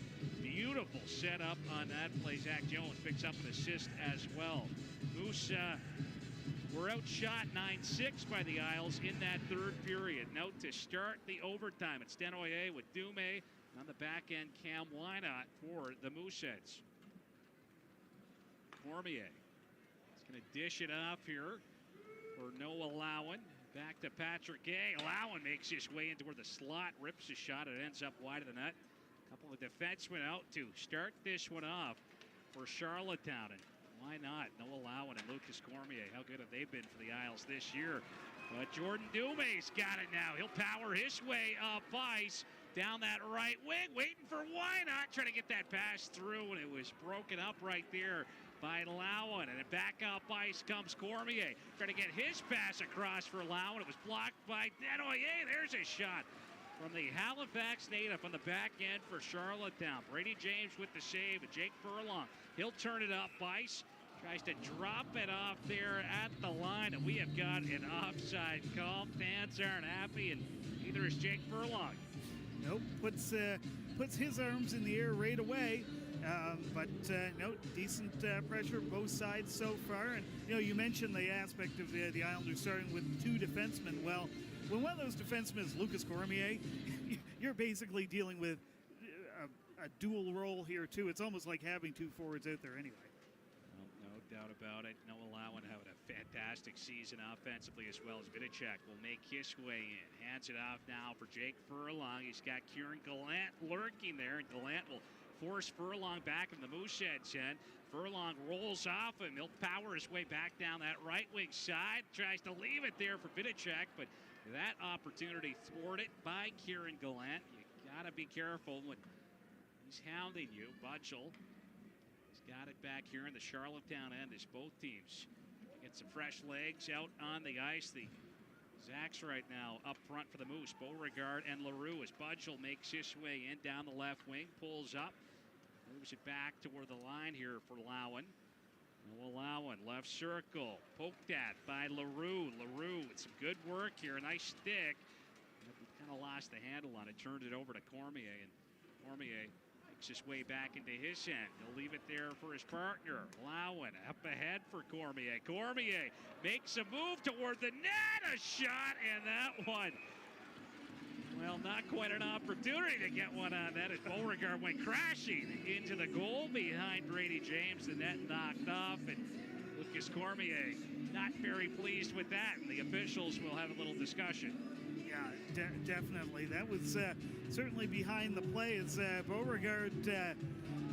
beautiful setup on that play. Zach Jones picks up an assist as well. Moose were outshot 9-6 by the Isles in that third period. Now to start the overtime, it's Denoyer with Dume. On the back end, Cam Wynot for the Mooseheads. Cormier is going to dish it off here for Noah Lowen. Back to Patrick Gay. Lowen makes his way into where the slot, rips a shot. It ends up wide of the net. A couple of defensemen out to start this one off for Charlottetown. And why not? Noah Lowen and Lucas Cormier. How good have they been for the Isles this year? But Jordan Dume's got it now. He'll power his way up ice down that right wing, waiting for Wynot, trying to get that pass through, and it was broken up right there by Lowen. And back up ice comes Cormier, trying to get his pass across for Lowen. It was blocked by Denoyer. There's a shot from the Halifax native on the back end for Charlottetown. Brady James with the save, and Jake Furlong, he'll turn it up ice. Tries to drop it off there at the line, and we have got an offside call. Fans aren't happy, and neither is Jake Furlong. Nope, puts his arms in the air right away. But no, decent pressure both sides so far. And you mentioned the aspect of the Islanders starting with 2 defensemen. Well, when one of those defensemen is Lucas Cormier, you're basically dealing with a dual role here too. It's almost like having 2 forwards out there anyway. No doubt about it. Noah Lowen having a fantastic season offensively, as well as Vidicek will make his way in. Hands it off now for Jake Furlong. He's got Kieran Gallant lurking there, and Gallant will force Furlong back in the Mooseheads end. Furlong rolls off him. He'll power his way back down that right wing side. Tries to leave it there for Vidicek, but that opportunity thwarted by Kieran Gallant. You got to be careful when he's hounding you. Budgel got it back here in the Charlottetown end as both teams get some fresh legs out on the ice. The Zacks right now up front for the Moose. Beauregard and LaRue as Budgel makes his way in down the left wing, pulls up, moves it back toward the line here for Lowen. Noah Lowen, left circle, poked at by LaRue. LaRue with some good work here, a nice stick. Kind of lost the handle on it, turned it over to Cormier, and Cormier his way back into his end. He'll leave it there for his partner. Lowen up ahead for Cormier. Cormier makes a move toward the net. A shot, and that one, well, not quite an opportunity to get one on that as Beauregard went crashing into the goal behind Brady James. The net knocked off, and Lucas Cormier not very pleased with that, and the officials will have a little discussion. Yeah, definitely. That was certainly behind the play as Beauregard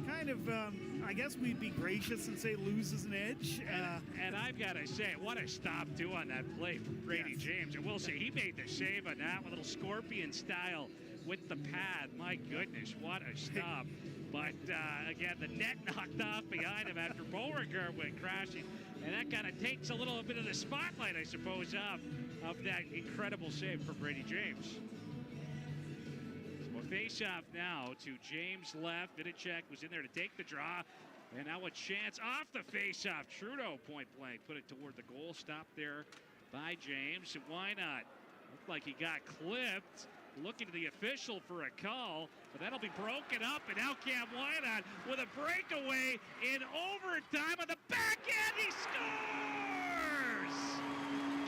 kind of, I guess we'd be gracious and say loses an edge. And I've got to say, what a stop, too, on that play from Brady James. And we'll say he made the save on that, with a little scorpion style with the pad. My goodness, what a stop. But, again, the net knocked off behind him after Beauregard went crashing. And that kind of takes a little bit of the spotlight, I suppose, off of that incredible save for Brady James. So a face-off now to James left. Vidicek was in there to take the draw. And now a chance off the face-off. Trudeau point blank put it toward the goal. Stopped there by James. And why not? Looked like he got clipped. Looking to the official for a call, but that'll be broken up, and now Cam Wynot with a breakaway in overtime on the back end. He scores!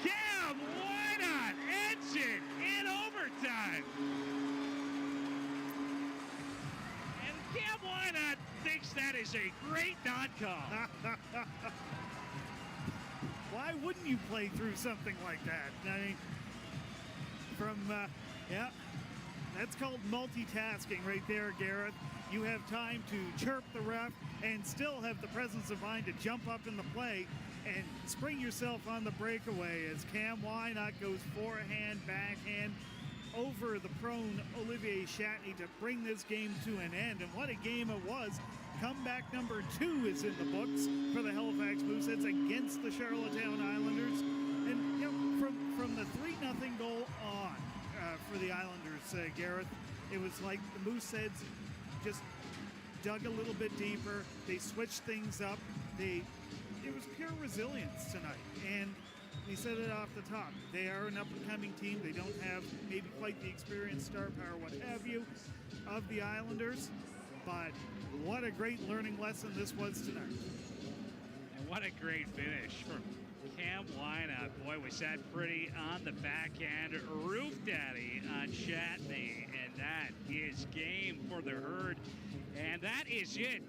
Cam Wynot ends it in overtime. And Cam Wynot thinks that is a great non-call. Why wouldn't you play through something like that? I mean, yeah, that's called multitasking right there, Gareth. You have time to chirp the ref and still have the presence of mind to jump up in the play and spring yourself on the breakaway as Cam Wynot goes forehand, backhand over the prone Olivier Chatney to bring this game to an end. And what a game it was. Comeback number 2 is in the books for the Halifax Mooseheads against the Charlottetown Islanders. And from the 3-0 goal on, for the Islanders, Gareth, it was like the Mooseheads just dug a little bit deeper. They switched things up. It was pure resilience tonight. And we said it off the top. They are an up-and-coming team. They don't have maybe quite the experience, star power, what have you, of the Islanders. But what a great learning lesson this was tonight. And what a great finish from Cam Wynot. Boy, was that pretty on the backhand. Roof Daddy on Chatney. And that is game for the Herd. And that is it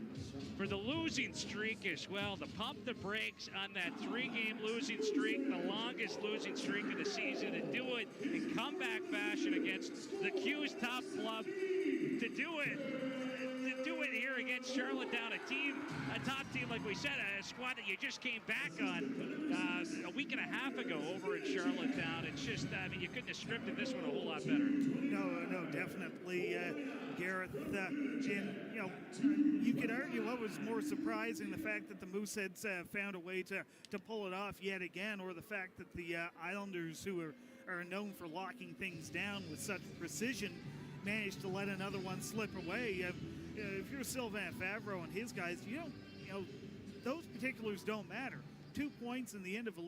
for the losing streak as well. To pump the brakes on that 3-game losing streak, the longest losing streak of the season, to do it in comeback fashion against the Q's top club, to do it here against Charlottetown, a top team, like we said, a squad that you just came back on a week and a half ago over in Charlottetown. It's just, I mean, you couldn't have scripted this one a whole lot better. No, definitely, Gareth. And, you know, you could argue what was more surprising, the fact that the Mooseheads found a way to pull it off yet again, or the fact that the Islanders, who are known for locking things down with such precision, managed to let another one slip away. If you're Sylvain Favreau and his guys, you know, those particulars don't matter. 2 points in the end of a